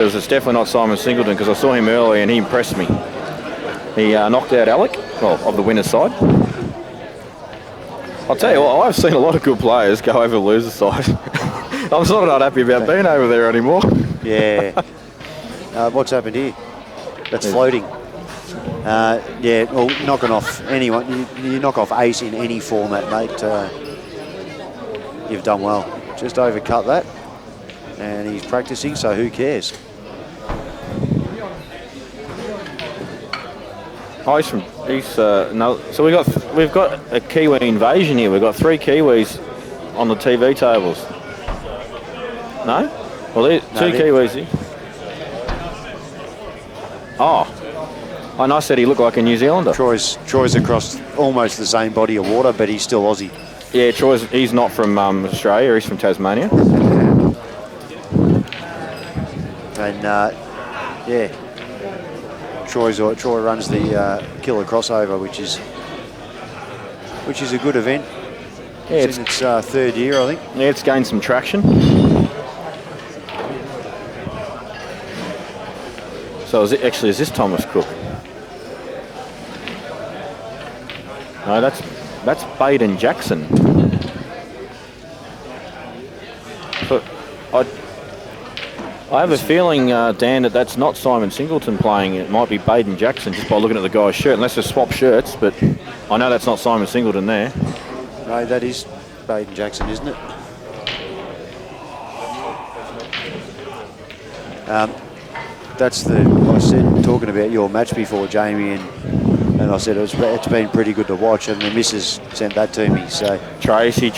it's definitely not Simon Singleton because I saw him earlier and he impressed me. He knocked out Alec, well, of the winner's side. I'll tell you what, I've seen a lot of good players go over the loser's side. I'm sort of not happy about being over there anymore. Yeah. What's happened here? That's floating. Yeah, well, knocking off anyone. You knock off ace in any format, mate. You've done well. Just overcut that. And he's practicing, so who cares? Oh, no. So we've got a Kiwi invasion here. We've got 3 Kiwis on the TV tables. No? Well, there's 2 Kiwis here. Oh, and I said he looked like a New Zealander. Troy's across almost the same body of water, but he's still Aussie. Yeah, he's not from Australia. He's from Tasmania. And yeah. Troy runs the killer crossover, which is a good event. Yeah, it's in its 3rd year, I think. Yeah, it's gained some traction. So is this Thomas Cook? No, that's Bayden Jackson. But I have a feeling, Dan, that's not Simon Singleton playing. It might be Bayden Jackson just by looking at the guy's shirt, unless they swap shirts, but I know that's not Simon Singleton there. No, that is Bayden Jackson, isn't it? That's I said, talking about your match before, Jamie, and I said it's been pretty good to watch, and the missus sent that to me, so. Tracy.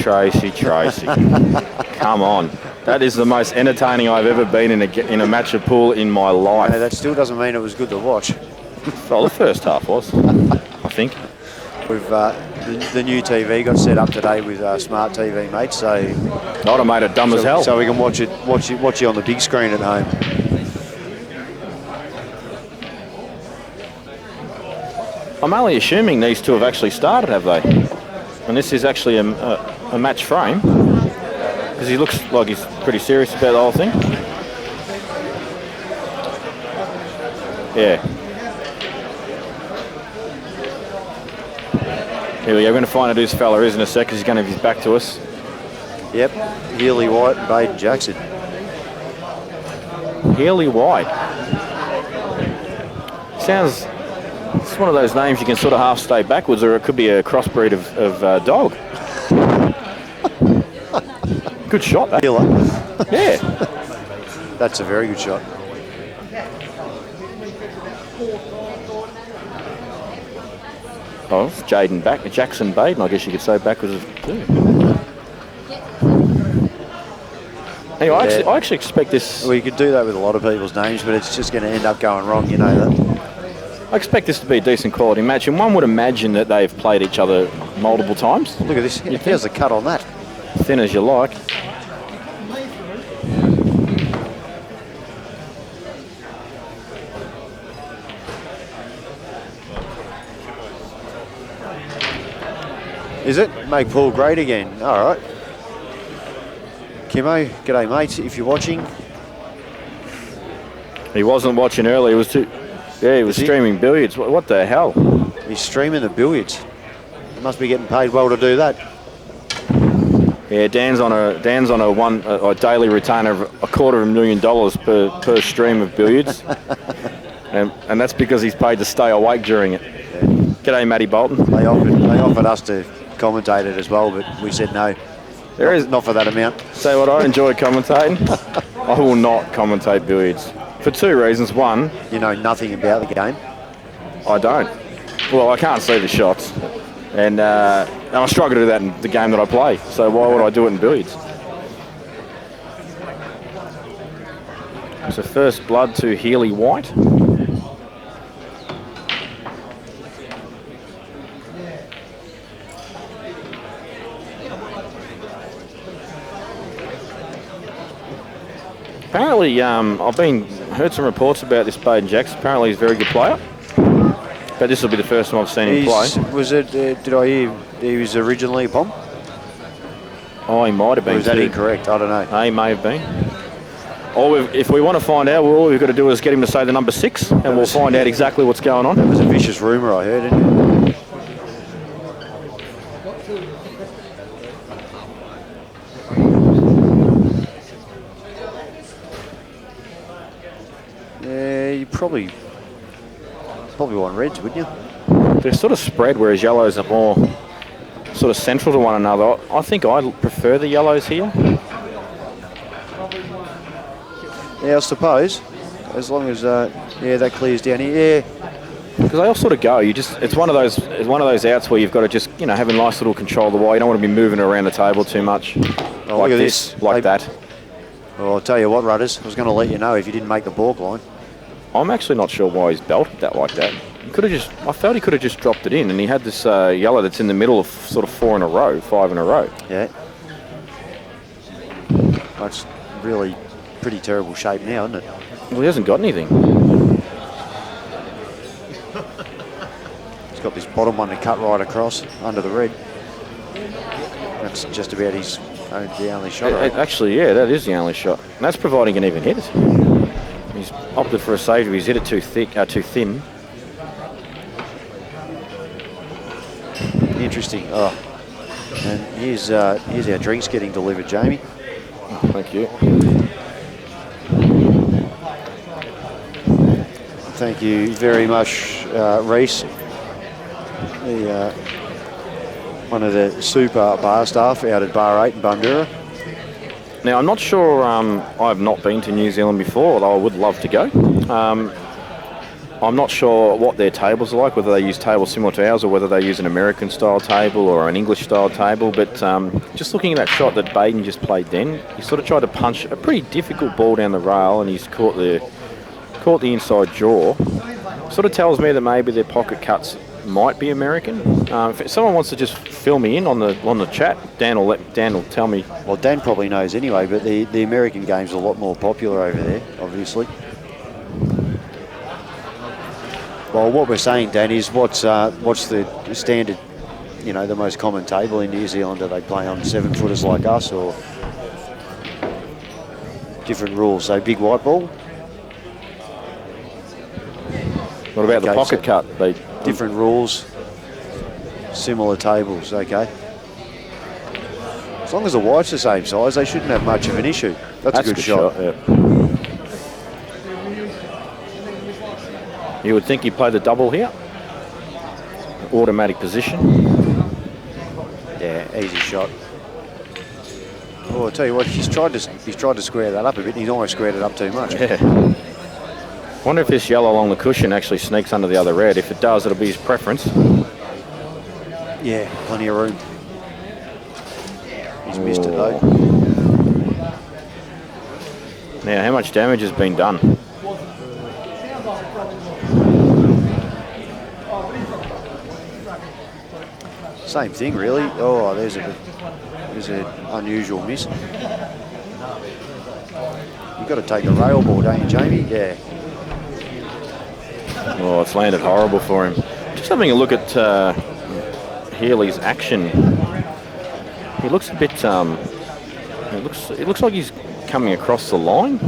Come on. That is the most entertaining I've ever been in a match of pool in my life. No, that still doesn't mean it was good to watch. Well, the first half was, I think. We've the new TV got set up today with Smart TV, mate. So I'd have made it dumb as hell. So we can watch it on the big screen at home. I'm only assuming these two have actually started, have they? And this is actually a match frame. Because he looks like he's pretty serious about the whole thing. Yeah. Here we go. We're going to find out who this fella is in a sec because he's going to have his back to us. Yep. Healey White and Bayden Jackson. Healey White. Sounds... It's one of those names you can sort of half stay backwards, or it could be a crossbreed of dog. Good shot, that. Healer. Yeah. That's a very good shot. Oh, Jackson Bayden, I guess you could say backwards too. Anyway, yeah. I actually expect this... Well, you could do that with a lot of people's names, but it's just going to end up going wrong, you know that. I expect this to be a decent quality match, and one would imagine that they've played each other multiple times. Look at this. Here's the cut on that. Thin as you like. Is it? Make Paul great again. All right. Kimmo, g'day, mate, if you're watching. He wasn't watching earlier. He was too... Yeah, he was streaming billiards. What the hell? He's streaming the billiards. He must be getting paid well to do that. Yeah, Dan's on a daily retainer of $250,000 per stream of billiards, and that's because he's paid to stay awake during it. Yeah. G'day, Matty Bolton. They offered us to commentate it as well, but we said no. There is not for that amount. Say what, I enjoy commentating. I will not commentate billiards. For 2 reasons. One, you know nothing about the game. I don't. Well, I can't see the shots, and I struggle to do that in the game that I play. So why would I do it in billiards? So first blood to Healey White. Apparently, I've heard some reports about this Bayden Jackson. Apparently, he's a very good player. But this will be the first time I've seen him play. Was it? Did I hear he was originally a Pom? Oh, he might have been. Or is that incorrect? I don't know. He may have been. If we want to find out, all we've got to do is get him to say the number 6, and we'll find out exactly what's going on. That was a vicious rumour I heard, didn't it? Yeah, you probably want reds, wouldn't you? They're sort of spread, whereas yellows are more sort of central to one another. I think I prefer the yellows here. Yeah, I suppose, as long as that clears down here. Yeah, because they all sort of go. It's one of those outs where you've got to just have a nice little control of the wire. You don't want to be moving around the table too much, like this, like that. Well, I'll tell you what, Rudders, I was going to let you know if you didn't make the balk line. I'm actually not sure why he's belted that like that. I felt he could have just dropped it in, and he had this yellow that's in the middle of sort of 5 in a row. Yeah. That's really pretty terrible shape now, isn't it? Well, he hasn't got anything. He's got this bottom one to cut right across under the red. That's just about the only shot. Actually, yeah, that is the only shot. And that's providing an even hit. He's opted for a save. He's hit it too thin. Interesting. Oh, and here's our drinks getting delivered, Jamie. Oh, thank you. Thank you very much, Reese. One of the super bar staff out at Bar 8 in Bundoora. Now, I'm not sure, I've not been to New Zealand before, although I would love to go. I'm not sure what their tables are like, whether they use tables similar to ours or whether they use an American-style table or an English-style table, but just looking at that shot that Bayden just played then, he sort of tried to punch a pretty difficult ball down the rail, and he's caught the inside jaw. Sort of tells me that maybe their pocket cuts might be American. If someone wants to just fill me in on the chat, Dan will tell me. Well, Dan probably knows anyway, but the American game's a lot more popular over there, obviously. Well, what we're saying, Dan, is what's the standard, the most common table in New Zealand? Do they play on 7-footers like us, or different rules? So big white ball. What about the pocket cut? Different rules, similar tables, okay. As long as the white's the same size, they shouldn't have much of an issue. That's a good shot. Yeah. You would think he'd play the double here. Automatic position. Yeah, easy shot. Oh, I'll tell you what, he's tried to square that up a bit. He's almost squared it up too much. Yeah. Wonder if this yellow along the cushion actually sneaks under the other red. If it does, it'll be his preference. Yeah, plenty of room. He's missed it though. Now, how much damage has been done? Same thing, really. Oh, there's an unusual miss. You've got to take a rail ball, don't you, Jamie? Yeah. Oh, it's landed horrible for him. Just having a look at Healey's action. He looks a bit. It looks like he's coming across the line.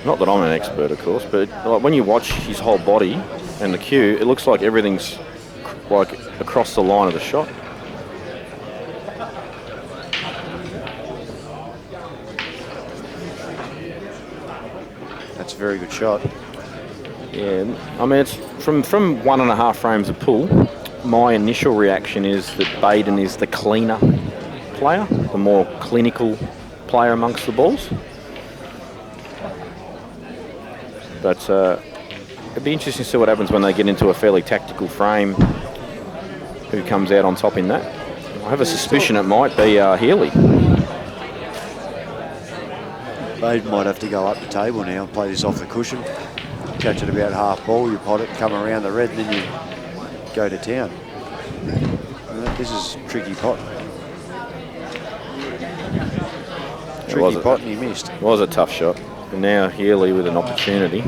Not that I'm an expert, of course, but when you watch his whole body and the cue, it looks like everything's like across the line of the shot. That's a very good shot. Yeah, I mean, it's from 1.5 frames of pull. My initial reaction is that Bayden is the cleaner player, the more clinical player amongst the balls. But it'd be interesting to see what happens when they get into a fairly tactical frame. Who comes out on top in that? I have a suspicion it might be Healey. Bayden might have to go up the table now and play this off the cushion. Catch it about half ball, you pot it, come around the red, and then you go to town. This is a tricky pot. Tricky pot, and he missed. It was a tough shot. And now Healey with an opportunity.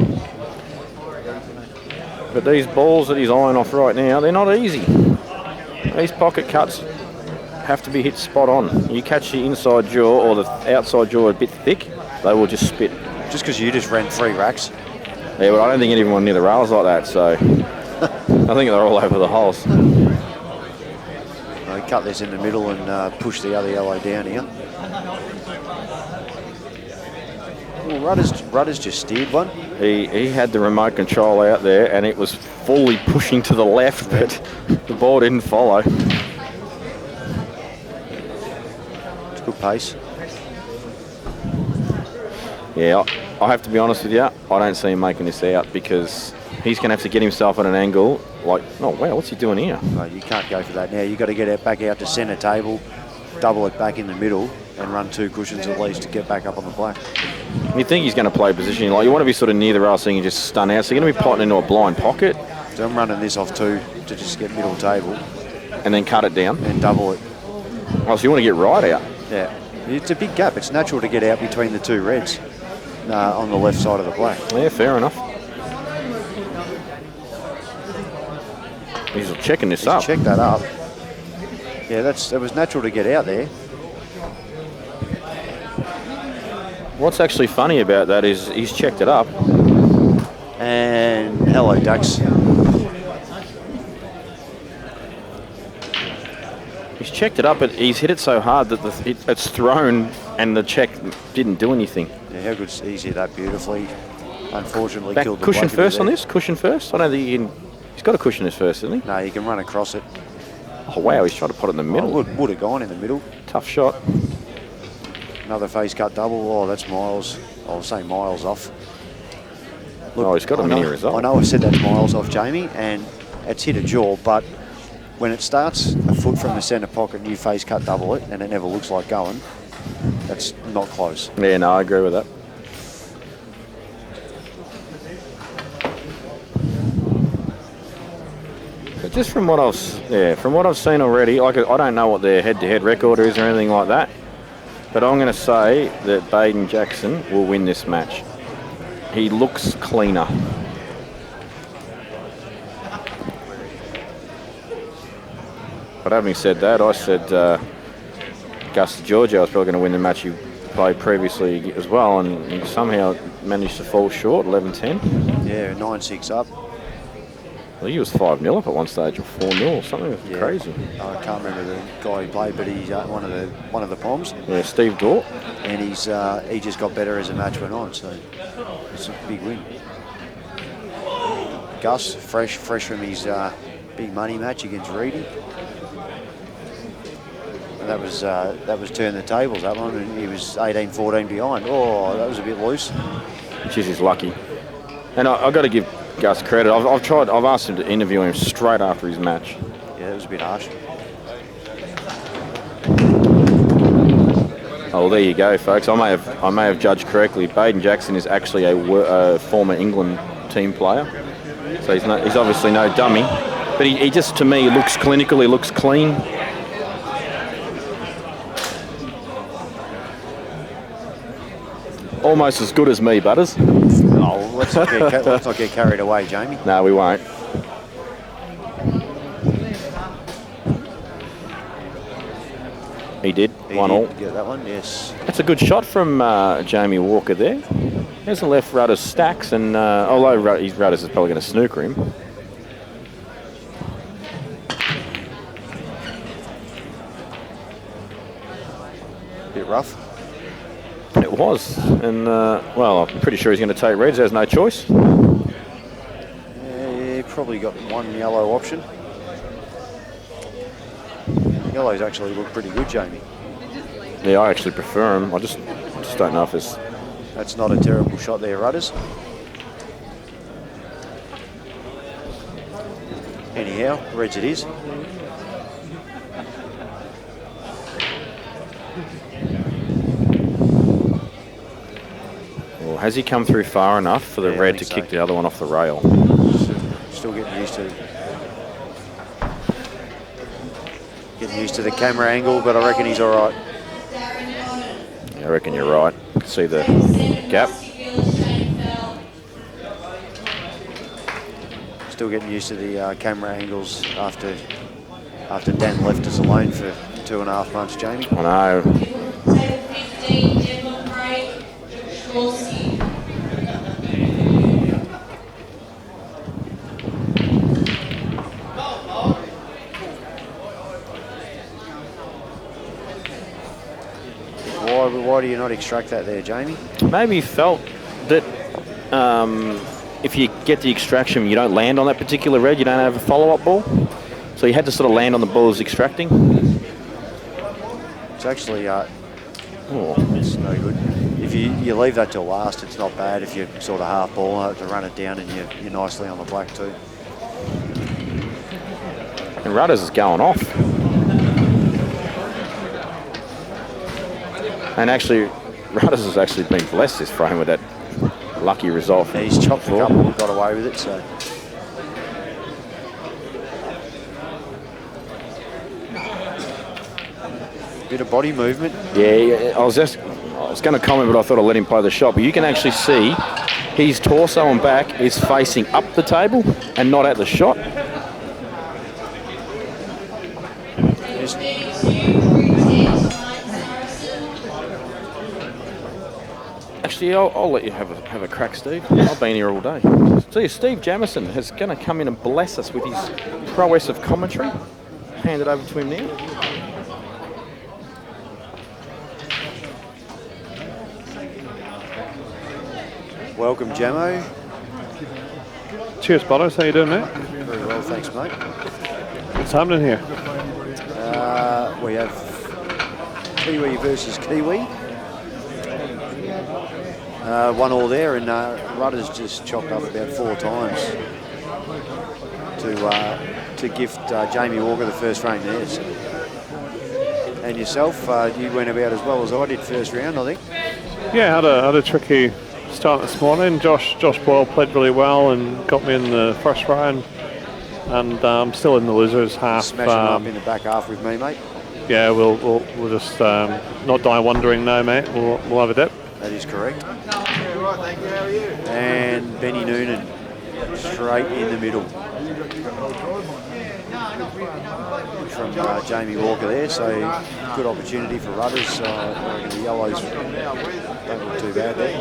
But these balls that he's eyeing off right now, they're not easy. These pocket cuts have to be hit spot on. You catch the inside jaw or the outside jaw a bit thick, They will just spit. Just because you just ran 3 racks. Yeah, but I don't think anyone near the rails like that, so I think they're all over the holes. They cut this in the middle and push the other yellow down here. Well, Rudder's just steered one. He had the remote control out there, and it was fully pushing to the left, but the ball didn't follow. It's good pace. Yeah, I have to be honest with you, I don't see him making this out because he's going to have to get himself at an angle like, oh wow, what's he doing here? No, you can't go for that now. You've got to get it back out to centre table, double it back in the middle, and run 2 cushions at least to get back up on the black. You think he's going to play positioning, like you want to be sort of near the rail so you can just stun out, so you're going to be potting into a blind pocket. So I'm running this off 2 to just get middle table. And then cut it down. And double it. Oh, so you want to get right out? Yeah, it's a big gap. It's natural to get out between the 2 reds on the left side of the black. Yeah, fair enough. He's checking this up. Check that up. Yeah, that was natural to get out there. What's actually funny about that is he's checked it up. And hello, ducks. He's checked it up, but he's hit it so hard that it's thrown and the check didn't do anything. Yeah, how good's he's hit that beautifully. Unfortunately, Back killed the cushion bloke first on there. this? Cushion first? I don't think he can. He's got a cushion this first, isn't he? No, you can run across it. Oh, wow, he's trying to put it in the middle. Would have gone in the middle. Tough shot. Another face cut double. Oh, that's miles. I'll say miles off. Look, he's got a mini result. I know I said that's miles off, Jamie, and it's hit a jaw, but when it starts a foot from the centre pocket and you face cut double it and it never looks like going, that's not close. Yeah, no, I agree with that. But just from what I've seen already, like I don't know what their head-to-head record is or anything like that, but I'm going to say that Bayden Jackson will win this match. He looks cleaner. But having said that, I said Gus Georgia was probably going to win the match he played previously as well, and he somehow managed to fall short, 11-10. Yeah, 9-6 up. Well, he was 5-0 up at one stage, or 4-0, something crazy. I can't remember the guy he played, but he's one of the Poms. Yeah, Steve Dort. And he just got better as the match went on, so it's a big win. Gus, fresh from his big money match against Reedy. And that was turn the tables, that one, and he was 18-14 behind. Oh, that was a bit loose. Jeez, he's lucky. And I've got to give Gus credit. I've asked him to interview him straight after his match. Yeah, it was a bit harsh. Oh, well, there you go, folks. I may have judged correctly. Bayden Jackson is actually a former England team player, so he's obviously no dummy. But he just, to me, looks clinical. He looks clean. Almost as good as me, Butters. Oh, let's not get carried away, Jamie. No, we won't. He did. One all. Get that one, yes. That's a good shot from Jamie Walker there. Hasn't left Rudders stacks, and although Rudders is probably going to snooker him. Bit rough. It was, and well, I'm pretty sure he's going to take reds. There's no choice. Yeah, probably got one yellow option. Yellows actually look pretty good, Jamie. Yeah, I actually prefer him. I just don't know if it's... That's not a terrible shot there, Rudders. Anyhow, reds it is. Well, has he come through far enough for the red to so. kick the other one off the rail? Still getting used to the camera angle, but I reckon he's all right. Yeah, I reckon you're right. You can see the gap. Still getting used to the camera angles after Dan left us alone for 2.5 months, Jamie. I know. Why do you not extract that there, Jamie? Maybe he felt that if you get the extraction, you don't land on that particular red, you don't have a follow-up ball. So you had to sort of land on the ball as extracting. It's actually, it's no good. If you leave that till last, it's not bad. If you sort of half ball, have to run it down and you're nicely on the black too. And Rudders is going off. And actually, Rudders has actually been blessed this frame with that lucky result. Yeah, he's chopped a couple and got away with it, so. Bit of body movement. Yeah, I was going to comment, but I thought I'd let him play the shot. But you can actually see his torso and back is facing up the table and not at the shot. Actually, I'll let you have a crack, Steve. I've been here all day. See, Steve Jamison is going to come in and bless us with his prowess of commentary. Hand it over to him now. Welcome, Jamo. Cheers, Butters. How you doing, mate? Very well, thanks, mate. What's happening here? We have Kiwi versus Kiwi. 1-1 there, and Rudder's just chopped up about 4 times to gift Jamie Walker the first frame there. So. And yourself, you went about as well as I did first round, I think. Yeah, had a tricky start this morning. Josh Boyle played really well and got me in the first round, and I'm still in the losers half. Smashing up in the back half with me, mate. Yeah, we'll just not die wondering now, mate. We'll have a dip. That is correct. And Benny Noonan straight in the middle from Jamie Walker there, so good opportunity for Rudders. I reckon the yellows don't look too bad there.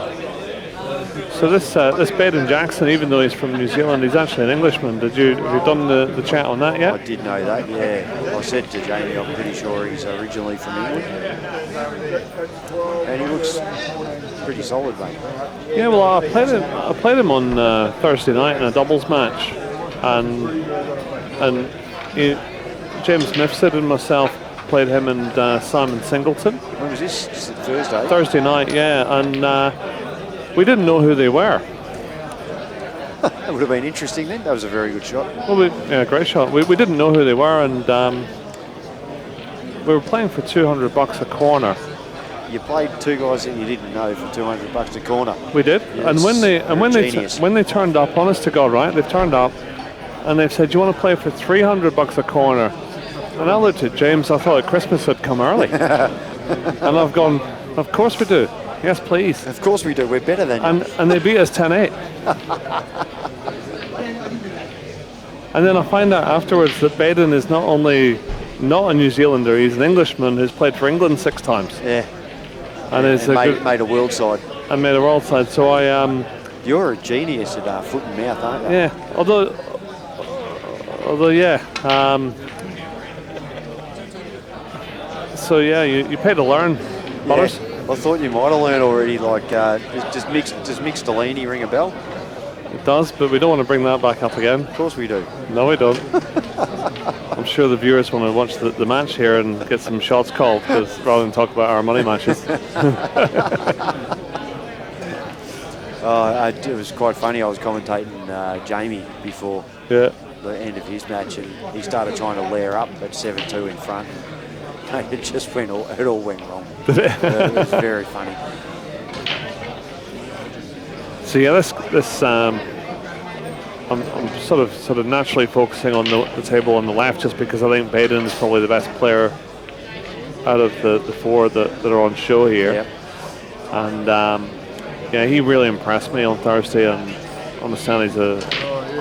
So this Bayden Jackson, even though he's from New Zealand, he's actually an Englishman. Have you done the chat on that yet? I did know that, yeah. I said to Jamie, I'm pretty sure he's originally from England. And he looks pretty solid, mate. Yeah, well, I played him on Thursday night in a doubles match, and James Mifsud and myself played him and Simon Singleton. When was this? Thursday? Thursday night, yeah, and we didn't know who they were. That would have been interesting then. That was a very good shot. Well, yeah, great shot. We didn't know who they were, and we were playing for $200 a corner. You played 2 guys that you didn't know for $200 a corner. We did, Yeah, and when they turned up, honest to God, right? They've turned up, and they've said, "Do you want to play for $300 a corner?" And I looked at James. I thought Christmas had come early, and I've gone, "Of course we do. Yes, please." Of course we do. We're better than you. And they beat us 10-8. And then I find out afterwards that Bayden is not only not a New Zealander, he's an Englishman who's played for England 6 times. Yeah. And made a world side. And made a world side. So You're a genius at foot and mouth, aren't you? Yeah. Although yeah. So yeah, you pay to learn, Butters. Yeah. I thought you might have learned already. Like, does Mixtolini ring a bell? It does, but we don't want to bring that back up again. Of course we do. No, we don't. I'm sure the viewers want to watch the match here and get some shots called, rather than talk about our money matches. It was quite funny. I was commentating Jamie before the end of his match, and he started trying to layer up at 7-2 in front. It just it all went wrong. It was very funny. So yeah, this I'm sort of naturally focusing on the table on the left, just because I think Bayden is probably the best player out of the 4 that are on show here. Yep. And yeah, he really impressed me on Thursday, and I understand he's a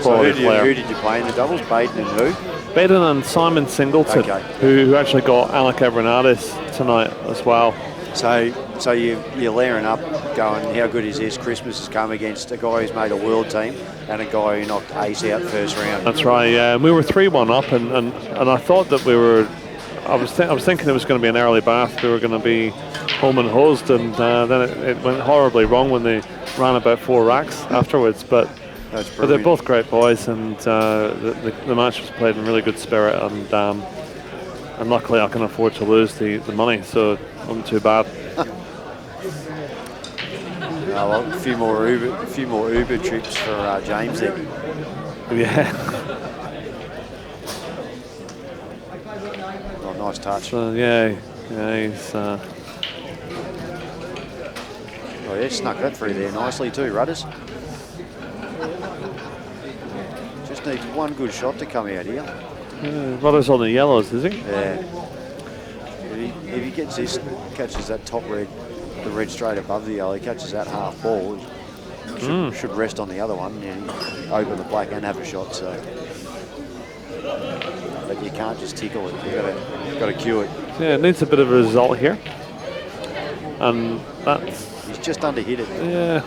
quality player. Who did you play in the doubles? Bayden and who? Bayden and Simon Singleton, okay. who actually got Alec Abernadis tonight as well. So you're layering up, going, how good is this? Christmas has come against a guy who's made a world team and a guy who knocked Ace out first round. That's right. Yeah, and we were 3-1 up, and I thought that we were. I was thinking it was going to be an early bath. We were going to be home and hosed, and then it went horribly wrong when they ran about 4 racks afterwards. But they're both great boys, and the match was played in really good spirit, and luckily I can afford to lose the money, so it wasn't too bad. Well, a few more Uber trips for James there. Yeah. Oh, nice touch. So yeah, he's. Oh yeah, snuck that through there nicely too, Rudders. Just needs one good shot to come out here. Rudder's on the yellows, is he? Yeah. If he gets this, catches that top red, the red straight above the yellow, catches that half ball, should rest on the other one and open the black and have a shot. So, but you can't just tickle it. You got to cue it. Yeah, it needs a bit of a result here, and that's. He's just under-hit it. Yeah,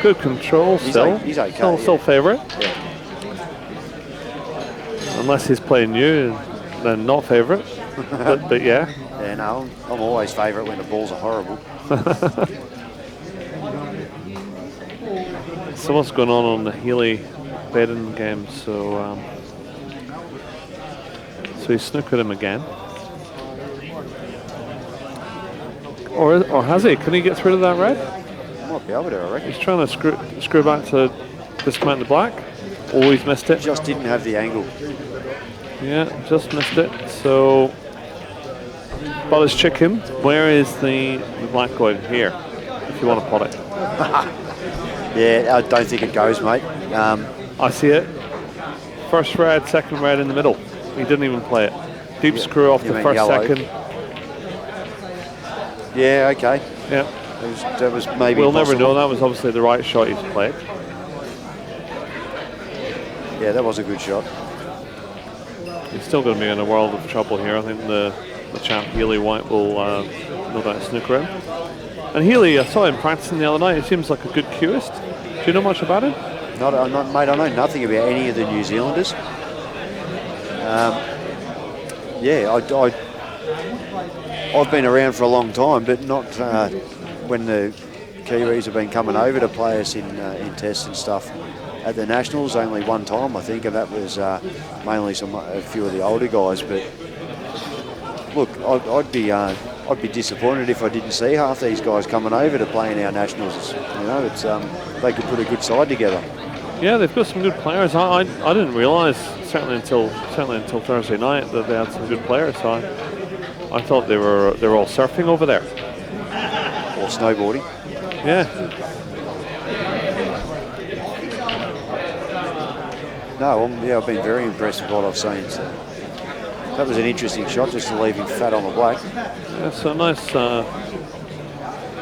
good control still. He's okay. Still favourite. Yeah. Unless he's playing you, then not favourite. but yeah. Yeah, no, I'm always favourite when the balls are horrible. So what's going on the Healey Bayden game? So he snookered him again. Or has he? Can he get through to that red? Might be able to, I reckon. He's trying to screw back to dismount the black. Oh, he's missed it. Just didn't have the angle. Yeah, just missed it. So, pot is chicken. Where is the black going? Here, if you want to pot it. Yeah, I don't think it goes, mate. I see it. First red, second red in the middle. He didn't even play it. Deep screw off the first, yellow. second. Yeah, okay. Yeah. That was maybe We'll possible. never know. That was obviously the right shot he's played. Yeah, that was a good shot. He's still going to be in a world of trouble here. I think the champ Healey White will no doubt snooker him. And Healey, I saw him practicing the other night. He seems like a good cueist. Do you know much about him? Mate, I know nothing about any of the New Zealanders. Yeah, I've been around for a long time, but not when the Kiwis have been coming over to play us in tests and stuff. At the Nationals, only one time, I think, and that was mainly a few of the older guys. But look, I'd be disappointed if I didn't see half these guys coming over to play in our Nationals. You know, it's they could put a good side together. Yeah, they've got some good players. I didn't realise certainly until Thursday night that they had some good players. So I thought they were all surfing over there or snowboarding. Yeah. No, I've been very impressed with what I've seen. So that was an interesting shot, just to leave him fat on the black. Yeah, so nice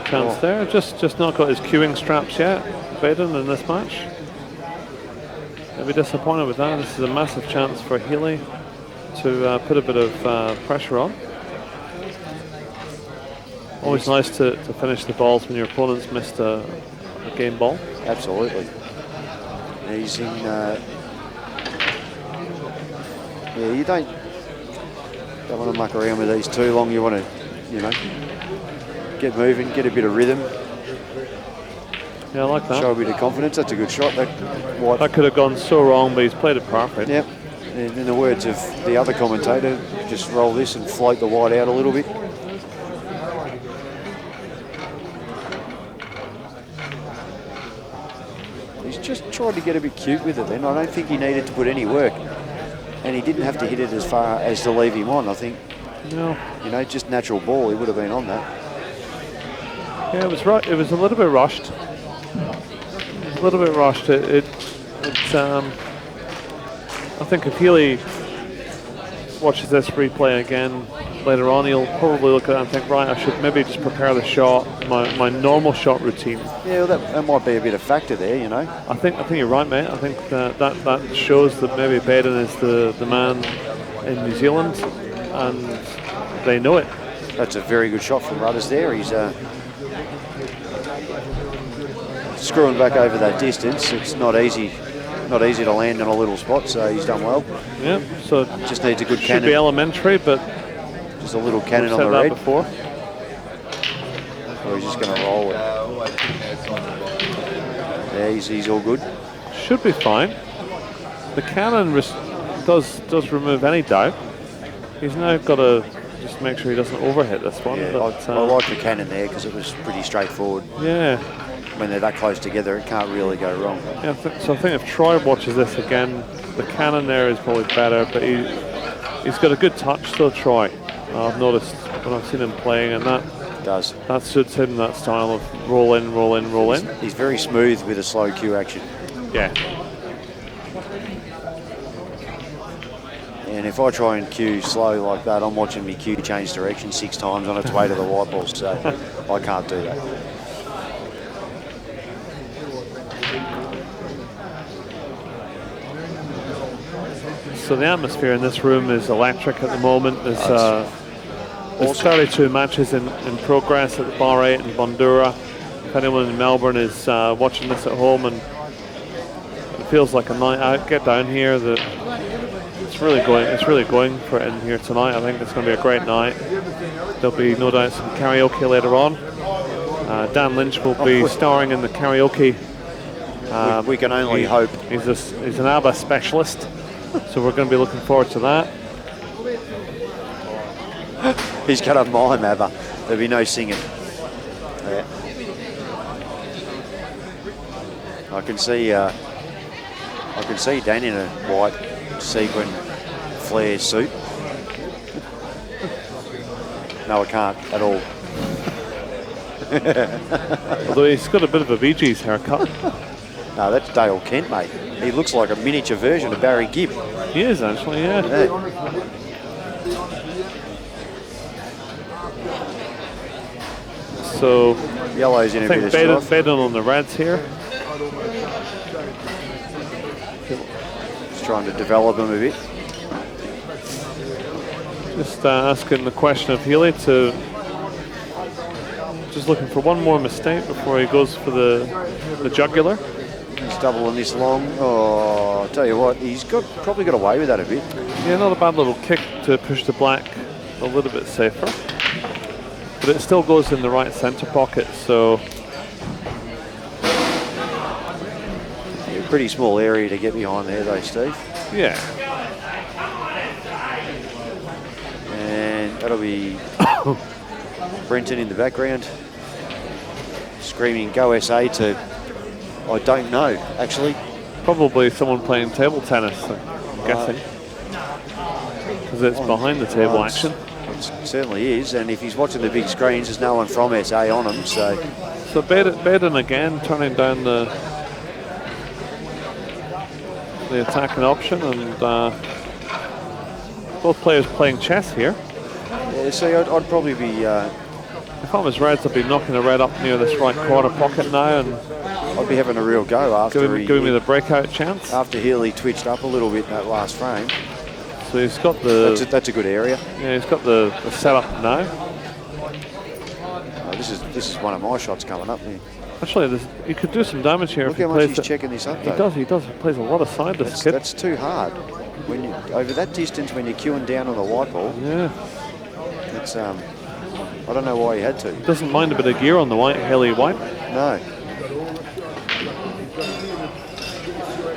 chance there. Just not got his queuing straps yet, Bayden, in this match. I'll be disappointed with that. This is a massive chance for Healey to put a bit of pressure on. Always nice to finish the balls when your opponent's missed a game ball. Absolutely. He's in. Yeah, you don't want to muck around with these too long. You want to, get moving, get a bit of rhythm. Yeah, I like that. Show a bit of confidence. That's a good shot. That could have gone so wrong, but he's played it perfect. Yep. And in the words of the other commentator, just roll this and float the white out a little bit. He's just tried to get a bit cute with it then. I don't think he needed to put any work. And he didn't have to hit it as far as to leave him on, I think. No. Just natural ball, he would have been on that. Yeah, it was a little bit rushed. I think if Healey watches this replay again later on, he'll probably look at it and think, right, I should maybe just prepare the shot, my normal shot routine. Yeah, well, that might be a bit of factor there, I think you're right, mate. I think that shows that maybe Bayden is the man in New Zealand, and they know it. That's a very good shot from Rudders there. He's screwing back over that distance. It's not easy to land in a little spot, so he's done well. Yeah, so just needs a good should cannon. Be elementary, but just a little cannon on the that red. Before. Or he's just going to roll it. Yeah, he's all good. Should be fine. The cannon does remove any doubt. He's now got to just make sure he doesn't overhit this one. Yeah, but, I like the cannon there because it was pretty straightforward. Yeah. When they're that close together, it can't really go wrong. Yeah, so I think if Troy watches this again, the cannon there is probably better, but he's got a good touch though, Troy. I've noticed when I've seen him playing, and that suits him, that style of roll in, roll in, roll in. He's very smooth with a slow cue action. Yeah. And if I try and cue slow like that, I'm watching me cue change direction 6 times on its way to the white ball, so I can't do that. So the atmosphere in this room is electric at the moment. There's 32 matches in progress at the Bar 8 in Bundura. If anyone in Melbourne is watching this at home and it feels like a night out, get down here. It's really going for it in here tonight. I think it's going to be a great night. There'll be no doubt some karaoke later on. Dan Lynch will be starring in the karaoke. We can only hope. He's an ABBA specialist. So we're going to be looking forward to that. He's got a mime, ABBA. There'll be no singing. Yeah. I can see Dan in a white sequin flare suit. No, I can't at all. Although he's got a bit of a Bee Gees haircut. No, that's Dale Kent, mate. He looks like a miniature version of Barry Gibb. He is actually, yeah. So yellow's in a bit of strife. Bayden on the reds here. Just trying to develop him a bit. Just asking the question of Healey to just looking for one more mistake before he goes for the jugular. He's doubling this long. Oh, I'll tell you what, he's probably got away with that a bit. Yeah, not a bad little kick to push the black a little bit safer. But it still goes in the right centre pocket, so... Yeah, pretty small area to get behind there though, Steve. Yeah. And that'll be Brenton in the background. Screaming, go SA to... I don't know, actually. Probably someone playing table tennis, I'm guessing. Because it's behind the table action. It certainly is, and if he's watching the big screens, there's no one from SA on him, so... So Bayden again turning down the attacking option, and both players playing chess here. Yeah, see, I'd probably be... if I was Reds, I'd be knocking the red up near this right corner pocket now, and I'd be having a real go after giving me the breakout chance. After Healey twitched up a little bit in that last frame. So he's got the... That's a good area. Yeah, he's got the setup now. Oh, this is one of my shots coming up here. Actually, he could do some damage here. Look how much he's checking this up, though. He does. He plays a lot of side, this kid. That's too hard. When you over that distance, when you're queuing down on the white ball. Yeah. It's I don't know why he had to. Doesn't mind a bit of gear on the Healey white. No.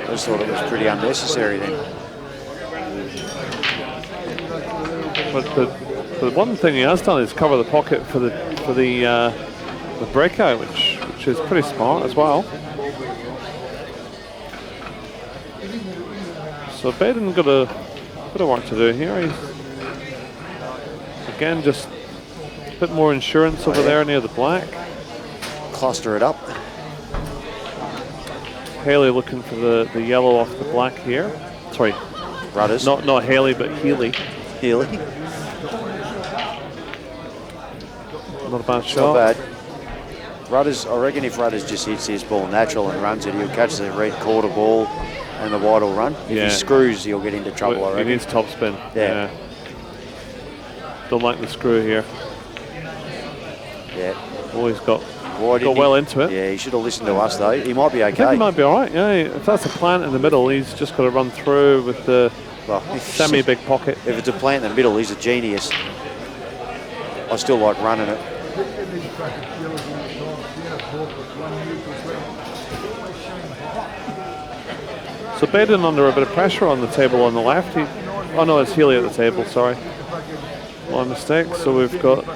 I just thought it was pretty unnecessary then. But the one thing he has done is cover the pocket for the breakout, which is pretty smart as well. So Bayden got a bit of work to do here. He's again just a bit more insurance over there near the black. Cluster it up. Healey looking for the yellow off the black here. Sorry, Rudders. Not Healey, but Healey. Healey. Not a bad shot. Not bad. Rudders, I reckon if Rudders just hits his ball natural and runs it, he'll catch the red quarter ball and the white will run. If he screws, he'll get into trouble, I reckon. He needs top spin. Yeah. Don't like the screw here. Yeah. Always got Why didn't well he? into it. Yeah, he should have listened to us though. He might be I think okay. he might be all right. Yeah, if that's a plant in the middle, he's just got to run through with the Well, semi-big pocket. If it's a plant in the middle, he's a genius. I still like running it. So Bayden under a bit of pressure on the table on the left. Oh no, it's Healey at the table, sorry. My mistake. So we've got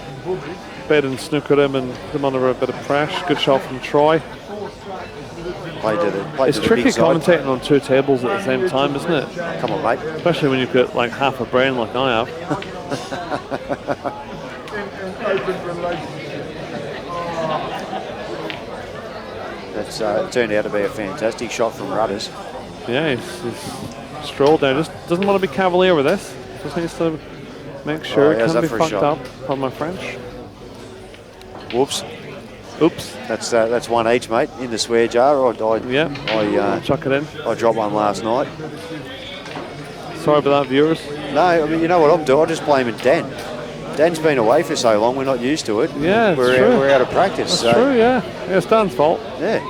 Bayden snookered him and put him under a bit of pressure. Good shot from Troy. It's tricky commentating on two tables at the same time, isn't it? Come on, mate. Especially when you've got like half a brain like I have. That's turned out to be a fantastic shot from Rudders. Yeah, he's strolled there. Just doesn't want to be cavalier with this. Just needs to make sure it can't be fucked up. Pardon my French. Whoops. Oops. That's one each, mate, in the swear jar. I chuck it in. I dropped one last night. Sorry about that, viewers. No, I mean, you know what I'm doing? I'm just blaming Dan. Dan's been away for so long, we're not used to it. Yeah, we're out of practice. That's true, yeah. Yeah, it's Dan's fault. Yeah.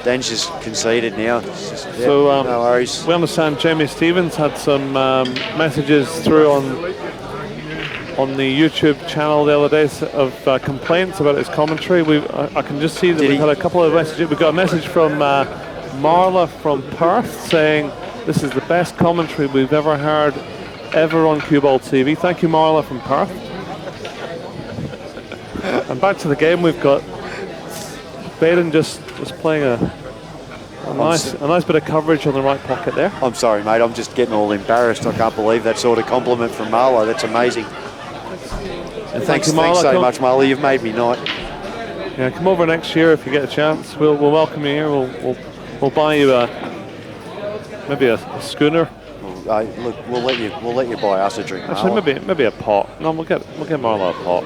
Dan's just conceded now. So no worries. We understand Jamie Stevens had some messages through on the YouTube channel the other day of complaints about his commentary. I can just see that we've had a couple of messages. We got a message from Marla from Perth saying this is the best commentary we've ever heard ever on CueballTV. Thank you, Marla from Perth. And back to the game, we've got Bayden just playing a nice bit of coverage on the right pocket there. I'm sorry, mate. I'm just getting all embarrassed. I can't believe that sort of compliment from Marla. That's amazing. And thanks so much, Marla. You've made me night. Yeah, come over next year if you get a chance. We'll welcome you here. We'll buy you maybe a schooner. Look, we'll let you buy us a drink. Actually, maybe a pot. No, we'll get Marla a pot.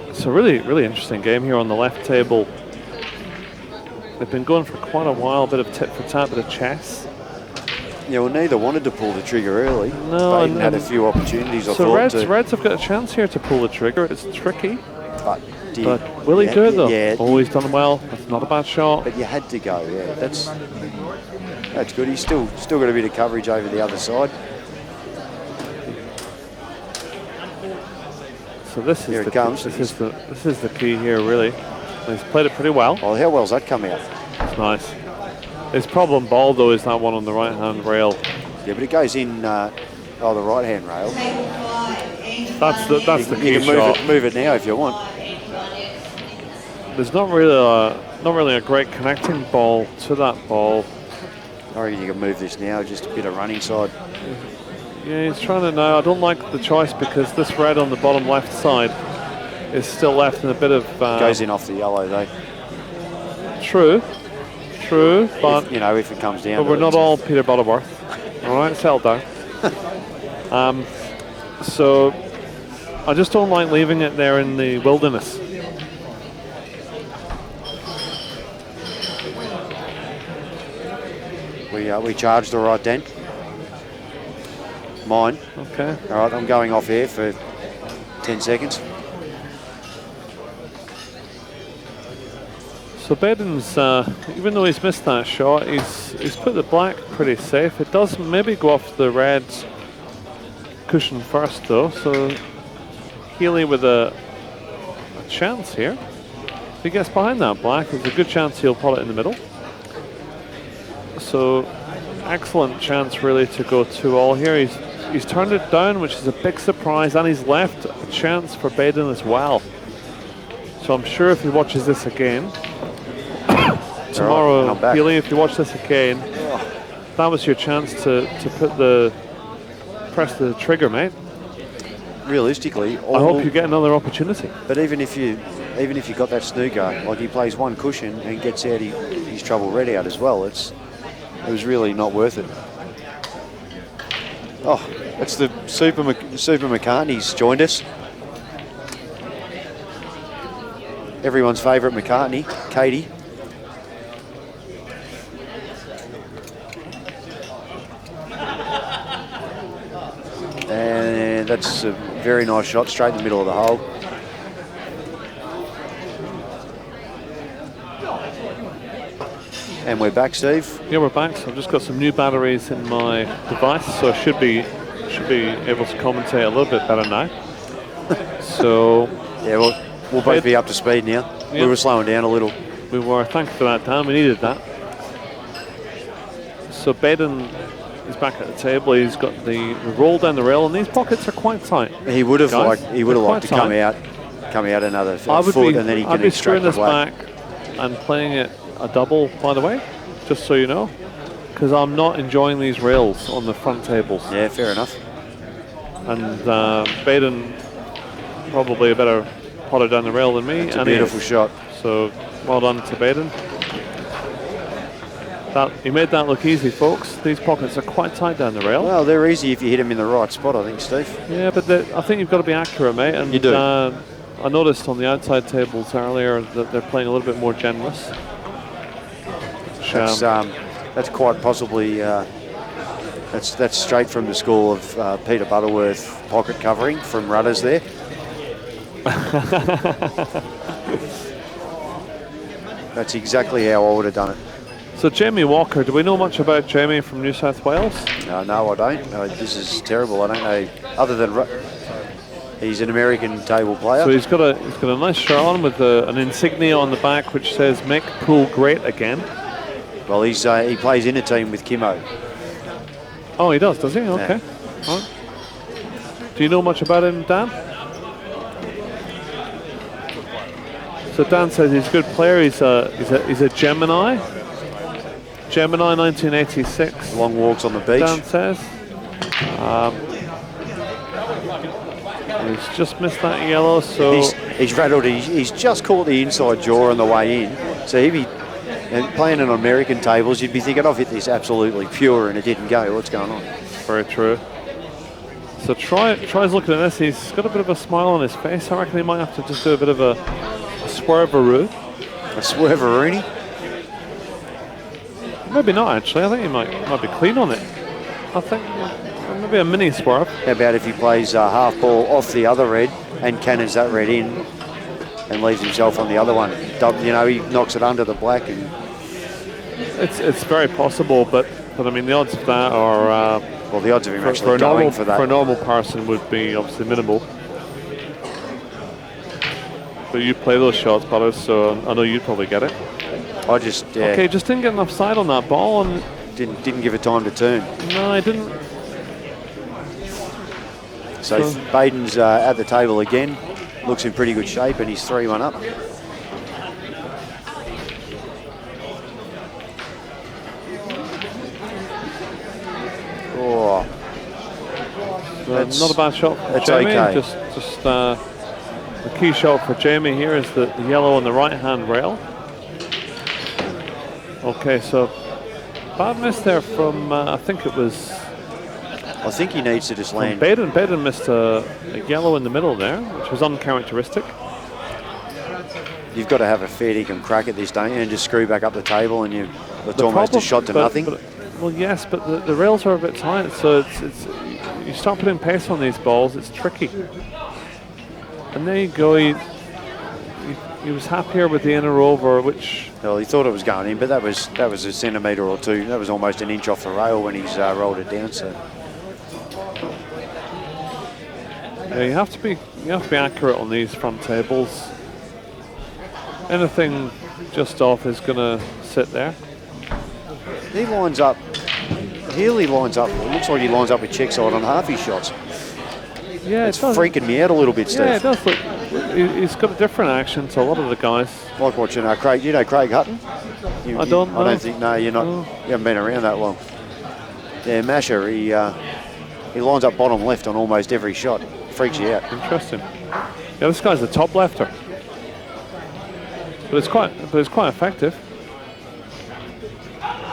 It's a really interesting game here on the left table. They've been going for quite a while. A bit of tit for tat, bit of chess. Yeah, well, neither wanted to pull the trigger early. No, Bayden had a few opportunities. So Reds have got a chance here to pull the trigger. It's tricky. But will he do it though? Yeah. Oh, he's done well. That's not a bad shot. But you had to go. Yeah, that's good. He's still got a bit of coverage over the other side. So this is this is the key here, really. He's played it pretty well. Oh, how well's that come out? It's nice. His problem ball though is that one on the right hand rail. Yeah, but it goes in the right hand rail. That's the key you can shot. Move it now if you want. There's not really a great connecting ball to that ball. I reckon you can move this now, just a bit of running side. Yeah, he's trying to know. I don't like the choice because this red on the bottom left side is still left in a bit of... goes in off the yellow though. True, but... If it comes down. But we're not all Peter Butterworth. All right, settle down. So I just don't like leaving it there in the wilderness. We charged all right, Dan. Mine. Okay. All right, I'm going off air for 10 seconds. So Bayden's, even though he's missed that shot, he's put the black pretty safe. It does maybe go off the red cushion first though, so Healey with a chance here. If he gets behind that black, there's a good chance he'll put it in the middle. So excellent chance really to go 2-all here. He's turned it down, which is a big surprise, and he's left a chance for Bayden as well. So I'm sure if he watches this again tomorrow, Healey, if you watch this again, that was your chance to press the trigger, mate. Realistically, I hope you get another opportunity. But even if you got that snooker, like he plays one cushion and gets out his trouble red out as well, it was really not worth it. Oh, that's the Super McCartney's joined us. Everyone's favourite McCartney, Katie. And that's a very nice shot, straight in the middle of the hole. And we're back, Steve. Yeah, we're back. So I've just got some new batteries in my device, so I should be able to commentate a little bit better now. So yeah, we'll both be up to speed now. Yep. We were slowing down a little. We were. Thanks for that, Dan. We needed that. So Bayden is back at the table. He's got the roll down the rail, and these pockets are quite tight. He would have liked to come out another foot, and then he can extract the black. I'd be screwing this back and playing it a double, by the way, just so you know, because I'm not enjoying these rails on the front tables. Yeah, fair enough. And Bayden probably a better potter down the rail than me. It's a beautiful shot. So well done to Bayden. He made that look easy, folks. These pockets are quite tight down the rail. Well, they're easy if you hit them in the right spot, I think, Steve. Yeah, but I think you've got to be accurate, mate. And you do. I noticed on the outside tables earlier that they're playing a little bit more generous. That's quite possibly that's straight from the school of Peter Butterworth pocket covering from Rudders there. That's exactly how I would have done it. So Jamie Walker, do we know much about Jamie from New South Wales? No, I don't. This is terrible. I don't know. Other than he's an American table player. So he's got a nice shirt on with an insignia on the back which says "Make pool great again." Well, he plays in a team with Kimmo. Oh, he does he? Okay. Yeah. Right. Do you know much about him, Dan? So Dan says he's a good player. He's a Gemini. Gemini 1986. Long walks on the beach. Dan says. He's just missed that yellow, so he's rattled. He's just caught the inside jaw on the way in. So he'd be playing on American tables. You'd be thinking, I've hit this absolutely pure, and it didn't go. What's going on? Very true. So Troy's looking at this. He's got a bit of a smile on his face. I reckon he might have to just do a bit of a swerve-a-roo. A swerve-a-rooney? Maybe not, actually. I think he might be clean on it. I think maybe a mini swerve. How about if he plays a half ball off the other red and cannons that red in and leaves himself on the other one? You know, he knocks it under the black. And it's very possible, but I mean, the odds of that are... well, the odds of him actually going for that. For a normal person would be obviously minimal. But you play those shots, Butters, so I know you'd probably get it. I just... Yeah. Okay, just didn't get enough side on that ball. And didn't give it time to turn. No, I didn't. So Bayden's at the table again. Looks in pretty good shape, and he's 3-1 up. Oh, not a bad shot for that's Jamie. Okay. Just the key shot for Jamie here is the yellow on the right-hand rail. Okay, so bad miss there from I think it was. I think he needs to just land. Bayden missed a yellow in the middle there, which was uncharacteristic. You've got to have a fair dinkum crack at this, don't you? And just screw back up the table, and it's almost a shot to nothing. Well, yes, but the rails are a bit tight, so it's you start putting pace on these balls, it's tricky. And there you go. He was happier with the inner over, which... Well, he thought it was going in, but that was a centimetre or two. That was almost an inch off the rail when he's rolled it down. So yeah, you have to be accurate on these front tables. Anything just off is going to sit there. He lines up. Healey lines up. It looks like he lines up with check side on half his shots. Yeah, it's freaking me out a little bit, Steve. Yeah, it does look. He's got a different action to a lot of the guys. Like watching Craig. You know Craig Hutton? I don't know. I don't think. No, you're not. No. You haven't been around that long. Yeah, Masher. He lines up bottom left on almost every shot. Freaks you out. Interesting. Yeah, this guy's a top lefter, but it's quite effective.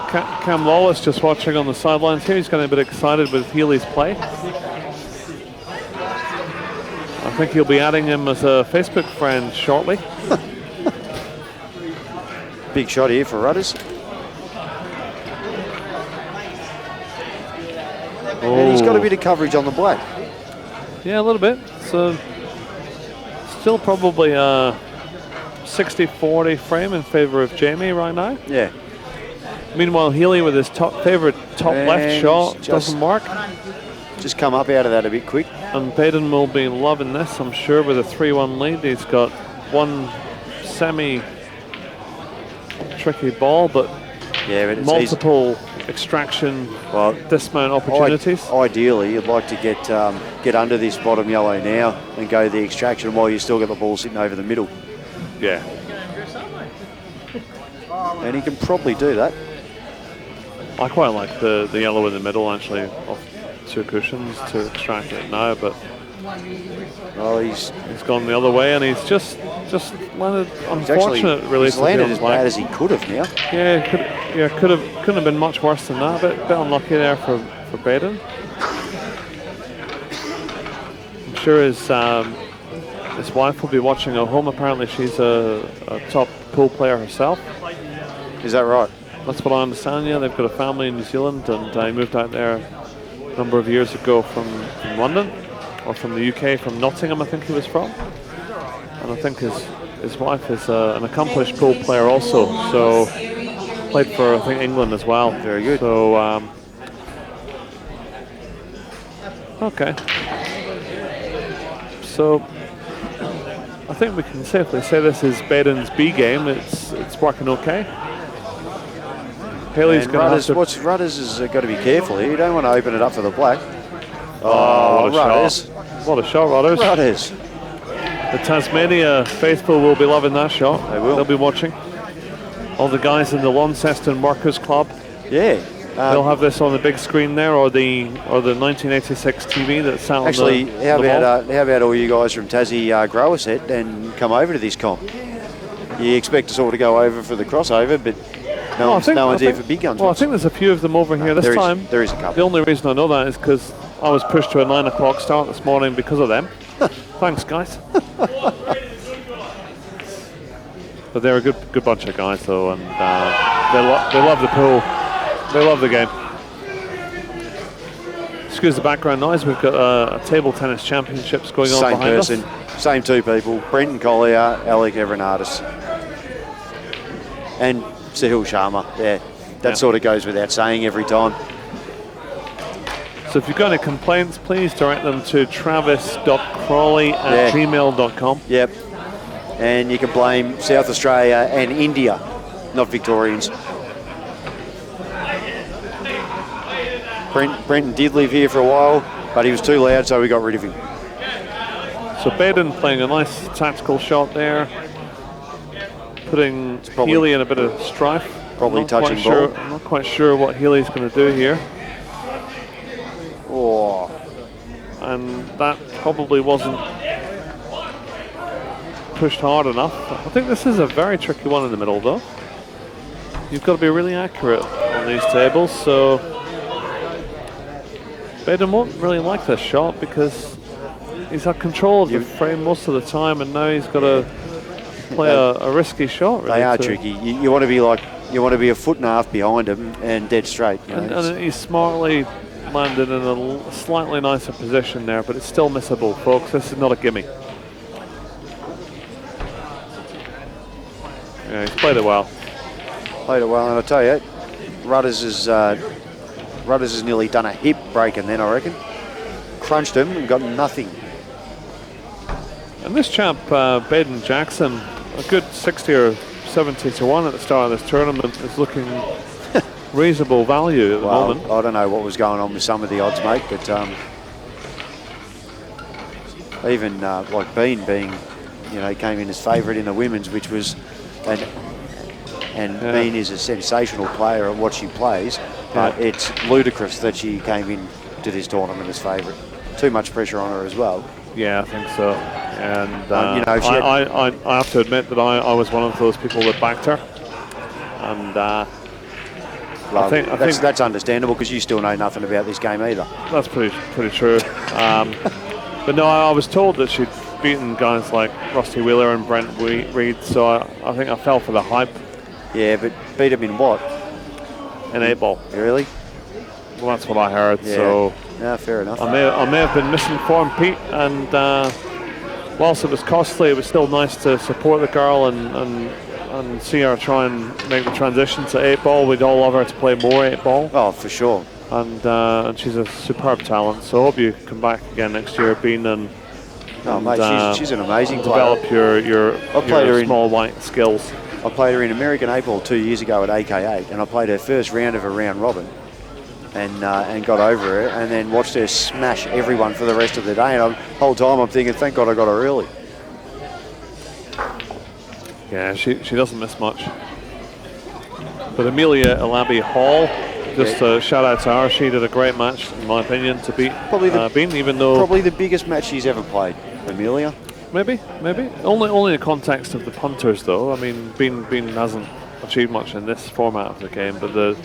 Cam Lawless just watching on the sidelines here. He's getting a bit excited with Healey's play. I think he'll be adding him as a Facebook friend shortly. Big shot here for Rudders. Oh. And he's got a bit of coverage on the black. Yeah, a little bit. So still probably a 60-40 frame in favour of Jamie right now. Yeah. Meanwhile, Healey with his favourite top left shot doesn't work. Just come up out of that a bit quick. And Bayden will be loving this, I'm sure, with a 3-1 lead. He's got one semi-tricky ball, but yeah, but multiple extraction dismount opportunities. Ideally, you'd like to get under this bottom yellow now and go the extraction while you still got the ball sitting over the middle. Yeah. And he can probably do that. I quite like the yellow in the middle, actually, off 2 cushions to extract it now, but he's gone the other way, and he's just landed unfortunate release. He's landed as bad as he could have now. Yeah, couldn't have been much worse than that. Bit unlucky there for Bayden. I'm sure his wife will be watching at home. Apparently, she's a top pool player herself. Is that right? That's what I understand. Yeah, they've got a family in New Zealand, and he moved out there a number of years ago from London, or from the UK, from Nottingham, I think he was from. And I think his wife is an accomplished pool player also, so played for, I think, England as well. Very good. So, okay. So, I think we can safely say this is Bayden's B game. It's working okay. Healey's going to have to... Rudders has got to be careful here. You don't want to open it up for the black. Oh, what a Rudders. shot. What a shot, Rudders. Rudders. The Tasmania faithful will be loving that shot. They will. They'll be watching. All the guys in the Launceston Workers Club. Yeah. They'll have this on the big screen there, or the 1986 TV that's out actually, on the how about all you guys from Tassie grower set and come over to this comp? You expect us all to go over for the crossover, but no one's here for big guns. Well, I think there's a few of them over here this time. There is a couple. The only reason I know that is because I was pushed to a 9 o'clock start this morning because of them. Thanks, guys. But they're a good bunch of guys, though, and they love the pool. They love the game. Excuse the background noise. We've got a table tennis championships going on behind us. Same 2 people. Brenton Collier, Alec Everardis, and Sahil Sharma. Yeah, that sort of goes without saying every time. So if you've got any complaints, please direct them to travis.crawley@gmail.com. Yep. And you can blame South Australia and India, not Victorians. Brenton did live here for a while, but he was too loud, so we got rid of him. So Bayden playing a nice tactical shot there, putting Healey in a bit of strife. Probably touching ball. I'm not quite sure what Healey's going to do here. Oh. And that probably wasn't pushed hard enough. I think this is a very tricky one in the middle, though. You've got to be really accurate on these tables, so Bayden won't really like this shot because he's had control of the frame most of the time, and now he's got to play a risky shot. Really, they are tricky. You want to be a foot and a half behind him and dead straight. And he's smartly landed in a slightly nicer position there, but it's still missable, folks. This is not a gimme. Yeah, he's played it well. And I tell you, Rudders has nearly done a hip breaking then, I reckon. Crunched him and got nothing. And this champ, Bayden Jackson, a good 60 or 70 to 1 at the start of this tournament, is looking reasonable value at the moment. I don't know what was going on with some of the odds, mate, but even like Bean being, came in as favourite in the women's, which was, and Bean is a sensational player at what she plays, but it's ludicrous that she came in to this tournament as favourite. Too much pressure on her as well. Yeah, I think so. And I have to admit that I was one of those people that backed her. And I think that's understandable because you still know nothing about this game either. That's pretty true. But no, I was told that she'd beaten guys like Rusty Wheeler and Brent Reed, so I think I fell for the hype. Yeah, but beat him in what? An 8-ball. Really? Well, that's what I heard. Yeah. So No, fair enough. I may have been misinformed, Pete, and whilst it was costly, it was still nice to support the girl and see her try and make the transition to 8-ball. We'd all love her to play more 8-ball. Oh, for sure. And she's a superb talent. So I hope you come back again next year, Bean, and mate, she's an amazing player. Develop your small white skills. I played her in American 8-ball 2 years ago at AK8, and I played her first round of a round robin, and got over her, and then watched her smash everyone for the rest of the day. And the whole time I'm thinking, thank God I got her early. Yeah, she doesn't miss much. But Amelia Alabi Hall, just a shout out to her. She did a great match, in my opinion, to beat Bean, even though probably the biggest match she's ever played, Amelia. Maybe. Only in the context of the punters, though. I mean, Bean hasn't achieved much in this format of the game, but the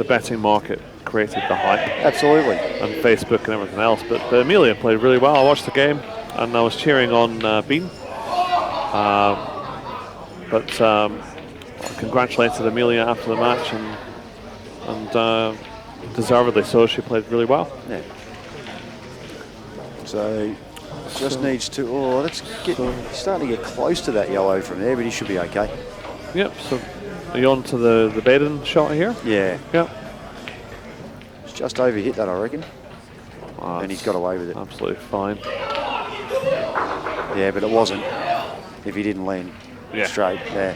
betting market created the hype. Absolutely. And Facebook and everything else. But Amelia played really well. I watched the game, and I was cheering on Bean. But I congratulated Amelia after the match, and deservedly so. She played really well. Yeah. So just needs to. Oh, let's get starting to get close to that yellow from there, but he should be okay. Yep. So are you on to the Bayden shot here? Yeah. Yep. It's just over hit that, I reckon. Oh, and he's got away with it. Absolutely fine. Yeah, but it wasn't if he didn't land straight. Yeah.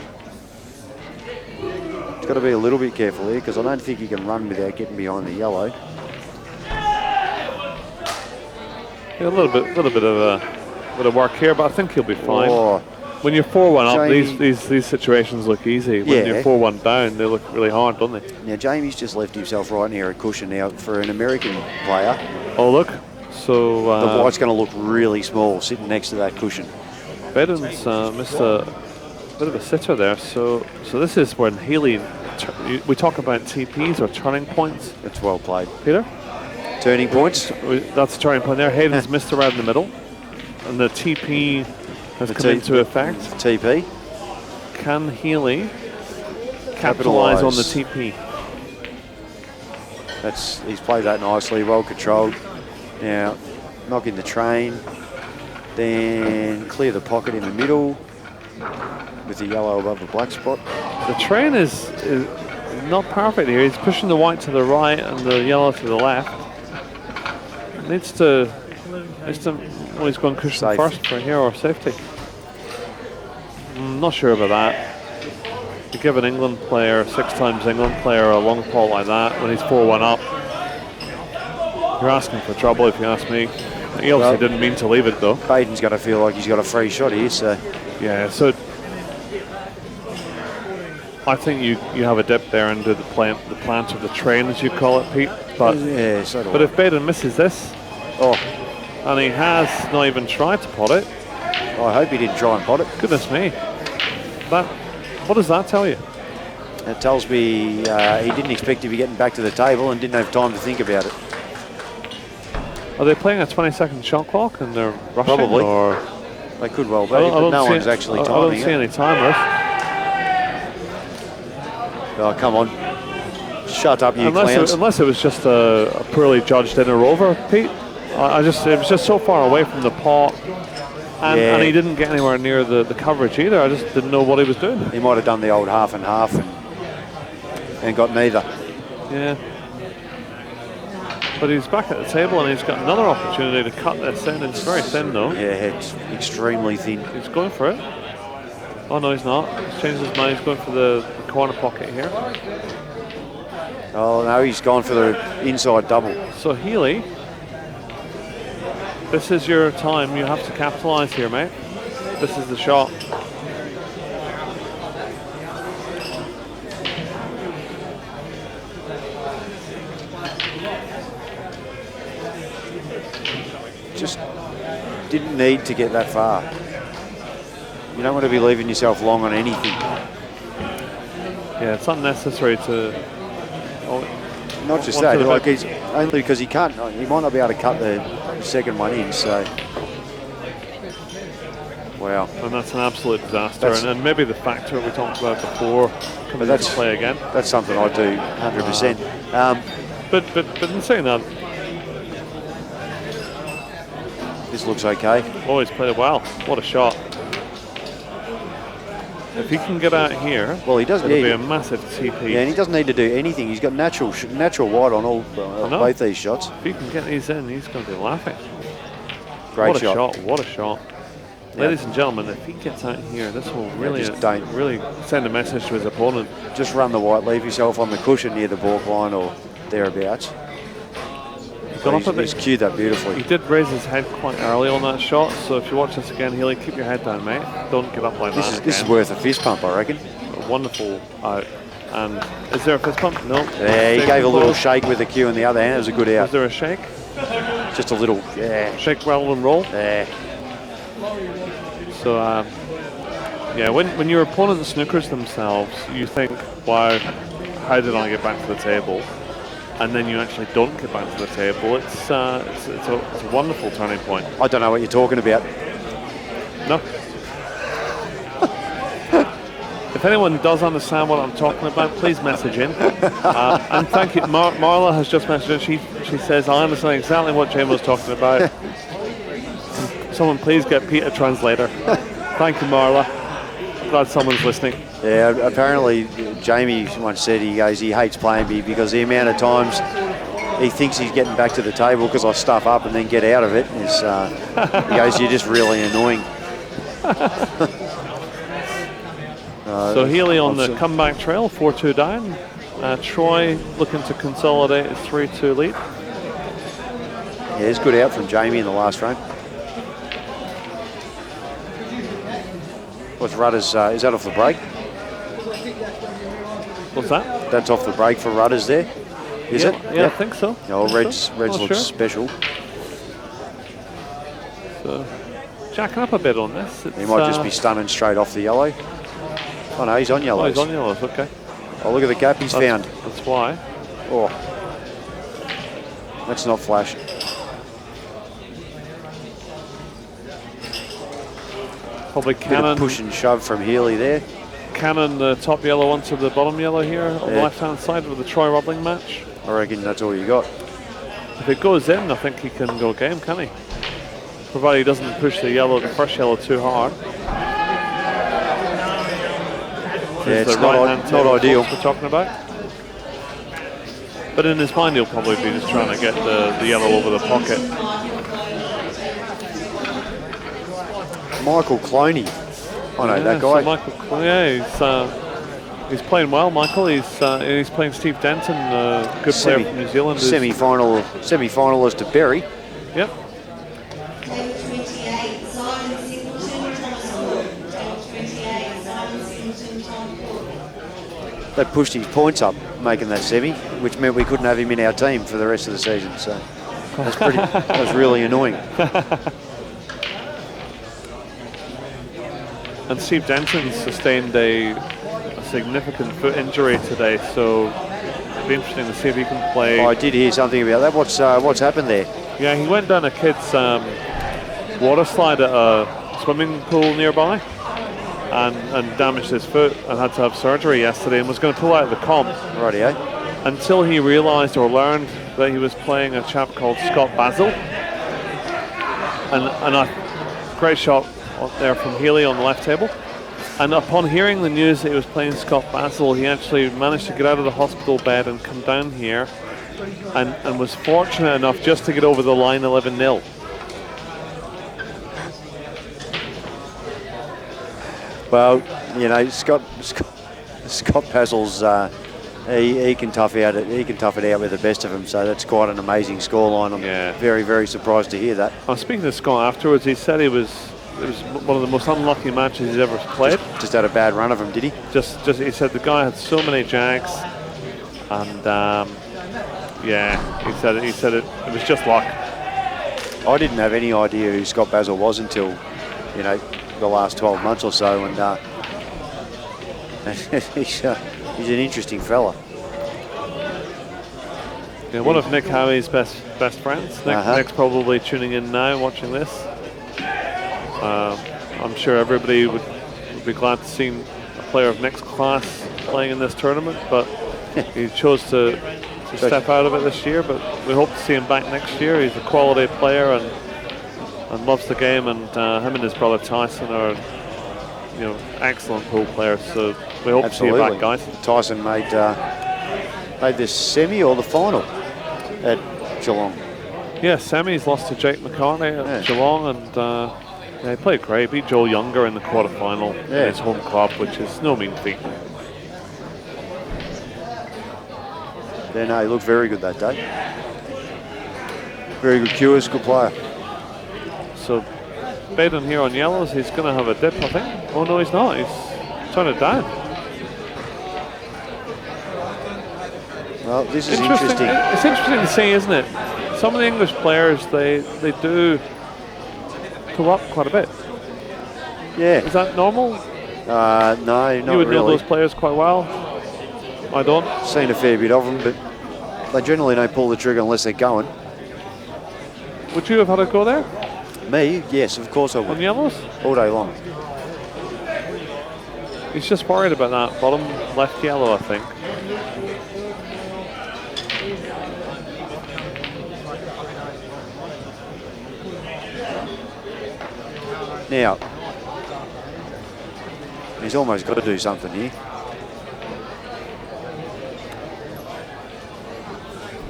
He's got to be a little bit careful here, because I don't think he can run without getting behind the yellow. Yeah, a little bit of work here, but I think he'll be fine. Oh. When you're 4-1 up, these situations look easy. When you're 4-1 down, they look really hard, don't they? Now Jamie's just left himself right near a cushion now for an American player. Oh look, so the white's going to look really small sitting next to that cushion. Bayden's missed a bit of a sitter there. So this is when Healey. We talk about TPs or turning points. It's well played, Peter. Turning points. That's a turning point there. Hayden's missed around the middle, and the TP has come into effect. TP. Can Healey capitalise on the TP? He's played that nicely, well controlled. Now, knock in the train, then clear the pocket in the middle with the yellow above the black spot. The train is not perfect here. He's pushing the white to the right and the yellow to the left. Needs to well, he's going cushion first for here or safety. I'm not sure about that. You give an England player, 6 times England player, a long ball like that when he's 4-1 up, you're asking for trouble, if you ask me. He obviously didn't mean to leave it though. Bayden's got to feel like he's got a free shot here, so yeah. So I think you have a dip there and do the plant of the train, as you call it, Pete. But yeah, so do but I. if Bayden misses this, and he has not even tried to pot it. I hope he didn't try and pot it. Goodness me. What does that tell you? That tells me he didn't expect to be getting back to the table and didn't have time to think about it. Are they playing a 20-second shot clock and they're rushing? Probably. Or they could well be, but no one's actually timing it. I don't see any timers. Oh, come on. Shut up, you clowns. Unless it was just a poorly judged inner over, Pete. It was just so far away from the pot. And he didn't get anywhere near the coverage either. I just didn't know what he was doing. He might have done the old half and half and got neither. Yeah. But he's back at the table and he's got another opportunity to cut this in. It's very thin though. Yeah, it's extremely thin. He's going for it. Oh no, he's not. He's changed his mind. He's going for the corner pocket here. Oh no, he's gone for the inside double. So Healey, this is your time. You have to capitalise here, mate. This is the shot. Just didn't need to get that far. You don't want to be leaving yourself long on anything. Yeah, it's unnecessary to... Not just that, like he's only because he can't. He might not be able to cut the second one in. So, wow. And that's an absolute disaster. And maybe the factor we talked about before coming into play again. That's something I do 100%. But in saying that, This looks okay. Oh, he's played it well. What a shot. If he can get out here, Well, he doesn't. it'll be a massive TP. Yeah, and he doesn't need to do anything. He's got natural wide on all both these shots. If he can get these in, he's going to be laughing. Great what a shot. What a shot. Yeah. Ladies and gentlemen, if he gets out here, this will really, really send a message to his opponent. Just run the white, leave yourself on the cushion near the baulk line or thereabouts. He's cued that beautifully. He did raise his head quite early on that shot, so if you watch this again, Healey, keep your head down, mate. Don't get up like that. This is worth a fist pump, I reckon. A wonderful out. And is there a fist pump? No. Yeah, he gave a little shake with the cue in the other hand. It was a good out. Was there a shake? Just a little, yeah. Shake, rattle, and roll? Yeah. So, yeah, when your opponent snookers themselves, you think, wow, how did I get back to the table? And then you actually don't get back to the table. It's a wonderful turning point. I don't know what you're talking about. No. If anyone does understand what I'm talking about, please message in. And thank you. Marla has just messaged in. She says, I understand exactly what Jane was talking about. Someone please get Pete a translator. Thank you, Marla. Glad someone's listening. Yeah, apparently Jamie once said he hates playing me because the amount of times he thinks he's getting back to the table because I stuff up and then get out of it is, he goes, you're just really annoying. So Healey on the comeback trail, 4-2 down. Troy looking to consolidate his 3-2 lead. Yeah, it's good out from Jamie in the last frame. What's Rudders? Is that off the break? What's that? That's off the break for Rudders there, is it? Yeah, I think so. Oh, Reds looks special. So, jacking up a bit on this. He might just be stunning straight off the yellow. Oh no, he's on yellows. Oh, he's on yellows, okay. Oh, look at the gap he's found. That's why. Oh, let's not flash. Probably Cannon. Push and shove from Healey there. Cannon, the top yellow onto the bottom yellow here on the left-hand side with the Troy Rudling match. I reckon that's all you got. If it goes in, I think he can go game, can he? Provided he doesn't push the first yellow too hard. Yeah, it's not ideal. We're talking about. But in his mind, he'll probably be just trying to get the yellow over the pocket. Michael Cloney. I know that guy. So Michael, he's playing well, Michael. He's playing Steve Denton, good player from New Zealand. Semi-finalist to Berry. Yep. They pushed his points up, making that semi, which meant we couldn't have him in our team for the rest of the season. So that was really annoying. And Steve Denton sustained a significant foot injury today, so it'll be interesting to see if he can play. Oh, I did hear something about that. What's happened there? Yeah, he went down a kid's water slide at a swimming pool nearby and damaged his foot and had to have surgery yesterday and was going to pull out of the comp. Rightio. Until he realised or learned that he was playing a chap called Scott Basil. And a great shot there from Healey on the left table. And upon hearing the news that he was playing Scott Basil, he actually managed to get out of the hospital bed and come down here and was fortunate enough just to get over the line 11-0. Well, you know, Scott Basil's he can tough it out with the best of them. So that's quite an amazing scoreline. I'm very, very surprised to hear that. Speaking to Scott afterwards, he said it was one of the most unlucky matches he's ever played. Just had a bad run of them, did he? Just he said the guy had so many jags, and he said it was just luck. I didn't have any idea who Scott Basil was until, you know, the last 12 months or so, and he's an interesting fella. Yeah, one of Nick Howie's best friends. Nick's probably tuning in now, watching this. I'm sure everybody would be glad to see a player of Nick's class playing in this tournament, but he chose to step out of it this year. But we hope to see him back next year. He's a quality player, and and loves the game, and him and his brother Tyson are, you know, excellent pool players. So we hope to see you back, guys. Tyson made the semi or the final at Geelong. Yeah, semis lost to Jake McCartney at Geelong, and yeah, he played great. Beat Joel Younger in the quarterfinal in his home club, which is no mean feat. Yeah, no, he looked very good that day. Very good cues, good player. So Bayden here on yellows, he's going to have a dip, I think. Oh no, he's not. He's turned it down. Well, this is interesting. It's interesting to see, isn't it? Some of the English players, they do pull up quite a bit. Yeah. Is that normal? No, not really. You would know those players quite well. I don't. Seen a fair bit of them, but they generally don't pull the trigger unless they're going. Would you have had a go there? Me? Yes, of course I would. On yellows? All day long. He's just worried about that bottom left yellow, I think. Now, he's almost got to do something here.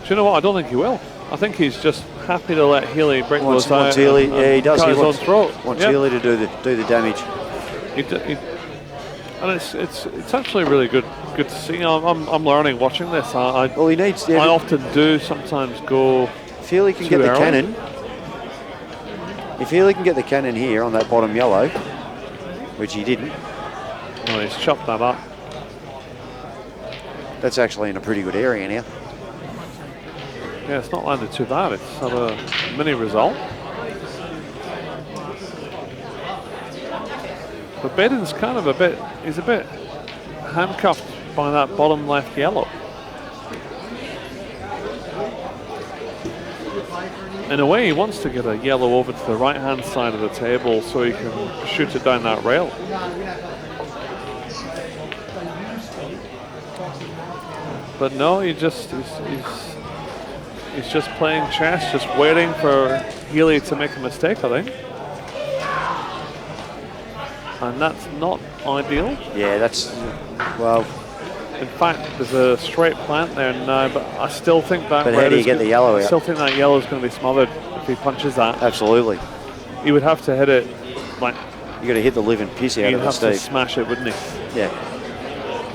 Do you know what? I don't think he will. I think he's just happy to let Healey bring those out. Healey, yeah, he does. Cut He his own throat. wants Healey to do the damage. And it's actually really good to see. I'm learning watching this. Well, he needs. I often do sometimes go. If Healey can get the cannon, if Healey can get the cannon here on that bottom yellow, which he didn't. Oh, he's chopped that up. That's actually in a pretty good area now. Yeah, it's not landed too bad. It's had a mini result. But Bayden's kind of he's a bit handcuffed by that bottom left yellow. In a way, he wants to get a yellow over to the right-hand side of the table so he can shoot it down that rail. But no, he's just playing chess, just waiting for Healey to make a mistake, I think. And that's not ideal. Yeah, that's, well. In fact, there's a straight plant there now, but I still think that. But how do you get the yellow out? I still think that yellow is going to be smothered if he punches that. Absolutely. He would have to hit it like. You got to hit the living piss out of it, He'd have Steve. to smash it, wouldn't he? Yeah.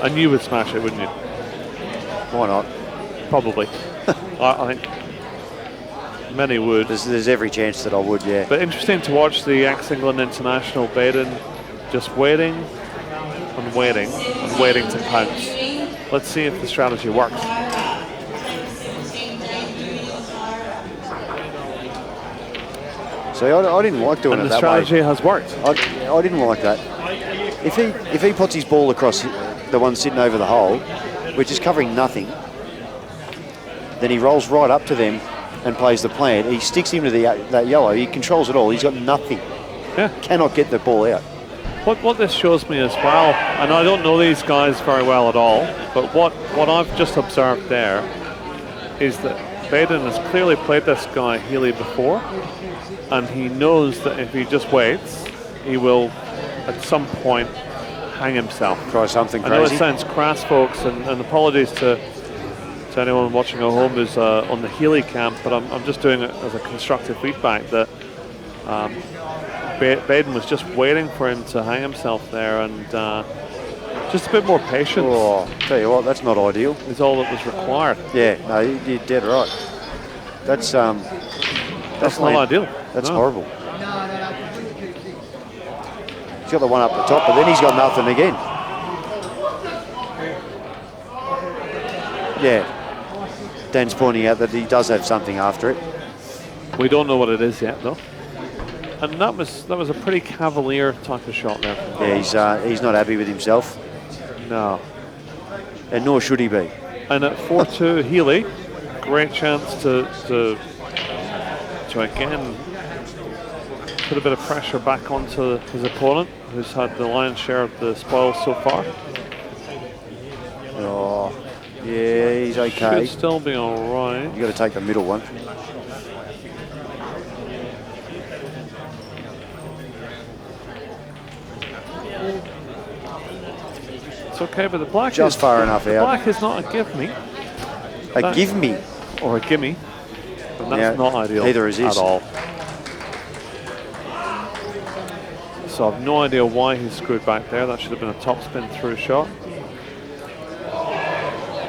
And you would smash it, wouldn't you? Why not? Probably. I think many would. There's every chance that I would, yeah. But interesting to watch the ex-England international Bayden just waiting and waiting and waiting to pounce. Let's see if the strategy works. See, I didn't like doing it that way. The strategy has worked. I didn't like that. If he puts his ball across the one sitting over the hole, which is covering nothing, then he rolls right up to them and plays the plant. He sticks him to that yellow. He controls it all. He's got nothing. Yeah. Cannot get the ball out. What this shows me as well, and I don't know these guys very well at all, but what I've just observed there is that Bayden has clearly played this guy Healey before, and he knows that if he just waits, he will at some point hang himself. Try something crazy. I know it sounds crass, folks, and apologies to anyone watching at home who's on the Healey camp, but I'm just doing it as a constructive feedback that Bayden was just waiting for him to hang himself there, and just a bit more patience. Oh, tell you what, that's not ideal. Is all that was required. Yeah, no, you're dead right. That's not ideal. That's horrible. He's got the one up the top, but then he's got nothing again. Yeah. Dan's pointing out that he does have something after it. We don't know what it is yet, though. And that was a pretty cavalier type of shot there. Yeah, he's not happy with himself. No. And nor should he be. And at 4-2, Healey, great chance to again put a bit of pressure back onto his opponent, who's had the lion's share of the spoils so far. Oh, yeah, he's okay. Should still be all right. You got to take the middle one. It's okay, but the black just is far enough out. Black is not a give me. Give me. Or a gimme. And that's not ideal neither is this. at all. So I've no idea why he's screwed back there. That should have been a topspin through shot.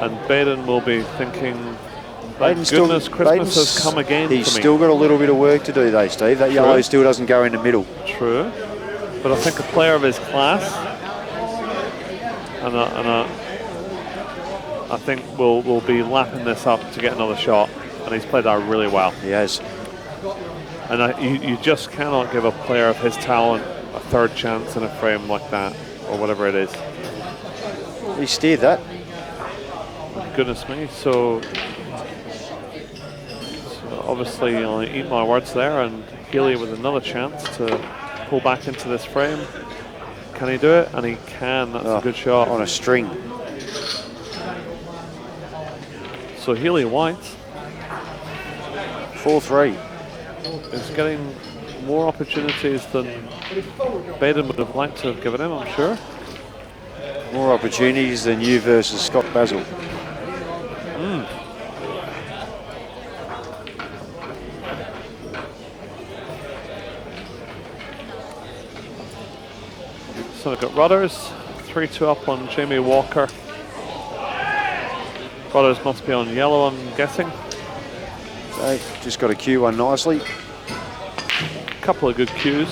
And Bayden will be thinking, thank goodness Christmas has come again. He's still got a little bit of work to do though, Steve. That yellow still doesn't go in the middle. True. But I think a player of his class, and I think we'll be lapping this up to get another shot. And he's played that really well. He has. And you just cannot give a player of his talent a third chance in a frame like that, or whatever it is. He steered that. Goodness me. So obviously I'll eat my words there, and Healey with another chance to pull back into this frame. Can he do it? And he can. That's a good shot. On a string. So Healey White 4-3. is getting more opportunities than Bayden would have liked to have given him, I'm sure. More opportunities than you versus Scott Basil. So we've got Rudders, 3-2 up on Jamie Walker. Rudders must be on yellow, I'm guessing. So just got a cue one nicely. A couple of good cues.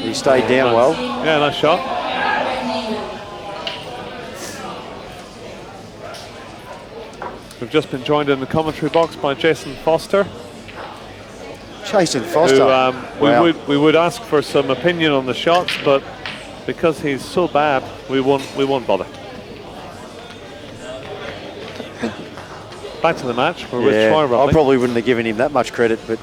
He stayed down well. Yeah, nice shot. We've just been joined in the commentary box by Jason Foster. Jason Foster. Who, we would ask for some opinion on the shots, but because he's so bad, we won't bother. Back to the match. We're with Troy Rudling. I probably wouldn't have given him that much credit, but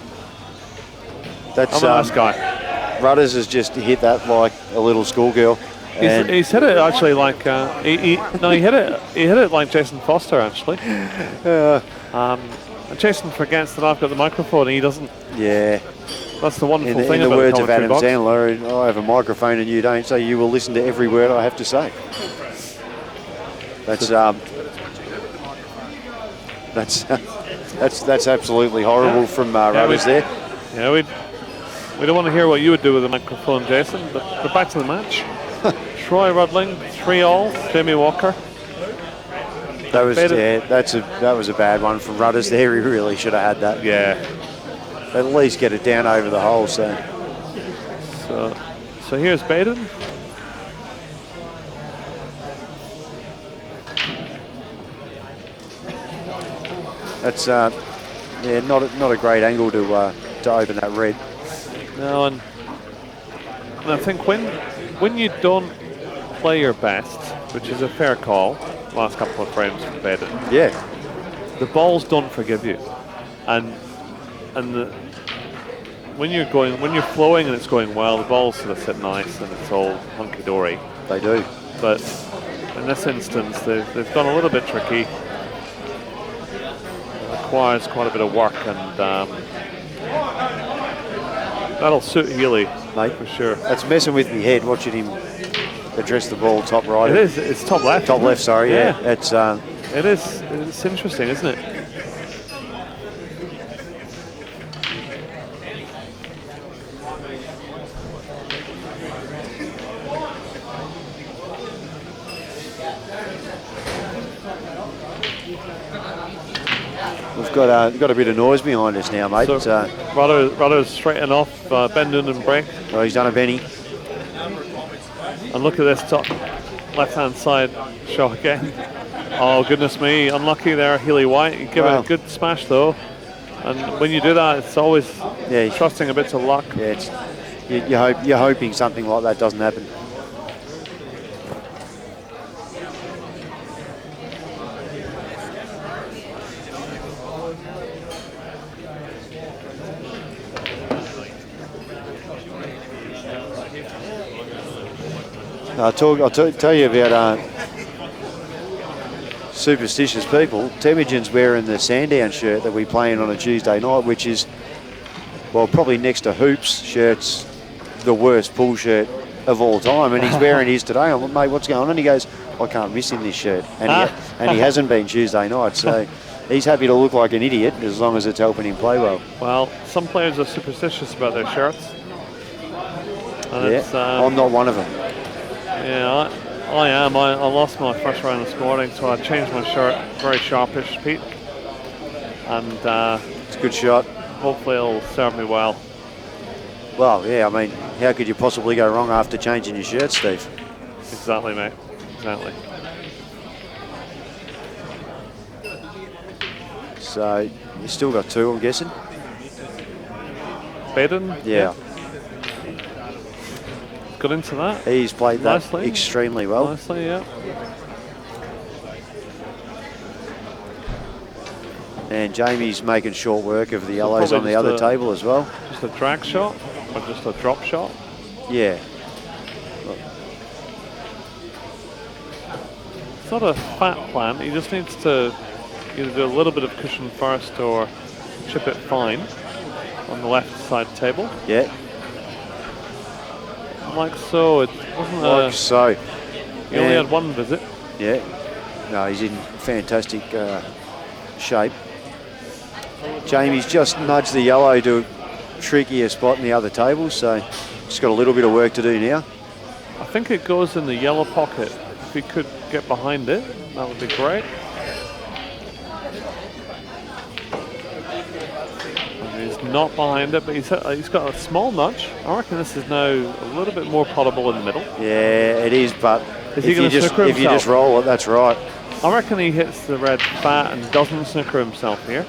that's I'm a nice guy. Rudders has just hit that like a little schoolgirl. He's hit it actually like he hit it like Jason Foster actually. Jason forgets that I've got the microphone and he doesn't. Yeah. That's the wonderful thing in about the words the of Adam box. Sandler, I have a microphone and you don't, so you will listen to every word I have to say. That's absolutely horrible from Rudders there. Yeah, we don't want to hear what you would do with a microphone, Jason. But we're back to the match. Troy Rudling, 3-all. Jamie Walker. That was a bad one from Rudders there. He really should have had that. Yeah. At least get it down over the hole. So here's Bayden. That's not a great angle to open that red. No, and I think when you don't play your best, which is a fair call, last couple of frames from Bayden. Yeah. The balls don't forgive you, and when you're flowing and it's going well, the balls sort of sit nice and it's all hunky dory. They do. But in this instance, they've gone a little bit tricky. It requires quite a bit of work, and that'll suit Healey, mate, for sure. That's messing with me head watching him address the ball top right. It is. It's top left. Top left. Sorry. Yeah. It's. It is. It's interesting, isn't it? We've got a bit of noise behind us now, mate. So Rudder's straighten off, bend in and break. Oh, he's done a Benny. And look at this top left-hand side shot again. Oh, goodness me. Unlucky there, Healey White. You give it a good smash, though. And when you do that, it's always trusting a bit of luck. Yeah, you're hoping something like that doesn't happen. I'll tell you about superstitious people. Temujin's wearing the Sandown shirt that we play in on a Tuesday night, which is well, probably next to Hoops' shirt's the worst pool shirt of all time, and he's wearing his today. I'm like, mate, what's going on? And he goes, I can't miss in this shirt. And he hasn't been Tuesday night, so he's happy to look like an idiot as long as it's helping him play well. Well, some players are superstitious about their shirts. And I'm not one of them. Yeah, I am. I lost my first round this morning, so I changed my shirt. Very sharpish, Pete. And it's a good shot. Hopefully it'll serve me well. Well, yeah, I mean, how could you possibly go wrong after changing your shirt, Steve? Exactly, mate. Exactly. So, you still got 2, I'm guessing? Bayden? Yeah. Got into that. He's played that nicely. Extremely well. Nicely, yeah. And Jamie's making short work of the yellows on the other table as well. Just a drag shot or just a drop shot? Yeah. It's not a fat plant. He just needs to either do a little bit of cushion first or chip it fine on the left side table. Yeah. Like so. It wasn't like so. He only had 1 visit. Yeah. No, he's in fantastic shape. Jamie's just nudged the yellow to a trickier spot in the other table, so just got a little bit of work to do now. I think it goes in the yellow pocket. If he could get behind it, that would be great. And he's not behind it, but he's got a small nudge. I reckon this is now a little bit more potable in the middle. Yeah, it is, but if you just roll it, that's right. I reckon he hits the red fat and doesn't snooker himself here.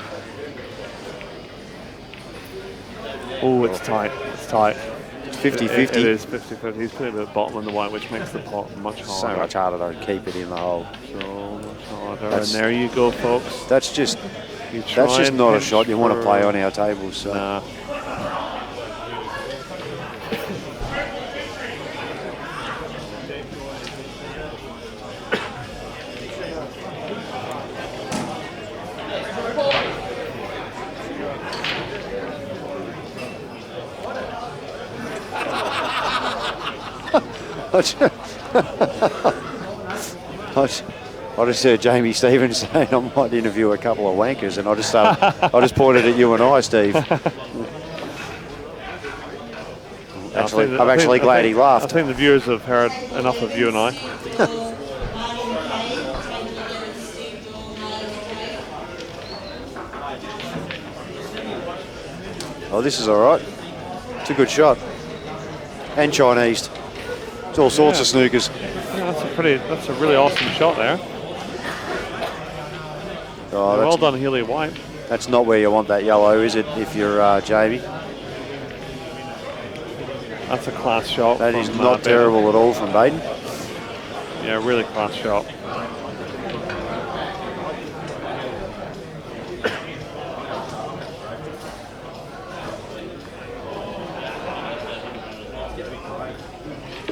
Oh, it's tight. It's tight. It's 50-50. It is 50-50. He's putting it at the bottom of the white, which makes the pot much harder. So much harder to keep it in the hole. So much harder. And there you go, folks. That's just not a shot you want to play on our table. So. Nah. I just heard Jamie Stevens saying I might interview a couple of wankers, and I just pointed at you and I, Steve. I'm actually glad he laughed. I think the viewers have heard enough of you and I. Oh, this is all right. It's a good shot. And Chinese. It's all sorts of snookers. Yeah, that's a really awesome shot there. Oh, well done, Healey White. That's not where you want that yellow, is it, if you're Jamie? That's a class shot. That is not terrible at all from Bayden. Yeah, really class shot.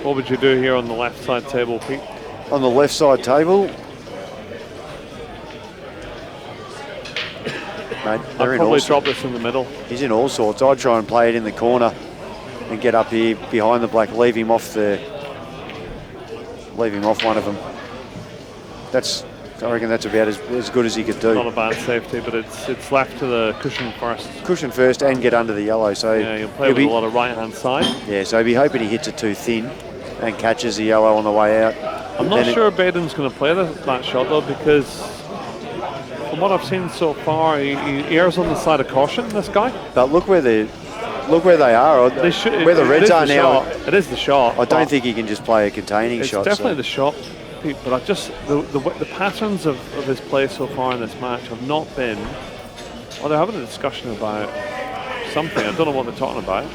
What would you do here on the left side table, Pete? On the left side table, mate, I'd probably drop this in the middle. He's in all sorts. I'd try and play it in the corner and get up here behind the black, leave him off one of them. I reckon that's about as good as he could do. Not a bad safety, but it's left to the cushion first. Cushion first and get under the yellow. So yeah, you'll play with a lot of right-hand side. Yeah, so he'll be hoping he hits it too thin and catches the yellow on the way out. I'm not sure Bayden's going to play that shot though, because from what I've seen so far, he errs on the side of caution, this guy. But look where they are. Where the reds are now. It is the shot. I don't think he can just play a containing shot. It's definitely the shot, Pete, but I just the patterns of his play so far in this match have not been. Well, they're having a discussion about something. I don't know what they're talking about.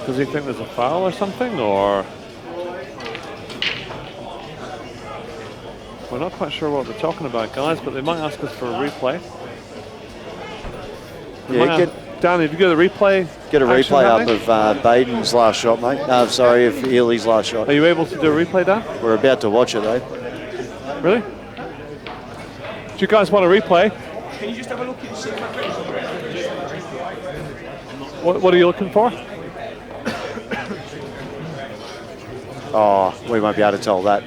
Does he think there's a foul or something, or we're not quite sure what they're talking about, guys? But they might ask us for a replay. Dan, if you get a replay, get a replay up of Bayden's last shot, mate. No, sorry, of Healey's last shot. Are you able to do a replay, Dan? We're about to watch it, though. Really? Do you guys want a replay? Can you just have a look and see if I What are you looking for? Oh, we won't be able to tell that.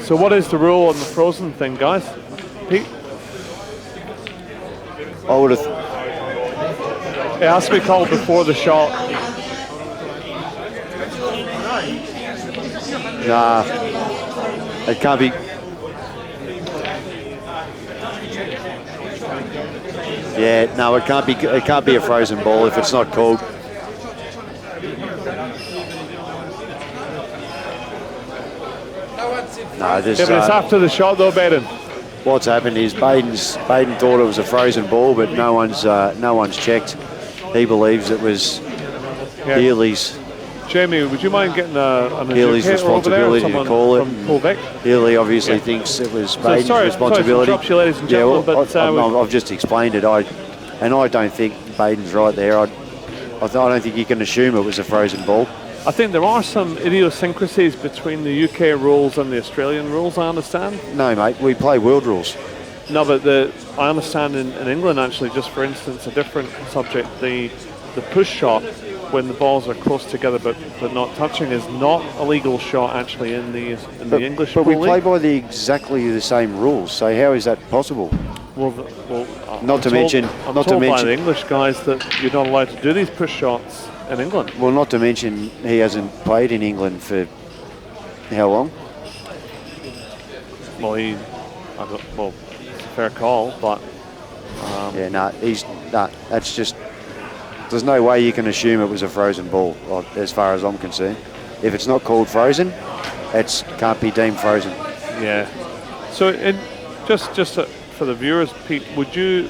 So what is the rule on the frozen thing, guys? Pete? I would have. It has to be called before the shot. Nah, it can't be. Yeah, no, it can't be. It can't be a frozen ball if it's not called. No, there's. Yeah, but it's after the shot though, Bayden. What's happened is Bayden thought it was a frozen ball, but no one's checked. He believes it was Healey's. Jamie, would you mind getting an Healey's responsibility to call it. From Vic? Healey obviously thinks it was Bayden's responsibility. Sorry to interrupt you, ladies and gentlemen, but I've just explained it. I don't think Bayden's right there. I don't think you can assume it was a frozen ball. I think there are some idiosyncrasies between the UK rules and the Australian rules, I understand. No, mate, we play world rules. No, but I understand in England, actually, just for instance, a different subject, the push shot, when the balls are close together but not touching, is not a legal shot, actually, in the English But we Pro play League. by exactly the same rules, so how is that possible? Not to mention by the English guys that you're not allowed to do these push shots in England. Well, not to mention he hasn't played in England for how long? Well, it's a fair call, but that's just. There's no way you can assume it was a frozen ball, as far as I'm concerned. If it's not called frozen, it can't be deemed frozen. Yeah. So, just for the viewers, Pete, would you,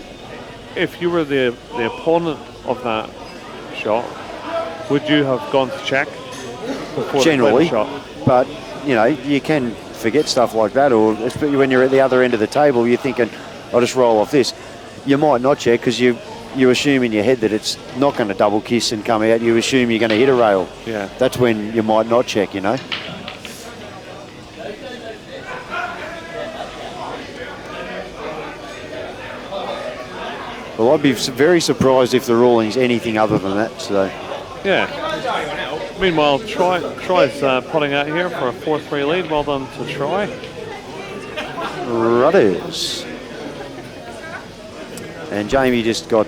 if you were the opponent of that shot, would you have gone to check before Generally, the shot? But you can forget stuff like that, or especially when you're at the other end of the table, you're thinking, I'll just roll off this. You might not check because you assume in your head that it's not going to double kiss and come out. You assume you're going to hit a rail. Yeah. That's when you might not check, Well, I'd be very surprised if the ruling's anything other than that. So. Yeah. Meanwhile, Troy's putting out here for a 4-3 lead. Well done to Troy. Rudders. And Jamie just got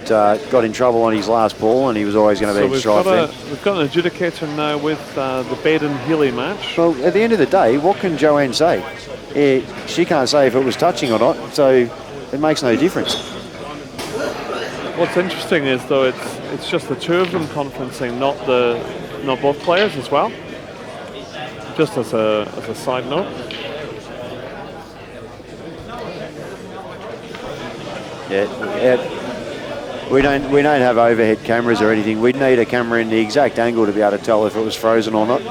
in trouble on his last ball, and he was always going to be strike there. We've got an adjudicator now with the Bayden-Healey match. Well, at the end of the day, what can Joanne say? She can't say if it was touching or not, so it makes no difference. What's interesting is, though, it's just the two of them conferencing, not both players as well. Just as a side note. Yeah, we don't have overhead cameras or anything. We'd need a camera in the exact angle to be able to tell if it was frozen or not.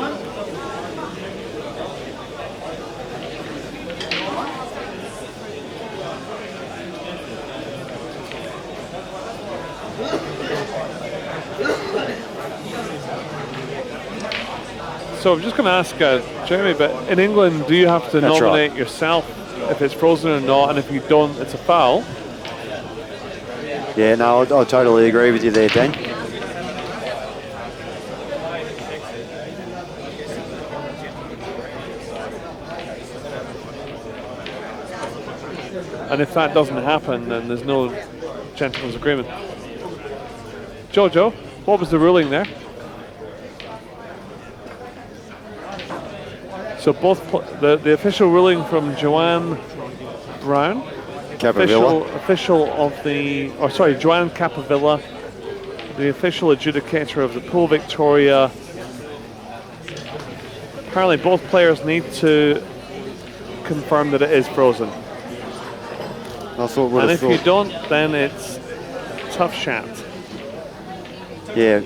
So I'm just going to ask Jeremy, but in England, do you have to nominate yourself if it's frozen or not, and if you don't, it's a foul? Yeah, no, I totally agree with you there, Dan. And if that doesn't happen, then there's no gentleman's agreement. Jojo, what was the ruling there? So both the official ruling from Joanne Brown, official of Joanne Capavilla, the official adjudicator of the Pool Victoria. Apparently both players need to confirm that it is frozen. And if you don't, then it's tough shat. Yeah,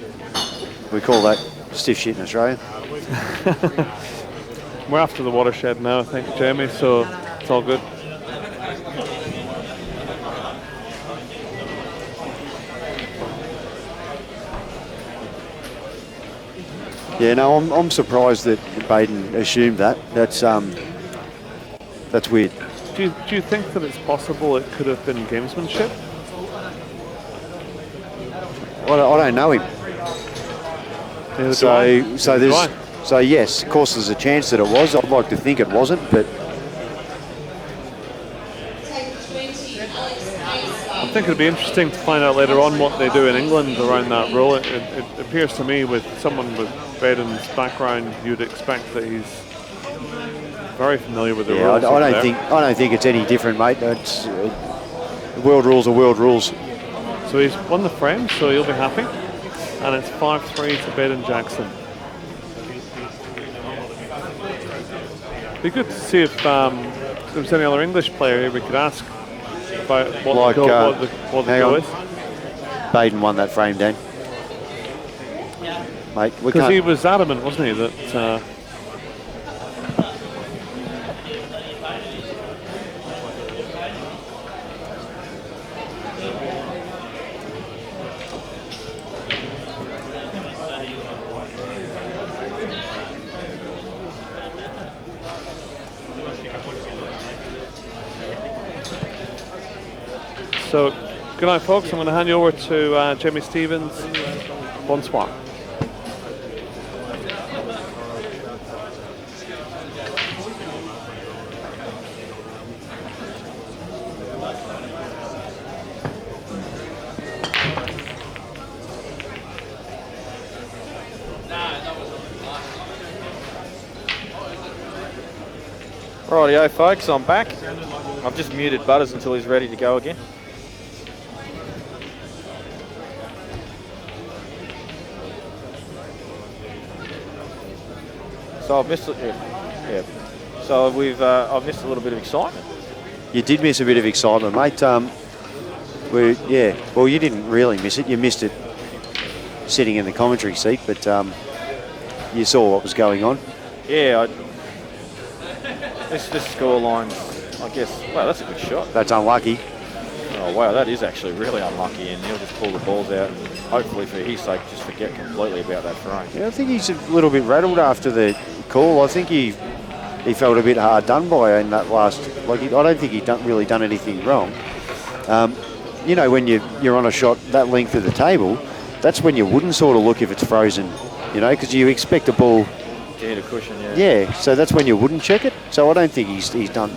we call that stiff shit in Australia. We're after the watershed now, I think, Jamie, so it's all good. Yeah, no, I'm surprised that Bayden assumed that. That's weird. Do you think that it's possible it could have been gamesmanship? Well, I don't know him. Neither do I. So yes, of course, there's a chance that it was. I'd like to think it wasn't, but I think it'd be interesting to find out later on what they do in England around that rule. It appears to me, with someone with Bayden's background, you'd expect that he's very familiar with the rules. I don't think it's any different, mate. It's world rules are world rules. So he's won the frame, so he'll be happy, and it's 5-3 to Bayden Jackson. Be good to see if there was any other English player here we could ask about what the go is. Bayden won that frame, Dan. Mate, because he was adamant, wasn't he, that So, good night, folks. I'm going to hand you over to Jamie Stevens. Bonsoir. Rightio, folks, I'm back. I've just muted Butters until he's ready to go again. So I've missed it. Yeah. So I've missed a little bit of excitement. You did miss a bit of excitement, mate. Well, you didn't really miss it. You missed it sitting in the commentary seat, but you saw what was going on. Yeah. This scoreline, I guess. Wow, that's a good shot. That's unlucky. Oh wow, that is actually really unlucky, and he'll just pull the balls out and hopefully for his sake just forget completely about that frame. Yeah, I think he's a little bit rattled after the call. I think he felt a bit hard done by in that last. I don't think he'd really done anything wrong. When you're on a shot that length of the table, that's when you wouldn't sort of look if it's frozen, because you expect a ball to hit a cushion. Yeah. Yeah, so that's when you wouldn't check it. So I don't think he's done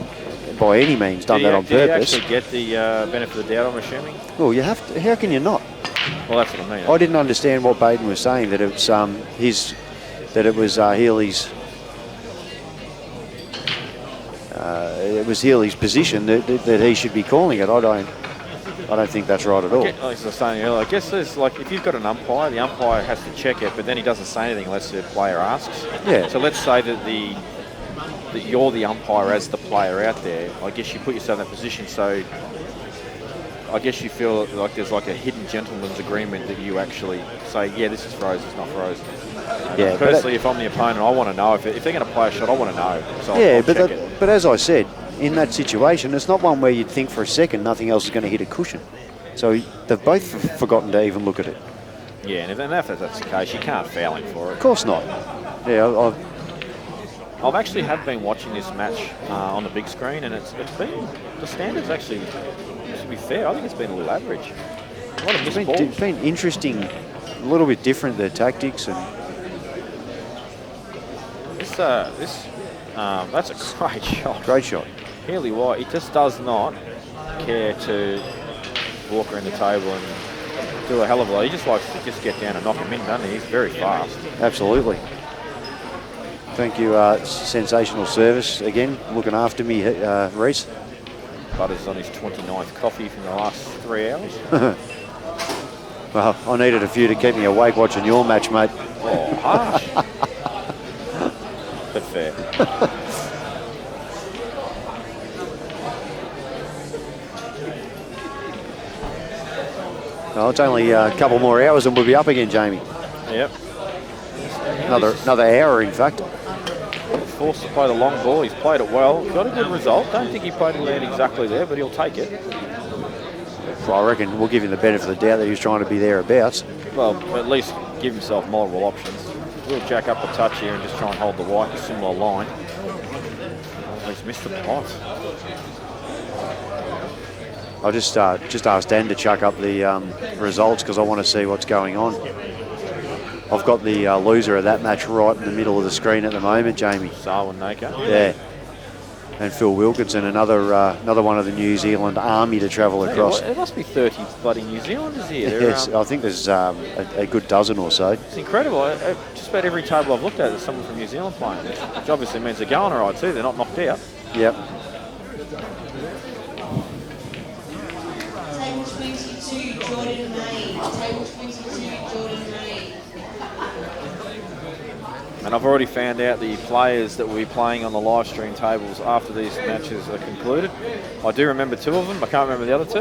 by any means that on purpose. Did he actually get the benefit of the doubt, I'm assuming? Well, you have to. How can you not? Well, that's what I mean. I didn't understand what Bayden was saying, that it's it was Healey's. It was Healey's position that he should be calling it. I don't think that's right at all. Like I was saying earlier, I guess there's if you've got an umpire, the umpire has to check it, but then he doesn't say anything unless the player asks. Yeah. So let's say that you're the umpire as the player out there. I guess you put yourself in that position, so I guess you feel like there's a hidden gentleman's agreement that you actually say, yeah, this is frozen, it's not frozen. Yeah, personally, if I'm the opponent, I want to know. If they're going to play a shot, I want to know. So yeah, I'll check it. But as I said, in that situation, it's not one where you'd think for a second nothing else is going to hit a cushion. So they've both forgotten to even look at it. Yeah, and if that's the case, you can't foul him for it. Of course not. Yeah, I've actually been watching this match on the big screen, and it's been, the standards actually, to be fair, I think it's been a little average. A lot of missed balls. It's been interesting, a little bit different, the tactics. And that's a great shot. Great shot. Healey White, he just does not care to walk around the table and do a hell of a lot. He just likes to just get down and knock him in, doesn't he? He's very fast. Absolutely. Thank you, sensational service again, looking after me, Reese. Butters on his 29th coffee from the last 3 hours. Well, I needed a few to keep me awake watching your match, mate. Oh, harsh. But fair. Well, it's only a couple more hours and we'll be up again, Jamie. Yep. Another hour, in fact. Forced to play the long ball. He's played it well. Got a good result. Don't think he played it out exactly there, but he'll take it. Well, I reckon we'll give him the benefit of the doubt that he was trying to be thereabouts. Well, at least give himself multiple options. We'll jack up a touch here and just try and hold the white in a similar line. Oh, he's missed the pot. I'll just ask Dan to chuck up the results because I want to see what's going on. I've got the loser of that match right in the middle of the screen at the moment, Jamie. Sarwin Naka. Yeah. And Phil Wilkinson, another one of the New Zealand army to travel across. There must be 30 bloody New Zealanders here. Yes, I think there's a good dozen or so. It's incredible. Just about every table I've looked at, there's someone from New Zealand playing, which obviously means they're going all right too. They're not knocked out. Yep. Table 22, Jordan May. Table 22, Jordan May. And I've already found out the players that will be playing on the live stream tables after these matches are concluded. I do remember 2 of them. I can't remember the other 2.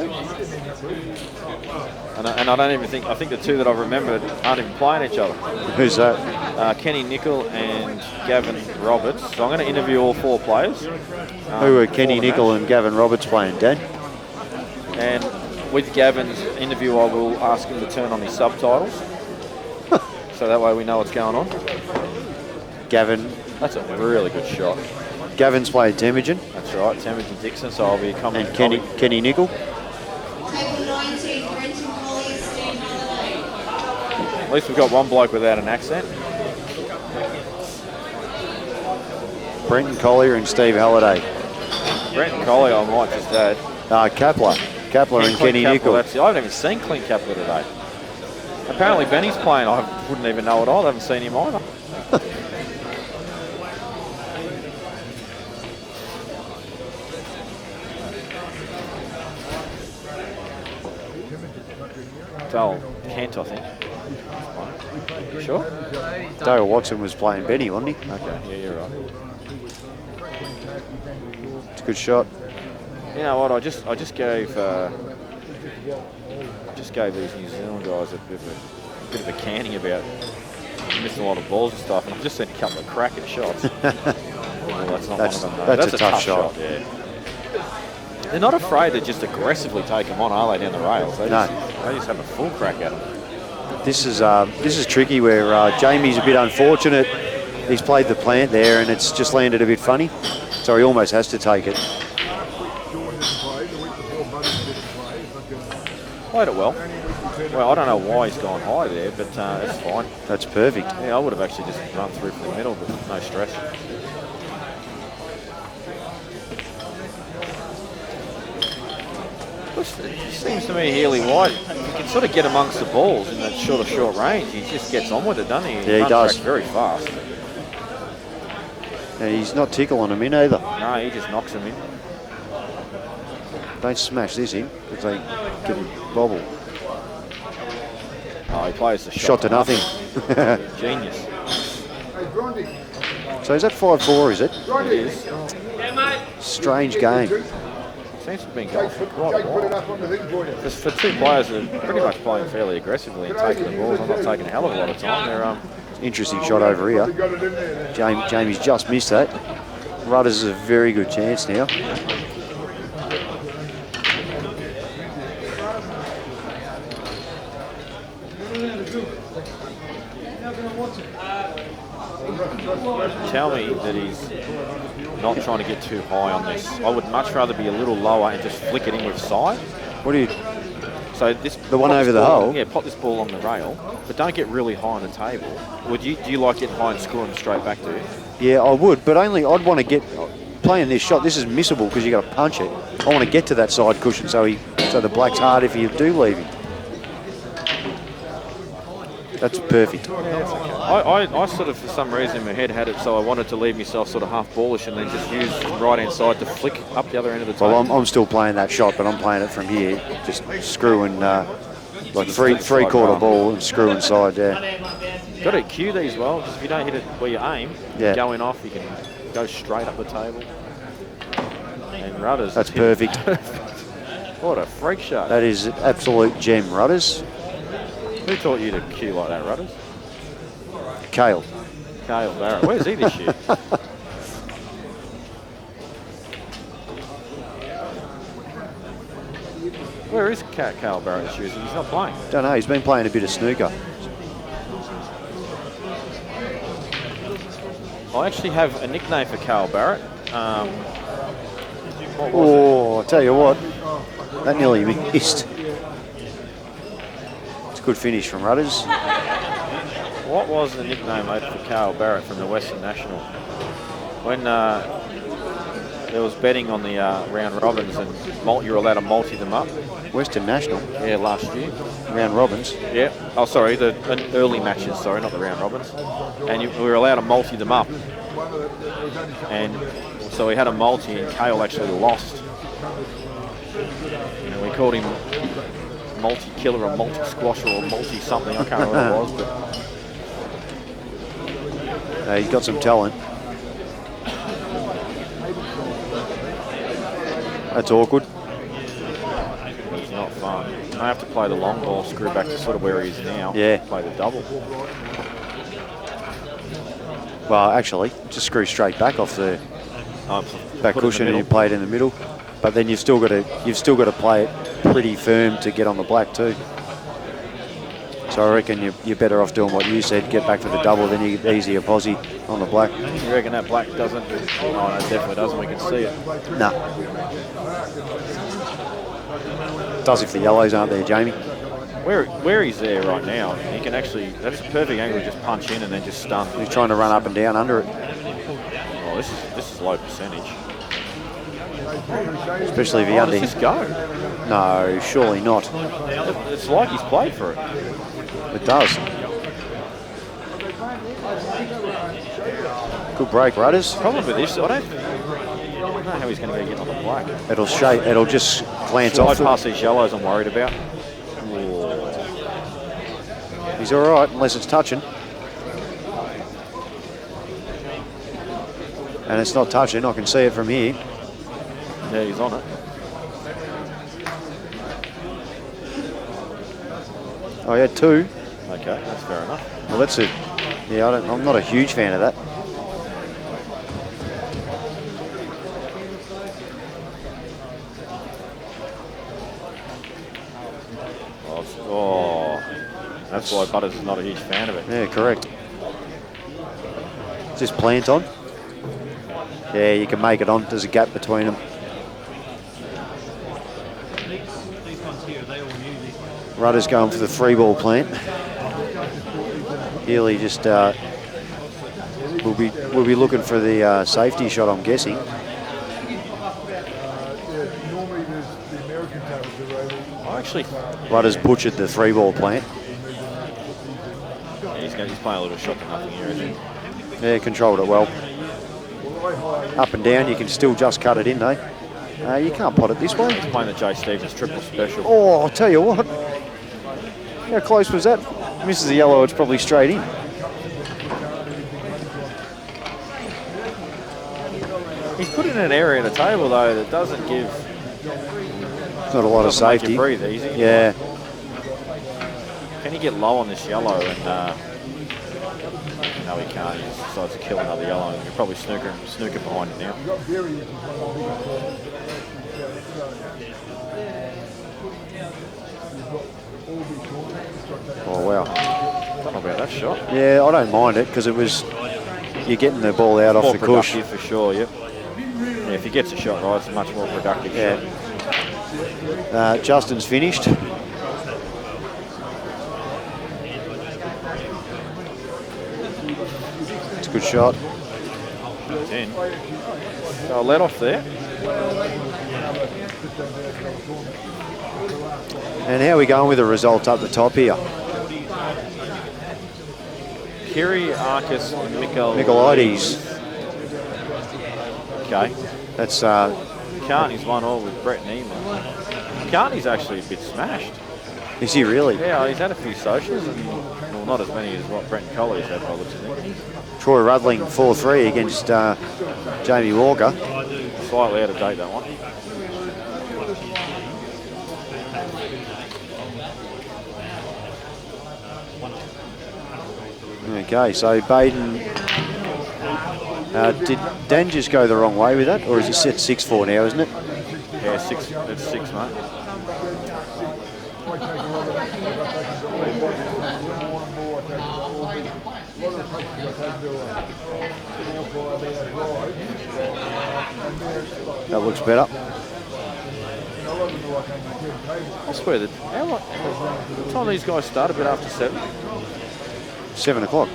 And I don't even think, I think the 2 that I've remembered aren't even playing each other. Who's that? Kenny Nicol and Gavin Roberts. So I'm going to interview all 4 players. Who are Kenny Nicol and Gavin Roberts playing, Dan? And with Gavin's interview, I will ask him to turn on his subtitles. So that way we know what's going on. Gavin. That's a really good shot. Gavin's played Temujin. That's right, Temujin Dixon, so I'll be coming. And Kenny Nicol. Table 19, Brenton Colley, Steve Halliday. At least we've got one bloke without an accent. Brenton Collier and Steve Halliday. Brenton Collier, I might just add. Kepler and Kenny Nicol. I haven't even seen Clint Kepler today. Apparently Benny's playing. I wouldn't even know it all. I haven't seen him either. Dale Kent, I think. You sure? Dale Watson was playing Benny, wasn't he? Okay, yeah, you're right. It's a good shot. You know what? I just gave these New Zealand guys a bit of a canning about missing a lot of balls and stuff, and I've just seen a couple of cracking shots. Well, that's not one of them. No. That's a tough shot. Yeah. They're not afraid to just aggressively take them on, are they, down the rails? They just have a full crack at them. This is tricky where Jamie's a bit unfortunate. He's played the plant there and it's just landed a bit funny, so he almost has to take it. Played it well. Well, I don't know why he's gone high there, but it's fine. That's perfect. Yeah, I would have actually just run through from the middle, but no stress. It seems to me Healey White, you can sort of get amongst the balls in that short range. He just gets on with it, doesn't he? Yeah, he does. Very fast. And he's not tickling them in either. No, he just knocks them in. Don't smash this in because they get him bobble. Oh, he plays the Shot to nothing. Genius. So is that 5-4, is it? It is. Strange game. Seems to have been going for quite a while. Just for 2 players that are pretty much playing fairly aggressively and taking the balls, I'm not taking a hell of a lot of time. They're Interesting shot over here. Jamie's just missed that. Rudders is a very good chance now. Tell me that he's not trying to get too high on this. I would much rather be a little lower and just flick it in with side. What do you... So the one over the hole? Yeah, pop this ball on the rail, but don't get really high on the table. Do you like getting high and screwing straight back to you? Yeah, I would, but only I'd want to get... Playing this shot, this is missable because you got to punch it. I want to get to that side cushion so the black's hard if you do leave him. That's perfect. I sort of, for some reason in my head, had it so I wanted to leave myself sort of half ballish and then just use right-hand side to flick up the other end of the table. Well, I'm still playing that shot, but I'm playing it from here, just screwing like three-quarter ball and screw inside there. Got to cue these well, because if you don't hit it where you aim, going off, you can go straight up the table. And Rudders. That's perfect. What a freak shot. That is absolute gem, Rudders. Who taught you to cue like that, Rudders? Cale Barrett. Where's he this year? Where is Cale Barrett this year? He's not playing. Don't know. He's been playing a bit of snooker. I actually have a nickname for Carl Barrett. What was Oh, I tell you what, that nearly missed. It's a good finish from Rudders. What was the nickname mate for Carl Barrett from the Western National? When there was betting on the round robins and you were allowed to multi them up. Western National. Yeah, last year. Round robins. Yeah. Oh, sorry, the early matches. Sorry, not the round robins. And we were allowed to multi them up. And so we had a multi, and Cale actually lost. You know, we called him multi-killer or multi-squasher or multi-something. I can't remember what it was, but He's got some talent. That's awkward. it's not fun. I have to play the long ball, screw back to sort of where he is now. Yeah. Play the double. Well, actually, just screw straight back off the back cushion and you play it in the middle. But then you've still got to play it pretty firm to get on the black too. So I reckon you're better off doing what you said, get back for the double, then you get easier posse on the black. You reckon that black doesn't? Oh, no, it definitely doesn't. We can see it. No. Does if the yellows aren't there, Jamie. Where he's there right now, he can actually, that's a perfect angle to just punch in and then just stun. He's trying to run up and down under it. Oh, this is low percentage. Especially if he Does this go? No, surely not. It's like he's played for it. It does. Good break, Rudders. Problem with this, I don't know how he's going to get on the black. It'll just glance Slide off. past these yellows I'm worried about. He's all right, unless it's touching. And it's not touching, I can see it from here. Yeah, he's on it. Oh, yeah, 2. Okay, that's fair enough. Well, that's it. Yeah, I'm not a huge fan of that. Oh, that's why Butters is not a huge fan of it. Yeah, correct. Is this plant on? Yeah, you can make it on. There's a gap between them. Rudder's going for the free ball plant. Healey just will be looking for the safety shot, I'm guessing. Actually, Rudder's butchered the three ball plant. Yeah, he's playing a little shot to nothing here, isn't he? Yeah, controlled it well. Up and down, you can still just cut it in though. You can't pot it this way. He's playing the Jay Stevens triple special. Oh, I'll tell you what. How close was that? Misses the yellow, it's probably straight in. He's put it in an area of the table though that doesn't give. Not a lot of Doesn't make safety. you breathe easy. Yeah. Can he get low on this yellow? And no, he can't. He just decides to kill another yellow. And you're probably snooker behind it now. Oh wow. Don't know about that shot. Yeah, I don't mind it because it was you're getting the ball out off More the cush. productive for sure. Yep. Yeah, if he gets a shot right, it's a much more productive shot. Justin's finished. It's a good shot. 10. So let off there. And how are we going with the result up the top here? Kyriakis Michaelides. Okay. That's Carney's 1-1 with Brett Neiman. Carney's actually a bit smashed. is he really? Yeah, he's had a few socials, and well, not as many as what Brent Colley's had by the looks of it. Troy Rudling 4-3 against Jamie Walker. Slightly out of date, that one. Okay, so Bayden, did Dan just go the wrong way with that, or is it set 6-4 now, isn't it? Yeah, it's 6, mate. That looks better. I swear that. What time these guys start? A bit after 7. 7 o'clock.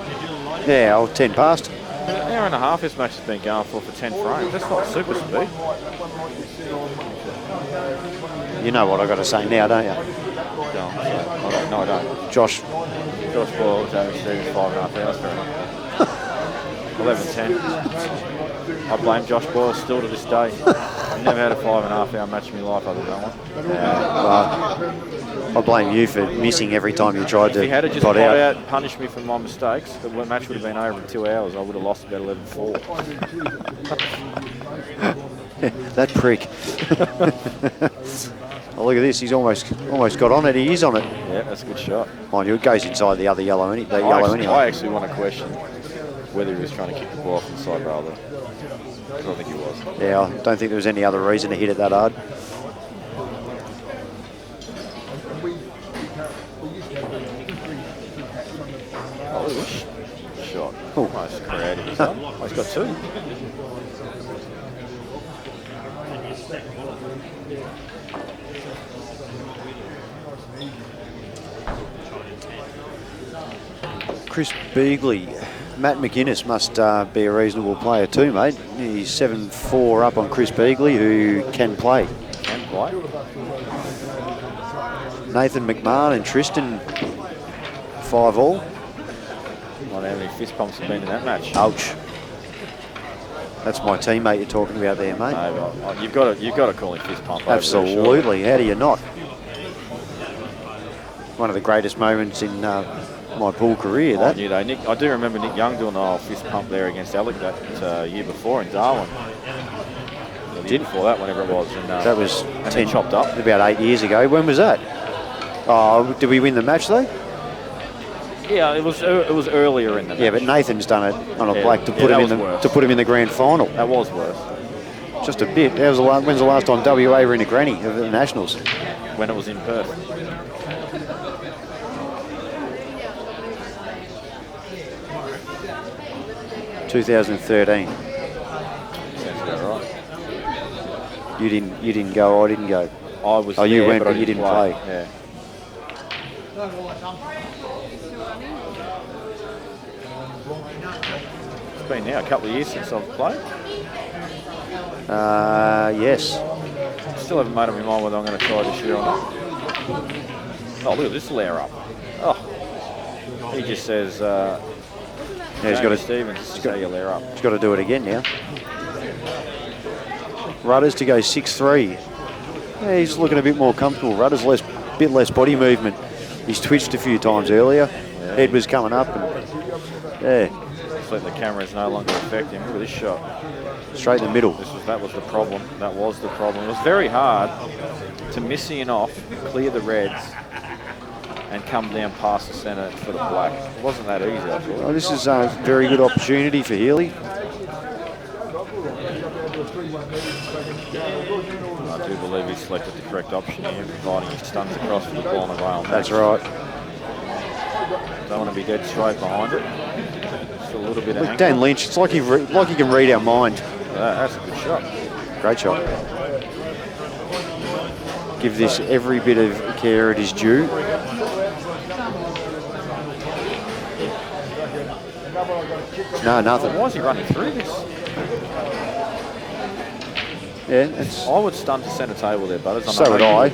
Yeah, 10 past. An hour and a half this match has been going for 10 frames. That's not super speed. You know what I got to say now, don't you? No, I don't. Josh Boyle was having Stevens 5.5 hours for him. 11:10. I blame Josh Boyle still to this day. I've never had a 5.5 hour match in my life other than that one. I blame you for missing every time you tried to If he had to just pot pot out. out and punish me for my mistakes, the match would have been over in 2 hours. I would have lost about 11-4. That prick. Oh, look at this. He's almost got on it. He is on it. Yeah, that's a good shot. Mind you, it goes inside the other yellow. Anyway. I actually want to question whether he was trying to kick the ball off inside rather. I don't think he was. Yeah, I don't think there was any other reason to hit it that hard. Oh, look at this shot. Almost creative. He's done. Oh, he's got 2. Chris Beagley. Matt McGuinness must be a reasonable player too, mate. He's 7-4 up on Chris Beagley, who can play. Can play. Nathan McMahon and Tristan 5-all. Wonder how many fist pumps have been in that match. Ouch. That's my teammate you're talking about there, mate. No, but you've got to call him fist pump. Absolutely. How do you not? One of the greatest moments in my pool career. I knew they. I do remember Nick Young doing the whole fist pump there against Alec that year before in Darwin. The year before that, whenever it was. And, that was and chopped up. About 8 years ago. When was that? Oh, did we win the match though? Yeah, it was earlier in the match. Yeah, but Nathan's done it on a black to put him in the grand final. That was worse. Just a bit. When's the last time WA were in a granny of the Nationals? When it was in Perth. 2013. Sounds about right. You didn't go. I didn't go. I was. Oh, you there, went, but you didn't play. Yeah. It's been now a couple of years since I've played. Yes. Still haven't made up my mind whether I'm going to try this year or not. Oh, look at this layer up. Oh, he just says. He's got to Stevens. He's got to layer up. He's got to do it again now. Rudders to go 6-3. Yeah, he's looking a bit more comfortable. Rudders bit less body movement. He's twitched a few times earlier. Yeah. Head was coming up. And, yeah. It's like the camera's no longer affecting. Look at this shot. Straight in the middle. That was the problem. That was the problem. It was very hard to miss in off, clear the reds, and come down past the centre for the black. It wasn't that easy, I thought. Well, this is a very good opportunity for Healey. I do believe he selected the correct option here, providing he stuns across for the ball on a rail. That's right. Don't want to be dead straight behind it. Just a little bit of angle. Dan Lynch, it's like he can read our mind. That's a good shot. Great shot. Give this every bit of care it is due. No, nothing. Why is he running through this? Yeah, I would stun to centre table there, Butters. So would I.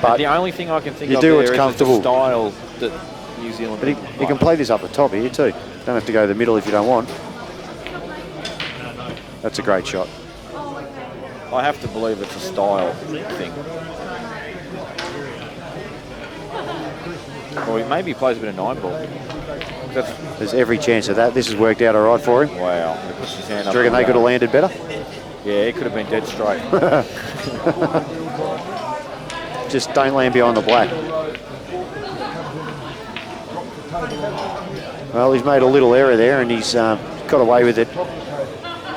But the only thing I can think you of do there what's is comfortable. the style that New Zealand. But he can play this up the top here too. Don't have to go the middle if you don't want. That's a great shot. I have to believe it's a style thing. Or maybe he plays a bit of 9-ball. There's every chance of that. This has worked out all right for him. Wow. He puts his hand Do you reckon they could have landed better? Yeah, it could have been dead straight. Just don't land behind the black. Well, he's made a little error there and he's got away with it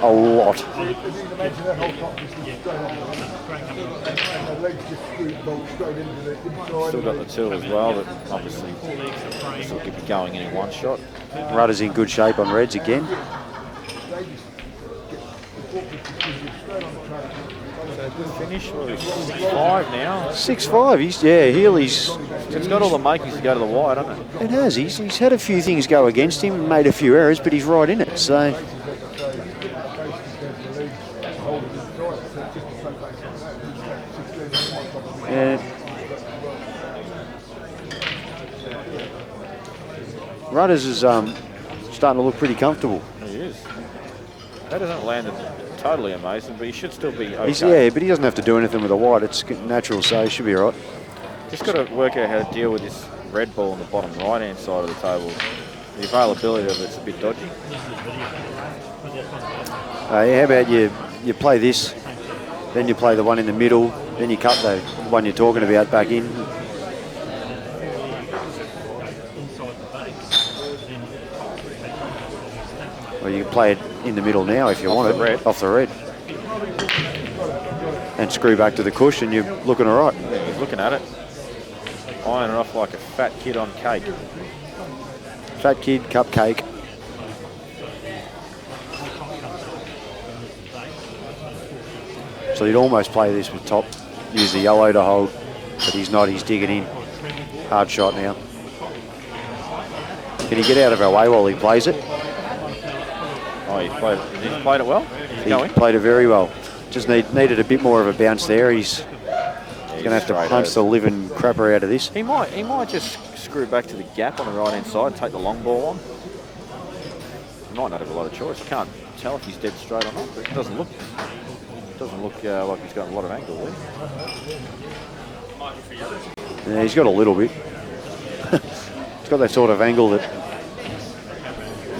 a lot. Still got the two as well, but obviously this will keep it going in one shot. Rudder's in good shape on reds again. So good finish. What is it, 5 now? 6-5. Healey's. It's got all the makings to go to the wide, hasn't it? It has. He's had a few things go against him and made a few errors, but he's right in it. So. Yeah. Rudders is starting to look pretty comfortable. He is. That hasn't landed totally amazing, but he should still be okay. Yeah, but he doesn't have to do anything with the wide. It's natural, so he should be all right. Just got to work out how to deal with this red ball on the bottom right-hand side of the table. The availability of it's a bit dodgy. How about you play this, then you play the one in the middle, then you cut the one you're talking about back in. Or you can play it in the middle now if you want it, off the red. And screw back to the cushion, you're looking all right. Yeah, he's looking at it. Eyeing it off like a fat kid on cake. Fat kid, cupcake. So you'd almost play this with top, use the yellow to hold, but he's not, he's digging in. Hard shot now. Can he get out of our way while he plays it? Oh, he played it well? He played it very well. Just needed a bit more of a bounce there. He's going to have to punch the living crapper out of this. He might just screw back to the gap on the right-hand side and take the long ball on. He might not have a lot of choice. I can't tell if he's dead straight or not, but it doesn't look like he's got a lot of angle there. Yeah, he's got a little bit. He's got that sort of angle that...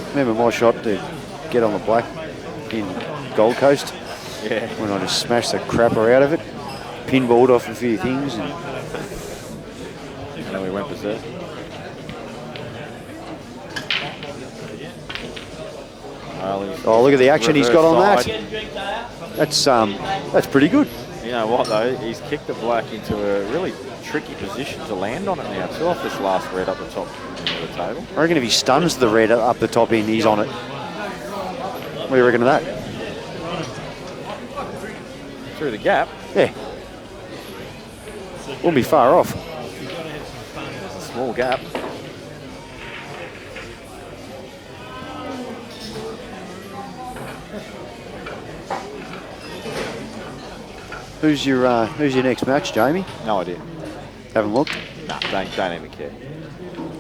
Remember my shot to get on the black in Gold Coast? Yeah. When I just smashed the crapper out of it. Pinballed off a few things. And then we went berserk. Oh, look at the action he's got on that. That's pretty good. You know what though? He's kicked the black into a really tricky position to land on it now. Too off this last red up the top of the table. I reckon if he stuns the red up the top end, he's on it. What do you reckon of that? Through the gap? Yeah. Wouldn't be far off. It's a small gap. Who's your next match, Jamie? No idea. Haven't looked? No, don't even care.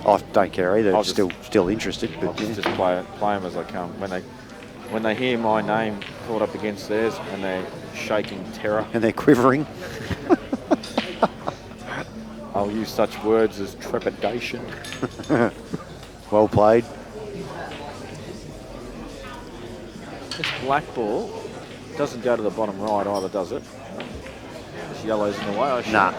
I don't care either. I'll still interested. But I'll just play them as I come. When they hear my name called up against theirs and they're shaking terror. And they're quivering. I'll use such words as trepidation. Well played. This black ball doesn't go to the bottom right either, does it? This yellow's in the way. Nah.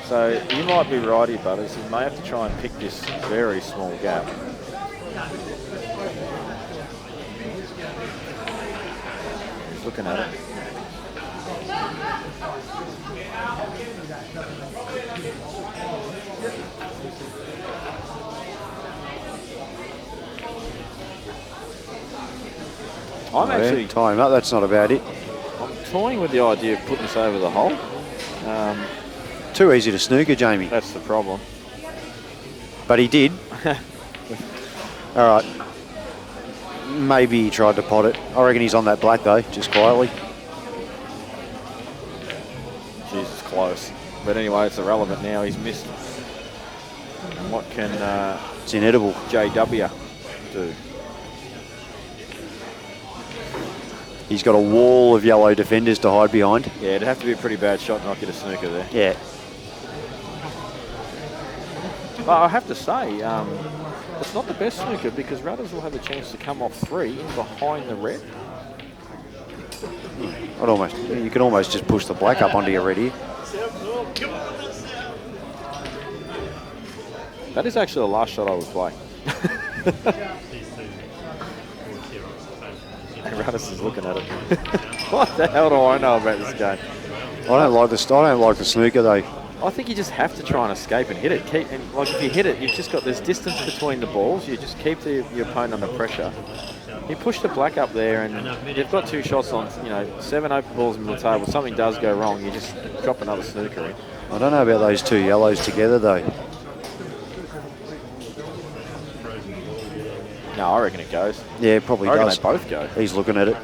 So you might be righty, Butters. You may have to try and pick this very small gap. He's looking at it. I'm actually time up. That's not about it. I'm toying with the idea of putting this over the hole. Too easy to snooker, Jamie. That's the problem. But he did. All right. Maybe he tried to pot it. I reckon he's on that black though, just quietly. Jesus, close. But anyway, it's irrelevant now. He's missed. And what can it's inedible. JW do? He's got a wall of yellow defenders to hide behind. Yeah, it'd have to be a pretty bad shot not get a snooker there. Yeah. But I have to say, it's not the best snooker because Rudders will have a chance to come off 3 in behind the red. You can almost just push the black up onto your red here. That is actually the last shot I would play. Ruddis is looking at it. What the hell do I know about this game? I don't like the snooker though. I think you just have to try and escape and hit it. Like if you hit it, you've just got this distance between the balls. You just keep your opponent under pressure. You push the black up there, and you've got 2 shots on. 7 open balls in the table. Something does go wrong, you just drop another snooker in. I don't know about those 2 yellows together though. No, I reckon it goes. Yeah, it probably I reckon does. they both go. He's looking at it.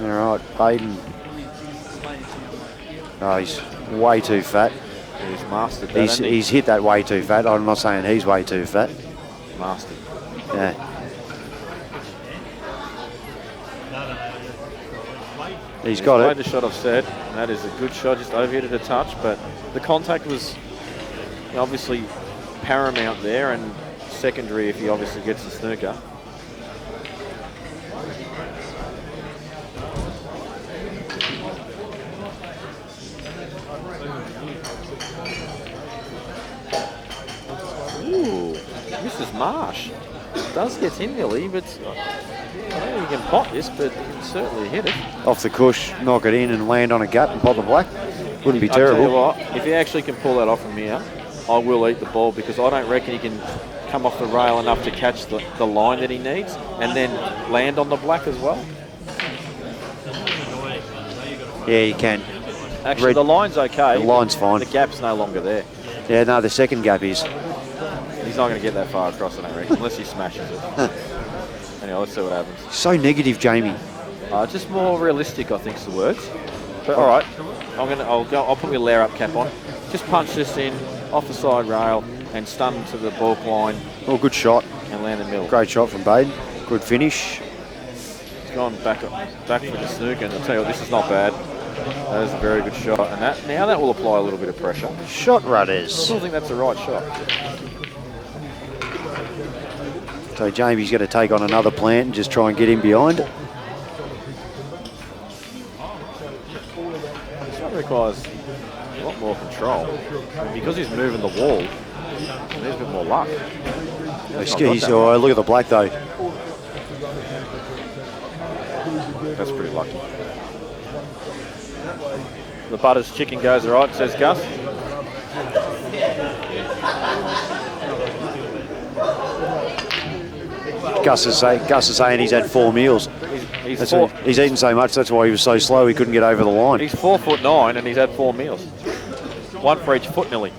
All right, Bayden. Oh, he's way too fat. He's mastered that. He's hit that way too fat. I'm not saying he's way too fat. Mastered. Yeah. He's got played it. the shot I've said, and that is a good shot, just overhit a touch, but the contact was obviously paramount there, and secondary if he obviously gets the snooker. Ooh, Mrs. Marsh does get in Healey, but I don't think he can pot this, but he can certainly hit it. Off the cush, knock it in and land on a gut and pop the black. Wouldn't be I'll tell you terrible. what, if he actually can pull that off from here, I will eat the ball, because I don't reckon he can come off the rail enough to catch the line that he needs and then land on the black as well. Yeah, you can. Actually, the line's okay. The line's fine. The gap's no longer there. Yeah, no, the second gap is. He's not going to get that far across, I don't reckon, unless he smashes it. Anyway, let's see what happens. So negative, Jamie. Just more realistic, I think's the words. But all right, I'll put my layer up cap on. Just punch this in off the side rail and stun to the balk line. Oh, good shot. And land in the middle. Great shot from Bayden. Good finish. He's gone back for the snooker, and I'll tell you what, this is not bad. That is a very good shot, and now that will apply a little bit of pressure. Shot I rudders. still think that's the right shot. So Jamie's going to take on another plant and just try and get him behind. This one requires a lot more control. And because he's moving the wall, there's a bit more luck. Look at the black though. That's pretty lucky. The Butters chicken goes all right, says Gus. Gus is saying he's had 4 meals. He's He's eaten so much, that's why he was so slow he couldn't get over the line. He's 4'9" and he's had 4 meals. 1 for each foot nearly.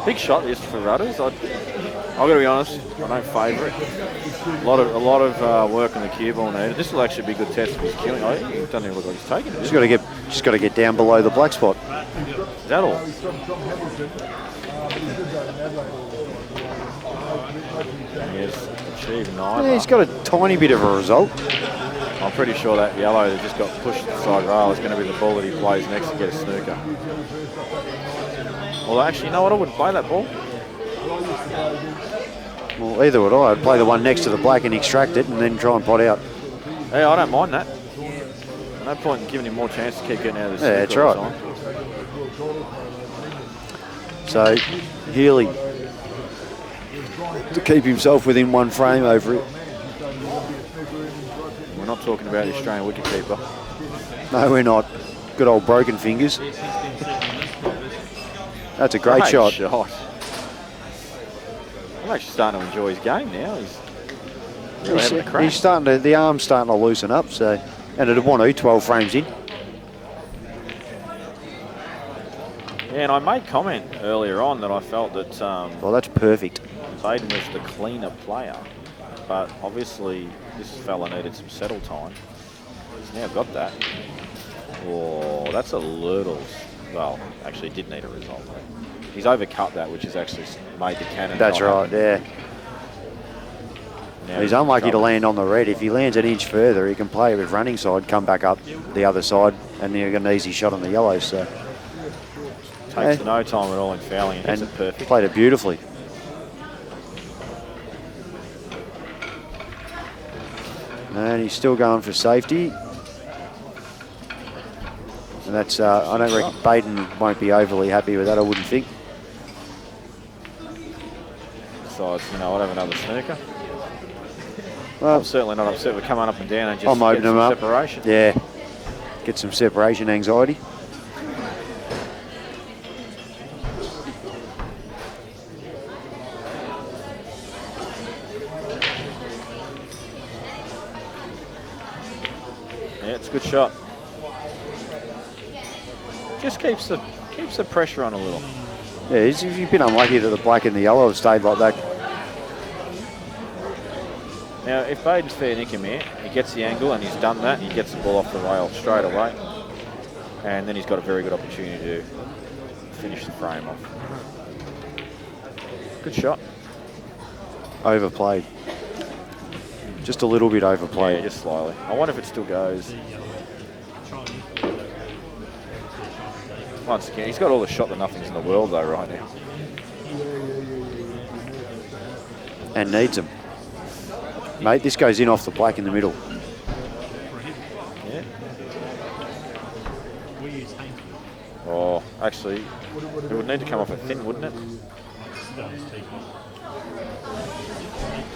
Big shot this for Rudders. I've got to be honest, I don't favour it. A lot of work on the cue ball needed. This will actually be a good test of his cueing. He doesn't even look like he's taking it. Just got to get down below the black spot. Is that all? He has achieved 9. Yeah, he's got a tiny bit of a result. I'm pretty sure that yellow that just got pushed to the side rail is going to be the ball that he plays next to get a snooker. Well, actually, you know what? I wouldn't play that ball. Well, either would I. I'd play the one next to the black and extract it and then try and pot out. Hey, I don't mind that. No point in giving him more chance to keep getting out of this. Yeah, that's right. So, Healey to keep himself within 1 frame over it. We're not talking about the Australian wicketkeeper. No, we're not. Good old broken fingers. That's a great shot. I'm actually starting to enjoy his game now. He's really having a crack. He's the arm's starting to loosen up, so, and it'd want to 12 frames in. Yeah, and I made comment earlier on that I felt that Well, that's perfect. Bayden was the cleaner player, but obviously this fella needed some settle time. He's now got that. Oh, that's a little, well, actually did need a result. He's overcut that, which has actually made the cannon. That's right, yeah. Now He's unlucky to land on the red. If he lands an inch further, he can play with running side, come back up the other side, and then you get an easy shot on the yellow. So takes no time at all in fouling and hits it perfect. Played it beautifully. And he's still going for safety. And that's, I don't reckon Bayden won't be overly happy with that, I wouldn't think. Besides, you know, I'll have another snooker. Well, I'm certainly not upset with coming up and down and just I'm get opening some them up. separation. Yeah, get some separation anxiety. Yeah, it's a good shot. Just keeps the pressure on a little. Yeah, you've been unlucky that the black and the yellow have stayed like that. Now, if Bayden's fair dinkum here, he gets the angle and he's done that, he gets the ball off the rail straight away, and then he's got a very good opportunity to finish the frame off. Good shot. Overplayed. Just a little bit overplayed. Yeah, just slightly. I wonder if it still goes. Once again, he's got all the shot that nothing's in the world though right now. And needs them. Mate, this goes in off the black in the middle. Yeah. Oh, actually, it would need to come off it thin, wouldn't it?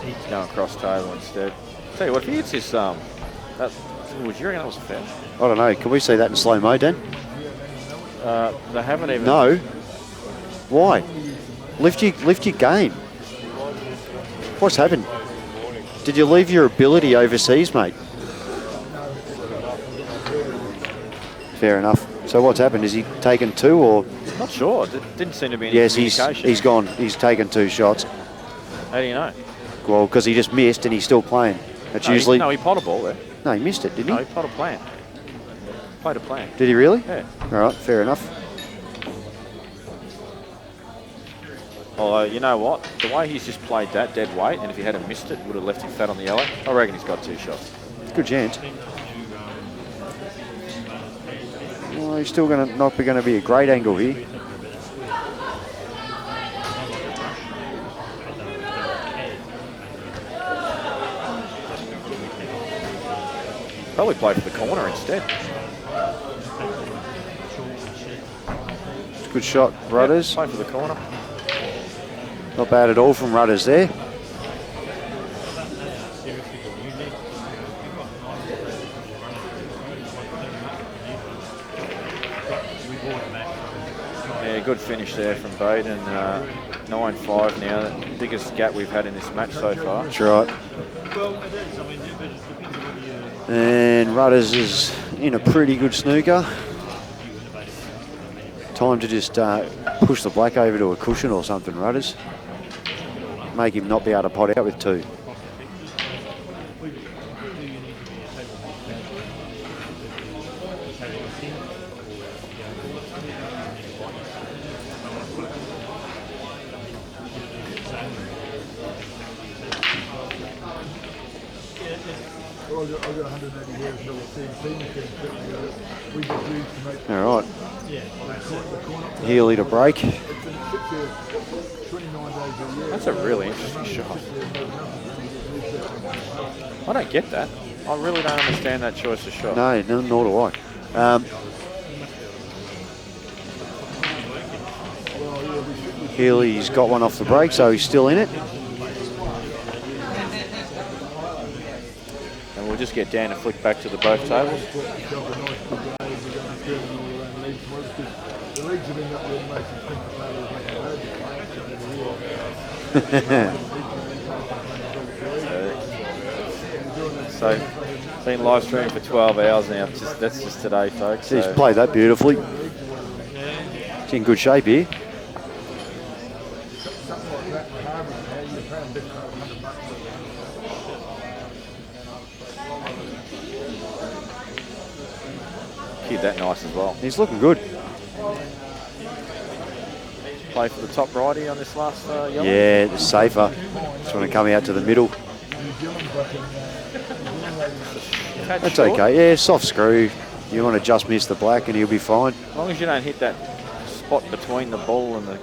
He's going across table instead. Tell you what, if he hits his would you reckon that was a foul? I don't know. Can we see that in slow-mo, Dan? They haven't even. No. Why? Lift your game. What's happened? Did you leave your ability overseas, mate? Fair enough. So what's happened? Is he taken two or? Not sure. Didn't seem to be any Yes, communication. he's gone. He's taken 2 shots. How do you know? Well, because he just missed and he's still playing. That's usually. No, he potted a ball there. No, he missed it, didn't No, he? he potted a plant. Played a plant. Did he really? Yeah. All right, fair enough. Although, you know what? The way he's just played that dead weight, and if he hadn't missed it, would have left him fat on the yellow. I reckon he's got 2 shots. Good chance. Well, he's still not going to be a great angle here. Probably play for the corner instead. It's a good shot, Rudders. Yep, play for the corner. Not bad at all from Rudders there. Yeah, good finish there from Bayden. 9-5 now, the biggest gap we've had in this match so far. That's right. And Rudders is in a pretty good snooker. Time to just push the black over to a cushion or something, Rudders. Make him not be able to pot out with 2. All right. Healey to break. That's a really interesting shot. I don't get that. I really don't understand that choice of shot. No, nor do I. Healey's got one off the break, so he's still in it. And we'll just get Dan to flick back to the both tables. So, been live streaming for 12 hours now. That's just today, folks. He's So. played that beautifully. He's in good shape here. Keep that nice as well. He's looking good. Play for the top righty on this last yellow. Yeah, it's safer. Just want to come out to the middle. That's short. okay. Yeah, soft screw. You want to just miss the black and he'll be fine. As long as you don't hit that spot between the ball and the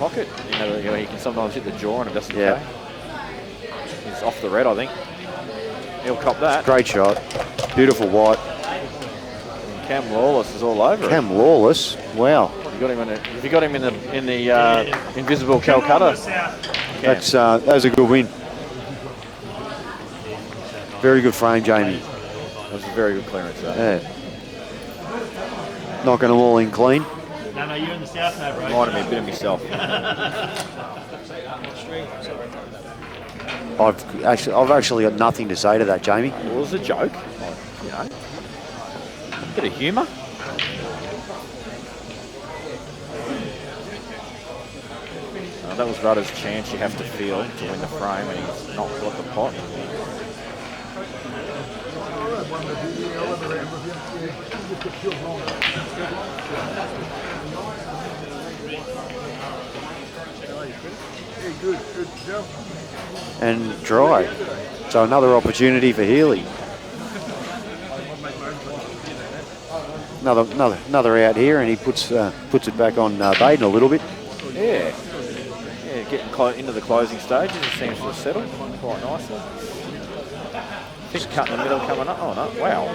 pocket, you know he can sometimes hit the jaw and it doesn't pay. He's off the red, I think. He'll cop that. Great shot. Beautiful white. Cam Lawless is all over it. Cam Lawless, wow. You got him if you got him in the invisible Calcutta. That was a good win. Very good frame, Jamie. That was a very good clearance there. Yeah. Knocking them all in clean. No, you're in the south now, bro. Reminded me a bit of myself. I've actually got nothing to say to that, Jamie. Well, it was a joke. You know, bit of humour. That was Rudder's chance you have to feel to win the frame, and he's not got the pot. And dry. So another opportunity for Healey. Another out here, and he puts it back on Bayden a little bit. Yeah, getting into the closing stages. It seems to have settled quite nicely. Just cut in the middle coming up. Oh no! Wow.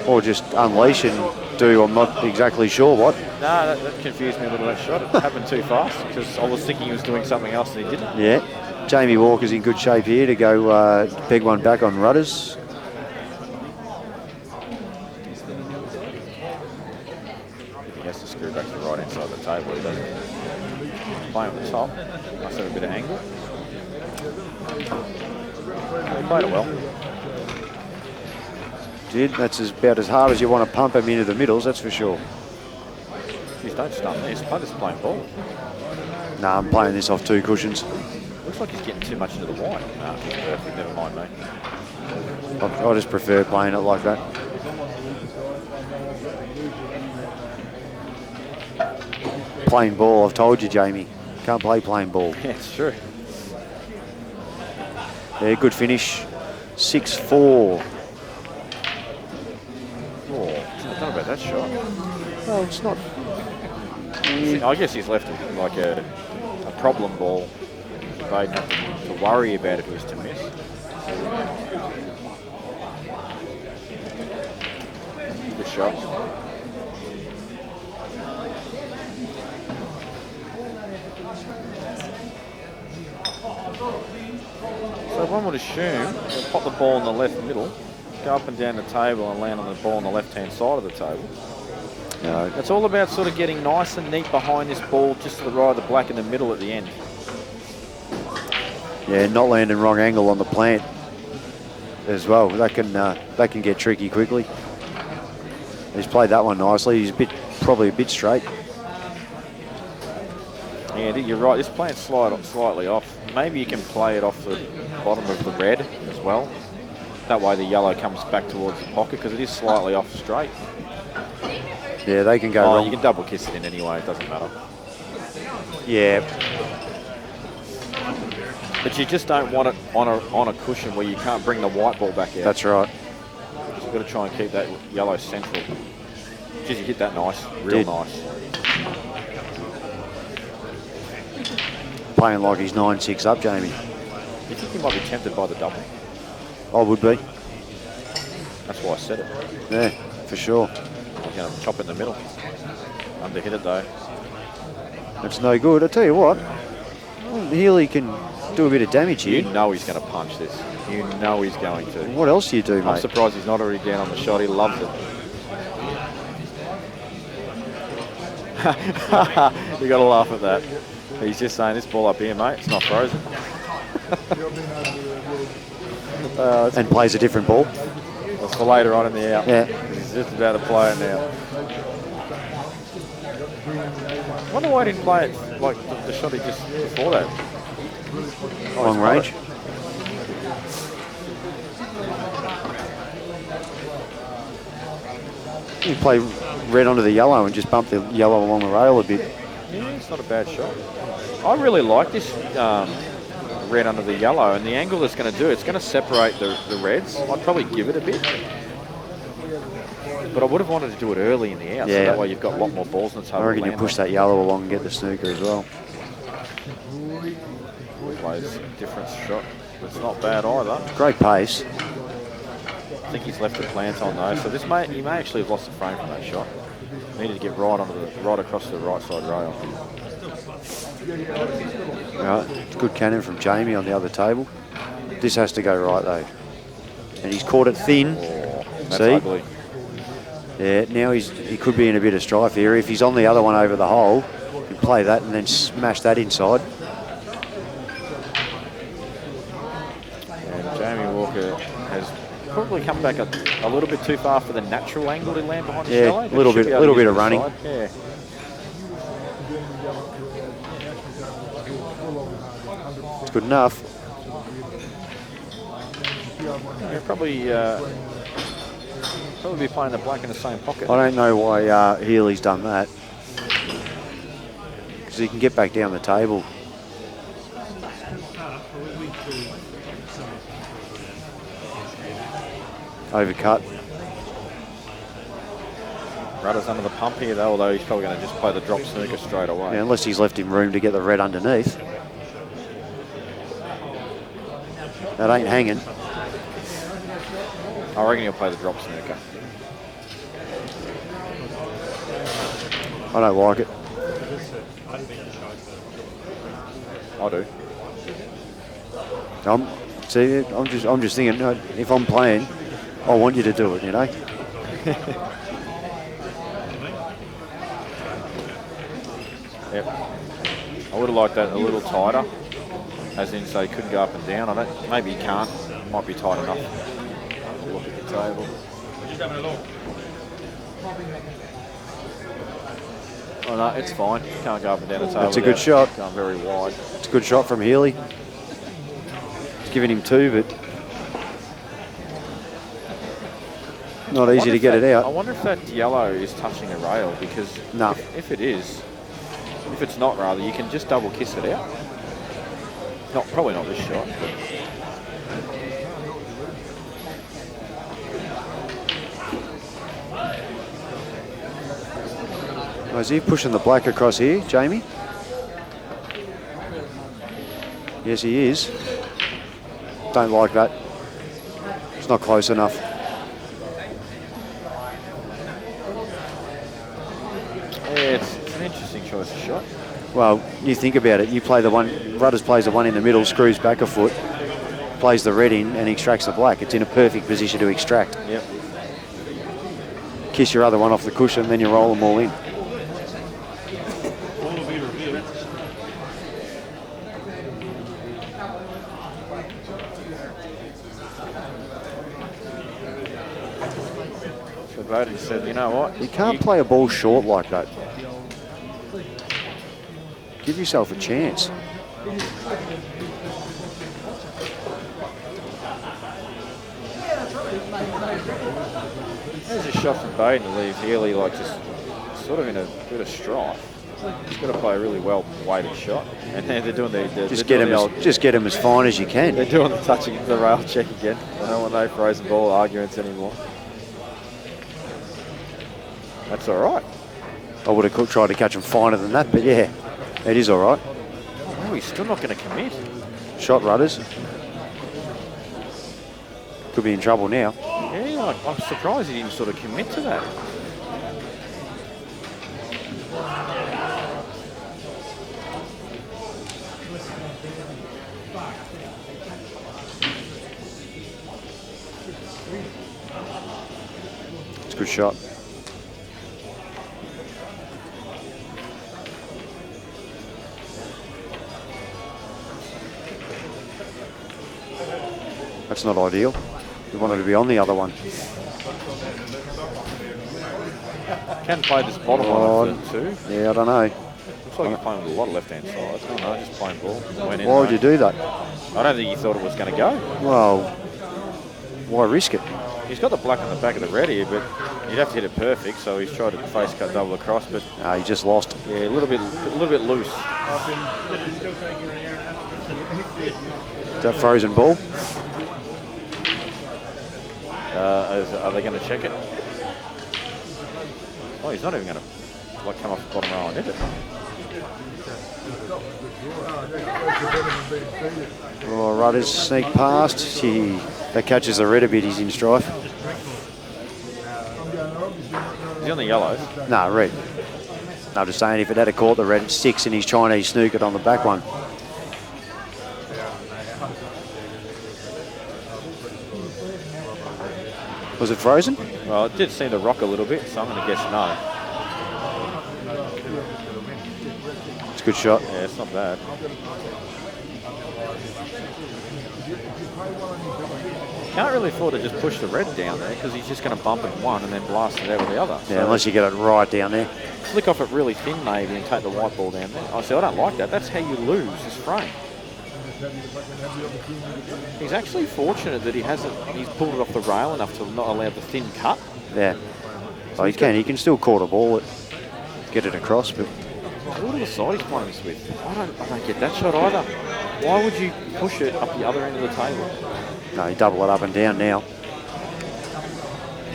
Or just unleash and do. I'm not exactly sure what. No, that confused me a little. That shot. It happened too fast because I was thinking he was doing something else and he didn't. Yeah. Jamie Walker's in good shape here to go peg one back on Rudders. He has to screw back to the right hand side of the table. He doesn't. Playing on the top. Must have a bit of angle. He played it well. Did. That's about as hard as you want to pump him into the middles, that's for sure. Jeez, don't stun this. Punter's playing ball. Nah, I'm playing this off two cushions. Looks like he's getting too much into the white. Nah, he's perfect. Never mind, mate. I just prefer playing it like that. Plain ball, I've told you, Jamie. Can't play plain ball. Yeah, it's true. Yeah, good finish. 6-4. Oh, I don't know about that shot. Well, it's not. I guess he's left like a problem ball. Bayden have to worry about if he was to miss. Good shot. So one would assume they'll pop the ball in the left middle, go up and down the table and land on the ball on the left-hand side of the table. No. It's all about sort of getting nice and neat behind this ball, just to the right of the black in the middle at the end. Yeah, not landing wrong angle on the plant as well. That can get tricky quickly. He's played that one nicely. He's probably a bit straight. Yeah, you're right. This plant's slightly off. Maybe you can play it off the bottom of the red as well. That way the yellow comes back towards the pocket because it is slightly off straight. Yeah, they can go wrong. You can double kiss it in anyway. It doesn't matter. Yeah. But you just don't want it on a cushion where you can't bring the white ball back out. That's right. So you've got to try and keep that yellow central. Jeez, you hit that nice, real nice. Playing like he's 9-6 up, Jamie. You think he might be tempted by the double? I would be. That's why I said it. Yeah, for sure. I'm going to chop in the middle. Underhit it though. That's no good. I tell you what, Healey can do a bit of damage here. You know he's going to punch this. You know he's going to. What else do you do, mate? I'm surprised he's not already down on the shot. He loves it. You got to laugh at that. He's just saying, this ball up here, mate, it's not frozen. And plays a different ball. It's for later on in the out. Yeah. He's just about to play it now. I wonder why he didn't play it like the shot he just before that. Long range. You play red onto the yellow and just bump the yellow along the rail a bit. Yeah, it's not a bad shot. I really like this red under the yellow, and the angle it's going to do, it's going to separate the reds. I'd probably give it a bit. But I would have wanted to do it early in the out, so that way you've got a lot more balls in the table. I reckon you push that yellow along and get the snooker as well. Plays a different shot. It's not bad either. Great pace. I think he's left the plant on though, so he may actually have lost the frame from that shot. Needed to get right across the right side rail. Right, good cannon from Jamie on the other table. This has to go right though. And he's caught it thin. Oh, that's See? ugly. Yeah, now he could be in a bit of strife here. If he's on the other one over the hole, he can play that and then smash that inside. And Jamie Walker has probably come back a little bit too far for the natural angle to land behind the shallow. Yeah, a little bit of running. Yeah. It's good enough. Yeah, probably be playing the black in the same pocket. I don't know why Healey's done that. Because he can get back down the table. Overcut. Rudder's under the pump here though, although he's probably going to just play the drop snooker straight away. Yeah, unless he's left him room to get the red underneath. That ain't hanging. I reckon he'll play the drop snooker. I don't like it. I do. I'm just thinking, if I'm playing, I want you to do it, you know. Yep. I would have liked that a little tighter, as in so he couldn't go up and down. Maybe he can't. Might be tight enough. Have a look at the table. Just having a look. Oh no, it's fine. Can't go up and down the table. That's a good shot. Going very wide. It's a good shot from Healey. It's giving him two, but not easy to get it out. I wonder if that yellow is touching a rail, because No. if it is, if it's not rather, you can just double kiss it out. Probably not this shot. Oh, is he pushing the black across here, Jamie? Yes, he is. Don't like that. It's not close enough. Yeah, it's an interesting choice of shot. Well, you think about it. You play the one, Rudders plays the one in the middle, screws back a foot, plays the red in and extracts the black. It's in a perfect position to extract. Yep. Kiss your other one off the cushion, then you roll them all in. So Bayden said, you know what? You can't play a ball short like that. Give yourself a chance. There's a shot from Bayden to leave Healey like just sort of in a bit of strife. He's got to play a really well weighted shot, and they're doing Just get him as fine as you can. They're doing the touching the rail check again. I don't want no frozen ball arguments anymore. That's all right. I would have tried to catch him finer than that, but yeah, it is all right. Oh, he's still not going to commit. Shot Rudders. Could be in trouble now. Yeah, I'm surprised he didn't sort of commit to that. It's a good shot. That's not ideal. You wanted to be on the other one. Can play this bottom one too. Yeah, I don't know. Looks like you're playing with a lot of left-hand side. I don't know, just playing ball. Why would you do that? I don't think he thought it was going to go. Well, why risk it? He's got the black on the back of the red here, but you'd have to hit it perfect, so he's tried to face cut double across, but He just lost. yeah, a little bit loose. Is that frozen ball? Are they going to check it? Oh, he's not even going to come off the bottom row and hit it. Oh, Rudders sneak past. Gee, that catches the red a bit. He's in strife. He's on the yellows. No, red. No, I'm just saying if it had caught the red, it's 6 and he's Chinese snookered on the back one. Was it frozen? Well, it did seem to rock a little bit, so I'm going to guess no. It's a good shot. Yeah, it's not bad. Can't really afford to just push the red down there because he's just going to bump it one and then blast it out with the other. Yeah, unless you get it right down there. Flick off it really thin maybe and take the white ball down there. I say, I don't like that. That's how you lose this frame. He's actually fortunate that he's pulled it off the rail enough to not allow the thin cut. Yeah. So he can still caught a ball, get it across, but Look at the side he's playing this with. I don't get that shot either. Why would you push it up the other end of the table? no, he double it up and down now.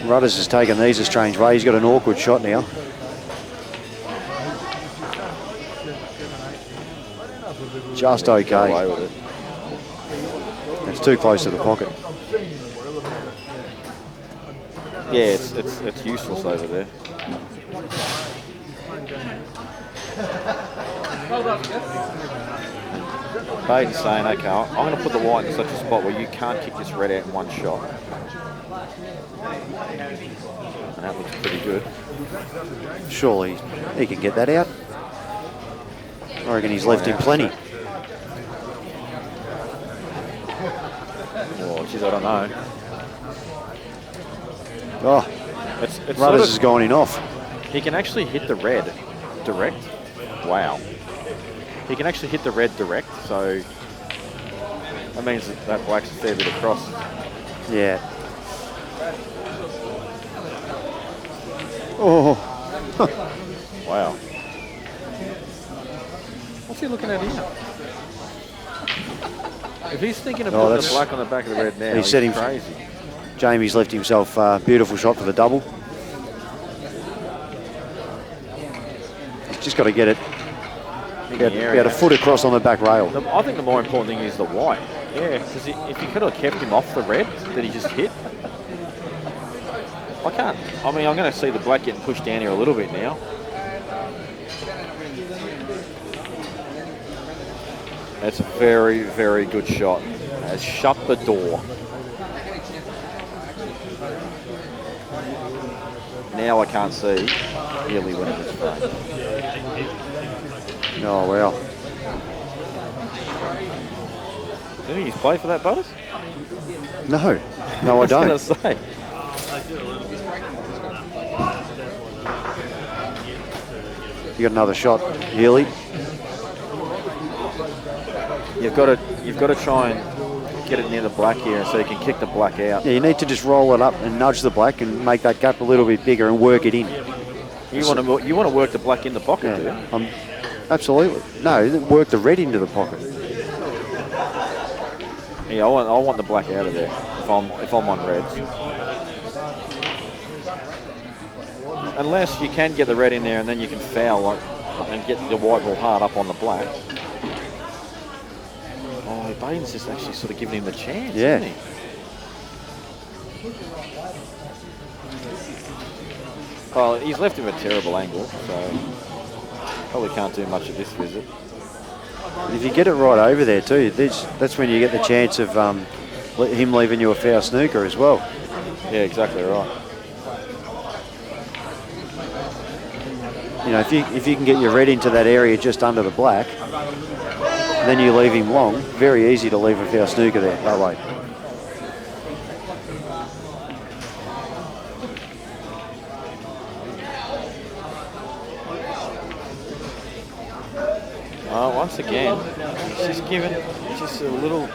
Rudders has taken these a strange way. He's got an awkward shot now. Just Get away okay. with it. It's too close to the pocket. Yeah, it's useless over there. Bayden's saying, okay, I'm going to put the white in such a spot where you can't kick this red out in one shot. And that looks pretty good. Surely he can get that out. I reckon he's left him plenty. Oh, geez, I don't know. Oh, It's Rudders sort has gone in off. He can actually hit the red direct. Wow. He can actually hit the red direct, so that means that black's a fair bit across. Yeah. Oh. Wow. What's he looking at here? If he's thinking of putting the black on the back of the red now, he's crazy. Jamie's left himself a beautiful shot for the double. He's just got to get it. About a foot across on the back rail. I think the more important thing is the white. Yeah, because if you could have kept him off the red that he just hit, I can't. I mean, I'm going to see the black getting pushed down here a little bit now. That's a very, very good shot. Has shut the door. Now I can't see Healey winning this frame. Oh, wow. Do you think he's played for that, Butters? No, I don't. I was going to say. You got another shot, Healey. You've got to try and get it near the black here so you can kick the black out. Yeah, you need to just roll it up and nudge the black and make that gap a little bit bigger and work it in. You want to work the black in the pocket, do you? Absolutely. No, work the red into the pocket. Yeah, I want the black out of there if I'm on reds. Unless you can get the red in there and then you can foul and get the white ball hard up on the black. Oh, Bayden's just actually sort of giving him the chance, isn't he? Well, he's left him a terrible angle, so probably can't do much of this visit. If you get it right over there too, that's when you get the chance of him leaving you a foul snooker as well. Yeah, exactly right. You know, if you can get your red into that area just under the black, then you leave him long. Very easy to leave a foul snooker there that way. Once again, he's just given just a little.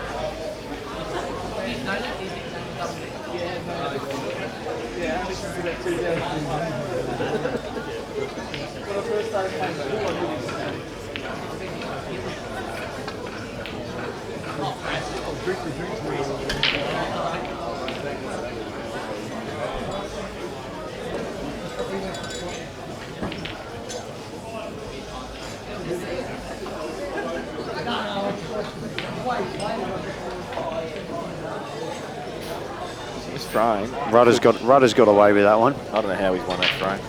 This frame. Rudder's got away with that one. I don't know how he's won that frame.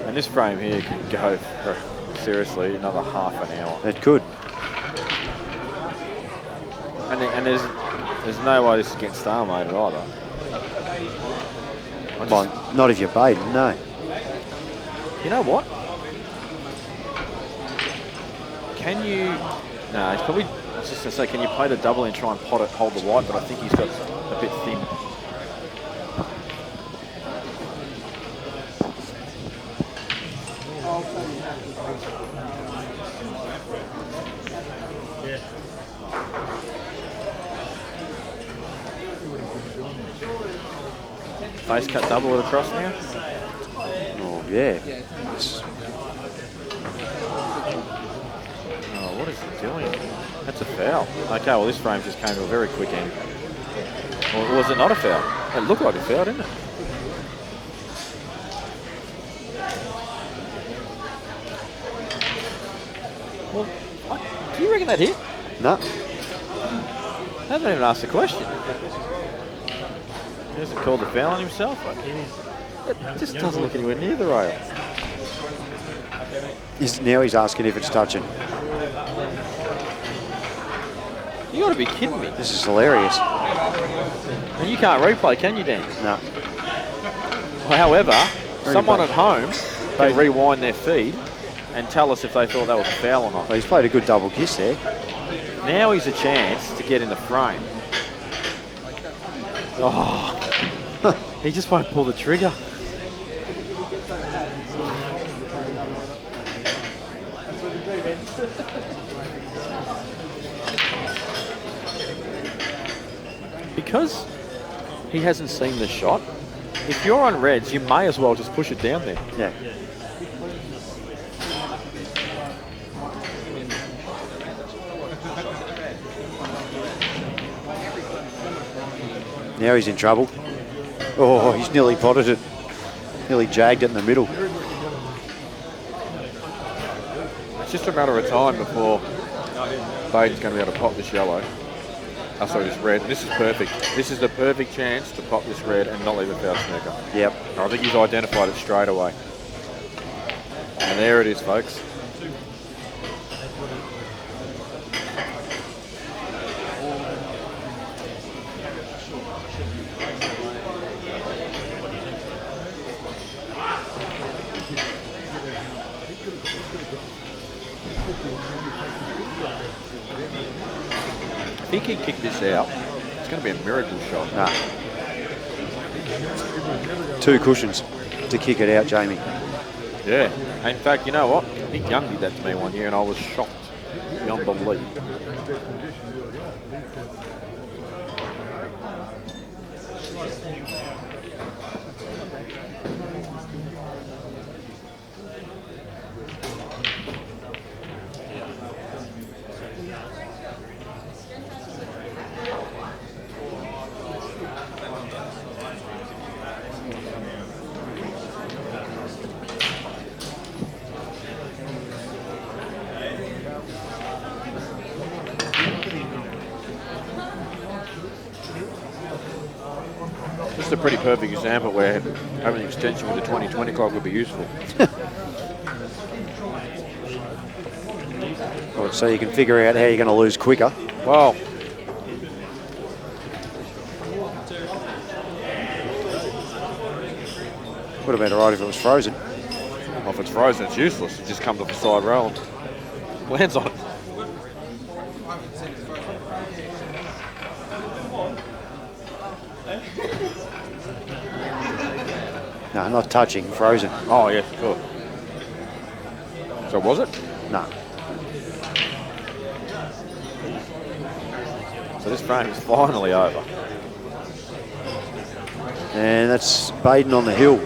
And this frame here could go for, seriously, another half an hour. It could. And there's no way this is getting stalemated either. Well, not if you're Bayden, no. You know what? Can you... No, it's probably... I was just going to say, can you play the double and try and pot it, hold the white, but I think he's got a bit thin. Face cut double with a cross now. Oh, yeah. Oh, what is he doing? That's a foul. Okay, well, this frame just came to a very quick end. Or was it not a foul? It looked like a foul, didn't it? Well, do you reckon that hit? No. I haven't even asked the question. He hasn't called the foul on himself. It just doesn't look anywhere near the rail. Now he's asking if it's touching. You got to be kidding me. This is hilarious. And you can't replay, can you, Dan? No. Well, however, someone bad. at home can rewind their feed and tell us if they thought that was a foul or not. Well, he's played a good double kiss there. Now he's a chance to get in the frame. Oh, he just won't pull the trigger. Because he hasn't seen the shot, if you're on reds, you may as well just push it down there. Yeah. Now he's in trouble. Oh, he's nearly potted it. Nearly jagged it in the middle. It's just a matter of time before Bayden's going to be able to pop this yellow. Oh, sorry, this red. This is perfect. This is the perfect chance to pop this red and not leave a foul snooker. Yep. I think he's identified it straight away. And there it is, folks. If he can kick this out, it's going to be a miracle shot. Nah. 2 cushions to kick it out, Jamie. Yeah. In fact, you know what? Nick Young did that to me one year and I was shocked beyond belief. This is a pretty perfect example where having an extension with the 2020 clock would be useful. Well, so you can figure out how you're going to lose quicker. Well, Would have been all right if it was frozen. well, if it's frozen, it's useless. It just comes off the side rail and lands on it. No, not touching, frozen. Oh, yeah, sure. So was it? No. So this frame is finally over. And that's Bayden on the hill.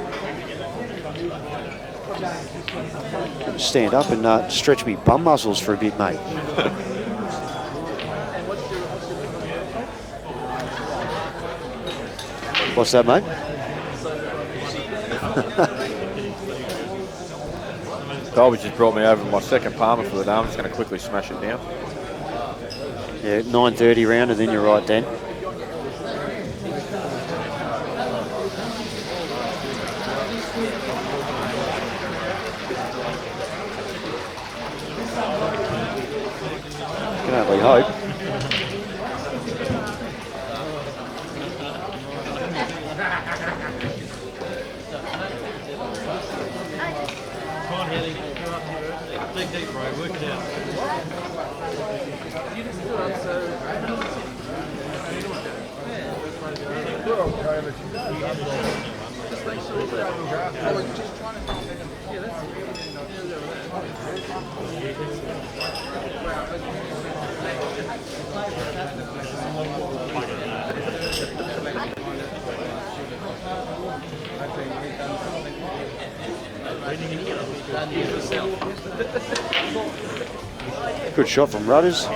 Stand up and stretch me bum muscles for a bit, mate. What's that, mate? Colby just brought me over my second Palmer for the day. I'm just going to quickly smash it down. Yeah, 9:30 rounder, then you're right, Dan. Can only hope. Come on, Healey. You're up here. Dig deep, bro. Work it out. Good shot from Rudders.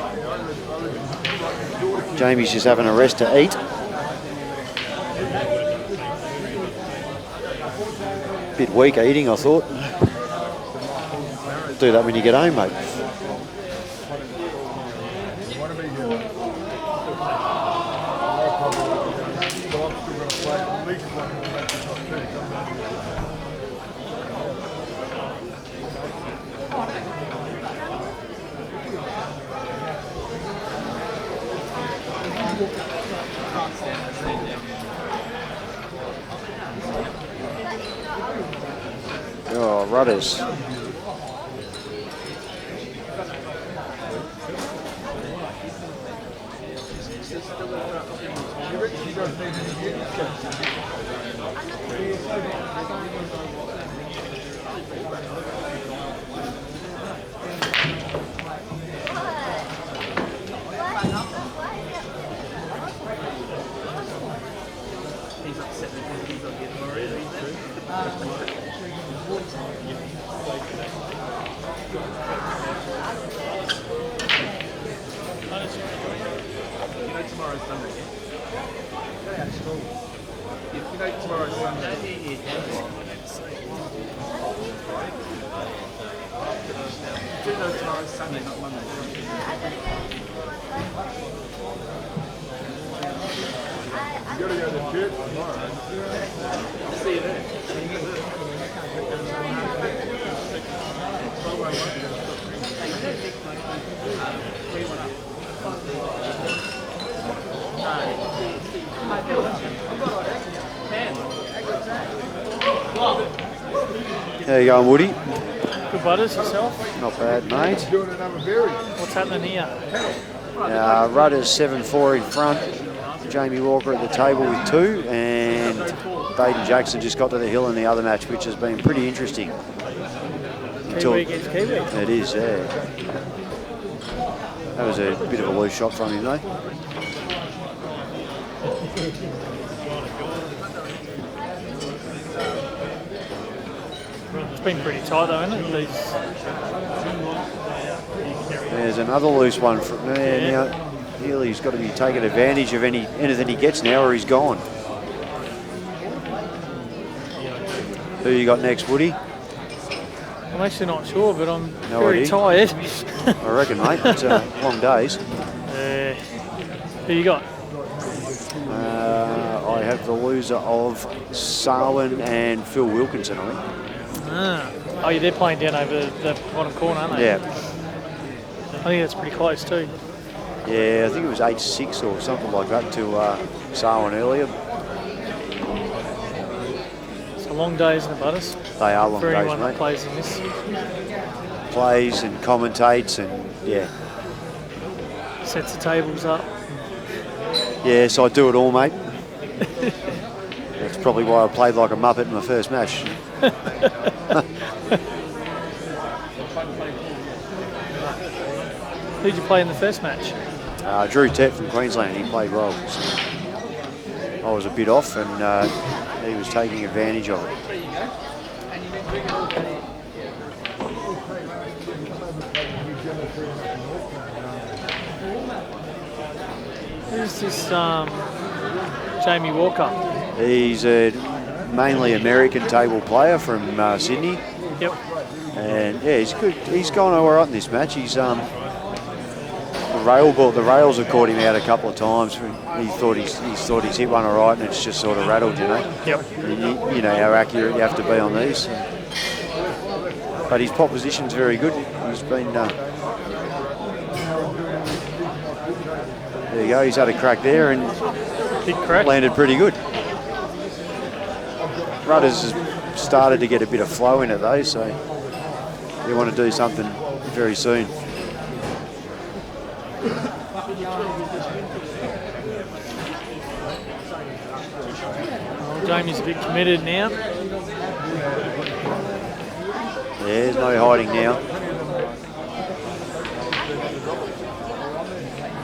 Jamie's just having a rest to eat. Bit weak eating, I thought. Do that when you get home, mate. Oh, Rudders. How you going, Woody? Good butters yourself. Not bad, mate. What's happening here? Rudders 7-4 in front. Jamie Walker at the table with 2, and Bayden Jackson just got to the hill in the other match, which has been pretty interesting. Kiwi against Kiwi. It is, yeah. That was a bit of a loose shot from him, though. It's been pretty tight though, isn't it? There's another loose one from there. Now, Healey's got to be taking advantage of anything he gets now, or he's gone. Who you got next, Woody? I'm actually not sure, but I'm No very idea. tired. I reckon, mate. It's long days. Who you got? I have the loser of Sarwin and Phil Wilkinson, I think. Oh, yeah, they're playing down over the bottom corner, aren't they? Yeah. I think that's pretty close too. Yeah, I think it was 8-6 or something like that to Sarwin earlier. It's a long day, isn't it, Butters? They are long For days, anyone that mate. plays in this. Plays and commentates and, yeah. Sets the tables up. Yes, I do it all, mate. That's probably why I played like a muppet in my first match. Who'd you play in the first match? Drew Tett from Queensland, he played well. So I was a bit off and he was taking advantage of it. Who's this Jamie Walker? He's a mainly American table player from Sydney. Yep. And yeah, he's good. He's gone all right in this match. He's the rails have caught him out a couple of times. He thought he's hit one all right, and it's just sort of rattled, you know. Yep. You know how accurate you have to be on these. But his pot position's very good. He's been. There you go. He's had a crack there and Big crack. landed pretty good. Rudders has started to get a bit of flow in it though, so you want to do something very soon. Well, Jamie's a bit committed now. There's no hiding now.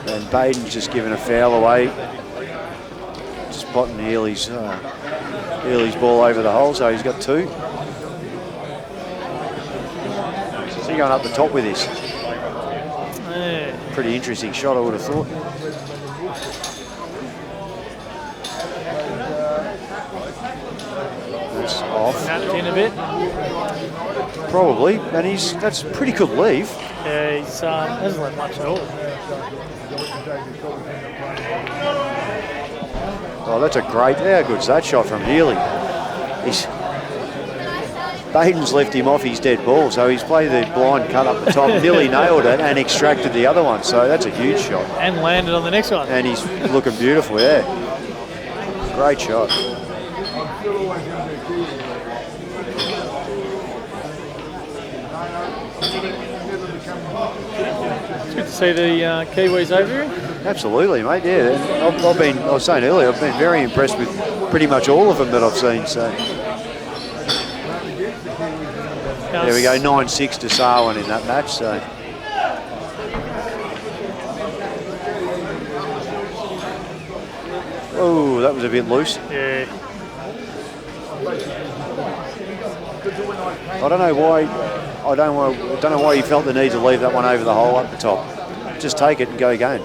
And Bayden's just given a foul away. Just potting Healey's ball over the hole, so he's got 2. So going up the top with this. Yeah. Pretty interesting shot, I would have thought. That's off. Napped in a bit. Probably, and that's a pretty good leave. Yeah, he's hasn't left much at all. Oh, that's a great, how good's that shot from Healey? Bayden's left him off his dead ball, so he's played the blind cut up the top, nearly nailed it and extracted the other one, so that's a huge shot. And landed on the next one. And he's looking beautiful, yeah. Great shot. It's good to see the Kiwis over here. Absolutely, mate, yeah. I was saying earlier, I've been very impressed with pretty much all of them that I've seen, so. There we go, 9-6 to Sarwan in that match, so. Oh, that was a bit loose. Yeah. I don't know why. I don't know why he felt the need to leave that one over the hole up the top. Just take it and go again.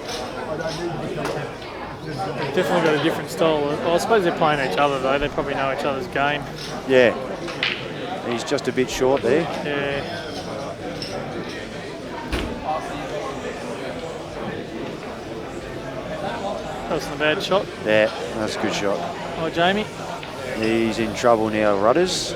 Definitely got a different style. Well, I suppose they're playing each other though. They probably know each other's game. Yeah. He's just a bit short there. Yeah. That wasn't a bad shot. Yeah, that's a good shot. Oh, Jamie. He's in trouble now, Rudders.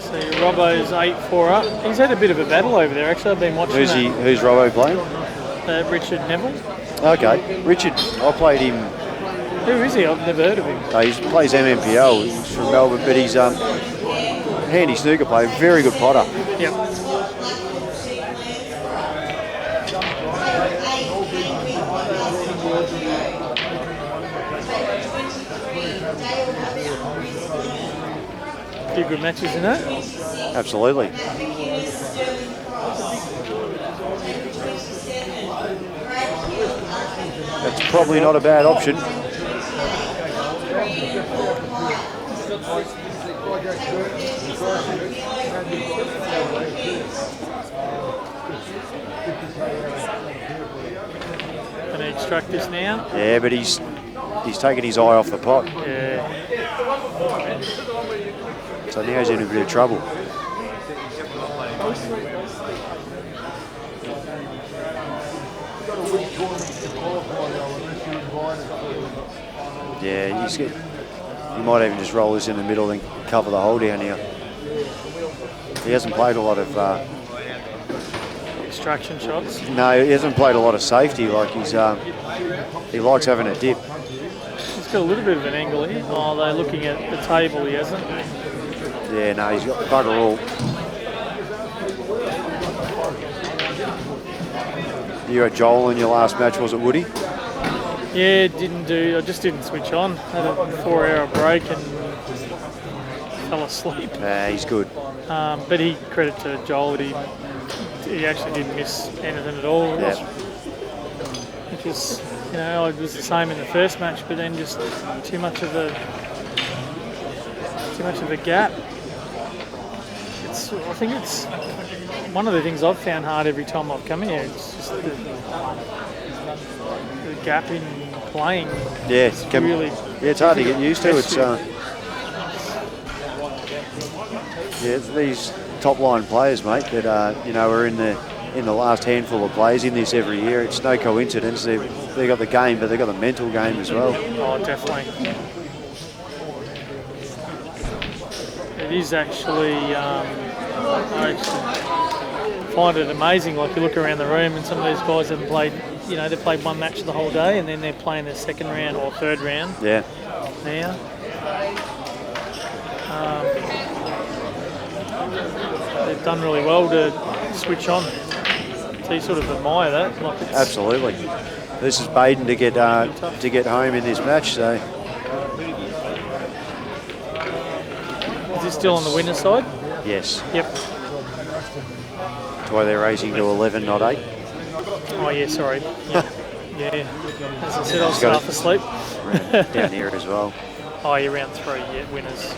See, Robbo's 8-4 up. He's had a bit of a battle over there, actually. I've been watching Who's Robbo playing? Richard Neville. Okay. Richard, I played him. Who is he? I've never heard of him. He plays MMPL. He's from Melbourne, but he's a handy snooker player. Very good potter. Yep. Few good matches in that. Absolutely. That's probably not a bad option. Going to extract this now. Yeah, but he's taken his eye off the pot. Yeah. So now he's in a bit of trouble. Yeah, he might even just roll this in the middle and cover the hole down here. He hasn't played a lot of Extraction shots. no, he hasn't played a lot of safety. Like he likes having a dip. He's got a little bit of an angle here. Oh, they're looking at the table. He hasn't. Yeah, no, he's got bugger all. You had Joel in your last match, was it, Woody? Yeah, I just didn't switch on. Had a 4-hour break and fell asleep. He's good. But credit to Joel that he actually didn't miss anything at all. Yeah. Which is, it was the same in the first match, but then just too much of a gap. I think it's one of the things I've found hard every time I've come here. It's just the gap in playing. Yeah, It's really. Yeah, it's hard to get used to. It's it's these top line players, mate, that are in the last handful of players in this every year. It's no coincidence. They've got the game, but they've got the mental game as well. Oh, definitely. It is actually. I actually find it amazing. Like you look around the room, and some of these guys haven't played. They've played one match the whole day, and then they're playing their second round or third round. Yeah. Now. They've done really well to switch on. So you sort of admire that. Like it's Absolutely. This is Bayden to get home in this match. So is this still on the winner's side? yes, Yep. that's why they're raising to 11, not 8. Oh yeah, sorry. Yeah. Yeah. As I said, I was got half asleep. Down here as well. Oh, you're round 3, yeah, winners.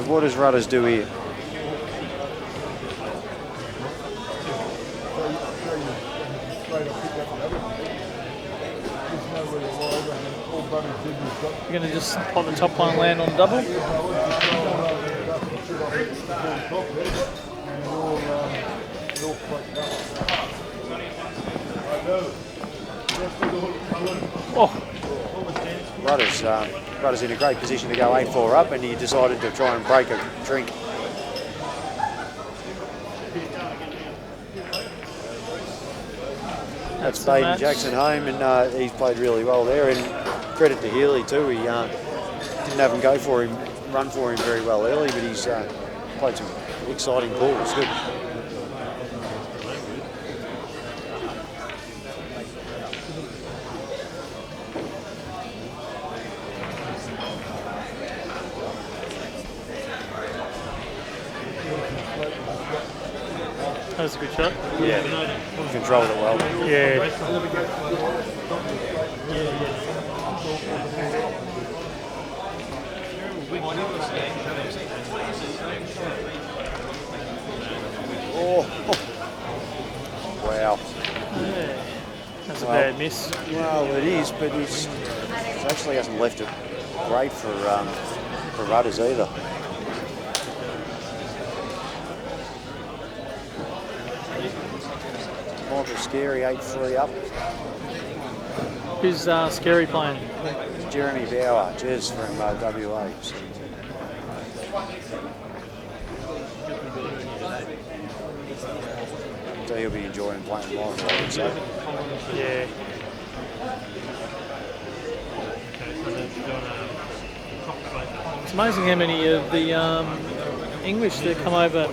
What does Rudders do here? You're going to just pop the top one and land on double? Oh. Rudders in a great position to go 8-4 up, and he decided to try and break a drink. That's Bayden Jackson home, and he's played really well there. And credit to Healey too. He didn't have him run for him very well early, but he's played some exciting balls. Good. That was a good shot. Yeah, controlled it well. Yeah. Oh. Wow. Yeah. That's a bad miss. Well, it is, but it actually hasn't left it great for Rudders either. Michael Scary 8-3 up. Who's Scary playing? Jeremy Bauer, Jez from WA. So he'll be enjoying playing live, I would say. Yeah. It's amazing how many of the English that come over.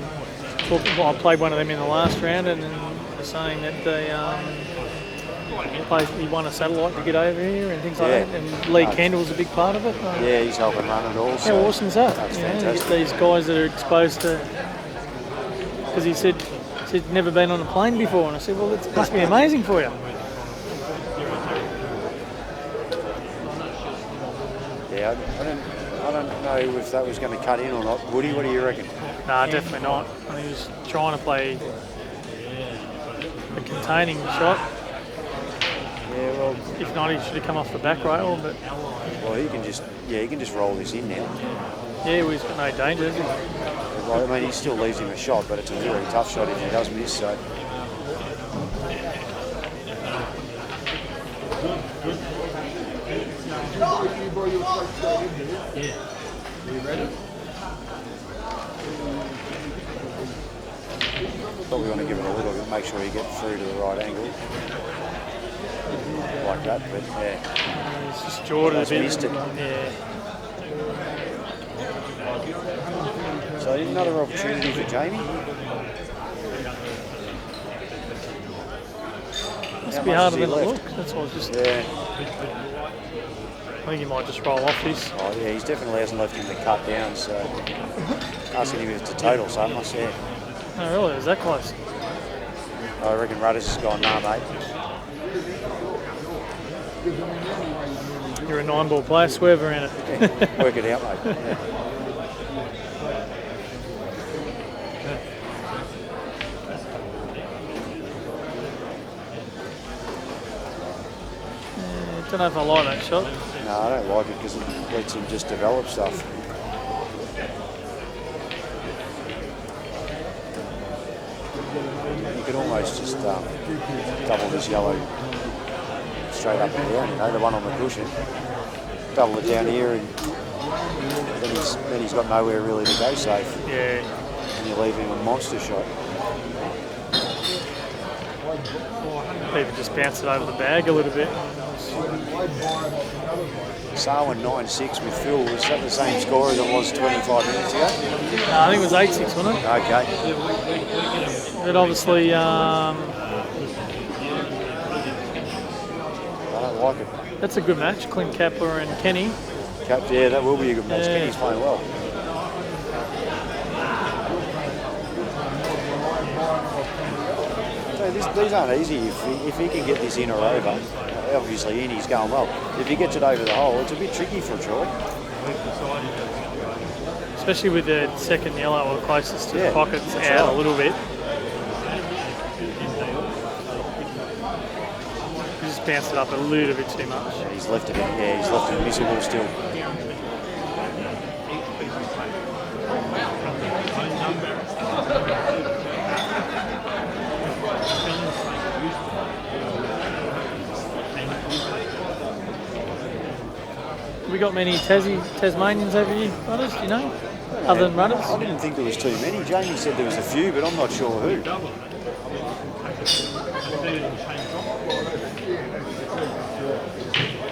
I played one of them in the last round, and then they're saying that he won a satellite to get over here and things like that. And Lee Kendall's a big part of it. Yeah, he's helping run it all. How awesome is that? That's fantastic. fantastic. These guys that are exposed to, because he said he'd never been on a plane before, and I said, well, it must be amazing for you. Yeah, I don't know if that was going to cut in or not. Woody, what do you reckon? Nah, definitely not. I mean, he was trying to play a containing shot. Yeah, well, if not, he should have come off the back rail. But well, he can just roll this in now. Yeah, well, he's got no danger, has he? Well, I mean, he still leaves him a shot, but it's a really tough shot if he does miss. So. Probably want to give it a little bit, make sure you get through to the right angle. Like that, but yeah. It's just Jordan a bit. Missed it. Yeah. So another opportunity for Jamie. Must be harder than it looks. That's what I was just. Yeah. I think he might just roll off this. Oh yeah, he definitely hasn't left him to cut down. So asking him if it's a total, so I must say. Oh really? Is that close? I reckon Rudders has gone, nah, mate. You're a 9-ball player, swerve around it. Work it out, mate. Yeah. Don't know if I like that shot. No, I don't like it because it lets him just develop stuff. You could almost just double this yellow straight up and down, you know, the one on the cushion. Double it down here, and then he's got nowhere really to go safe. Yeah. And you leave him a monster shot. Even just bounce it over the bag a little bit. Sarwin 9-6 with Phil. Was that the same score as it was 25 minutes ago? No, I think it was 8-6, wasn't it? Okay. But obviously, I don't like it. that's a good match. Clint Kapler and Kenny. Yeah, that will be a good match. Yeah. Kenny's playing well. So these aren't easy. If he can get this in or over, obviously in, he's going well. If he gets it over the hole, it's a bit tricky for Troy. Especially with the second yellow or closest to Yeah, the pockets that's out right. a little bit. He just bounced it up a little bit too much. He's left it. Yeah, he's left it miserable still. Have we got many Tasmanians over here, runners, do you know? Other than runners? I didn't think there was too many. Jamie said there was a few, but I'm not sure who.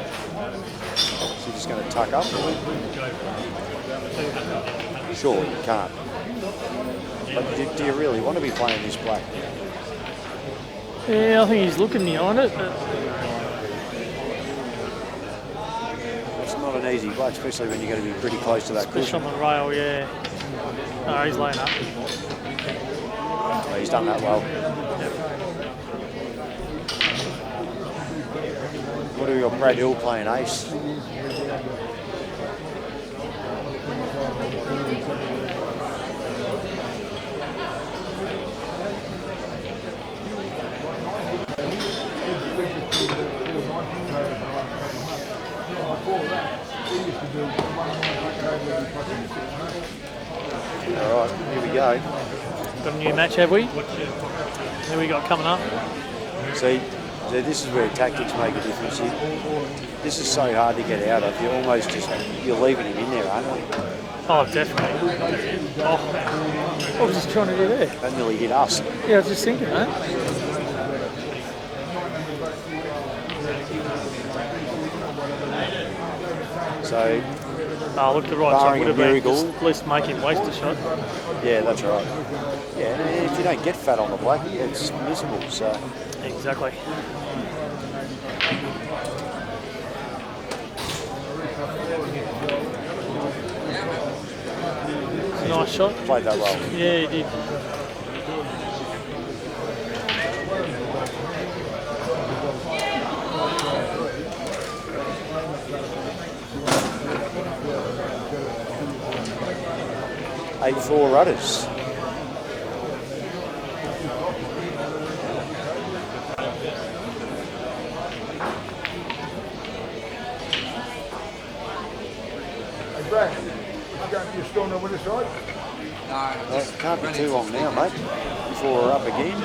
Is he just going to tuck up? Surely you can't. But do you really want to be playing this black? Yeah, I think he's looking behind it, but It's not an easy black, especially when you're going to be pretty close to that push cushion. on the rail, yeah. No, he's laying up. Oh, he's done that well. What do we got? Brad Hill playing ace. All right, here we go. Got a new match, have we? Who we got coming up? See, this is where tactics make a difference. This is so hard to get out of. You're almost just, you're leaving him in there, aren't you? Oh, definitely. Oh, what was he trying to do there? That nearly hit us. Yeah, I was just thinking that. So, Oh, look, the right side barring would a have been miracle. just at least make him waste a shot. yeah, that's right. Yeah, and if you don't get fat on the black, it's miserable. So, Exactly. It's a nice shot. played that well. Yeah, he did. Eight 4 rudders. Brad, you're still on the winner side? Well, it can't be too long now, mate, before we're up again.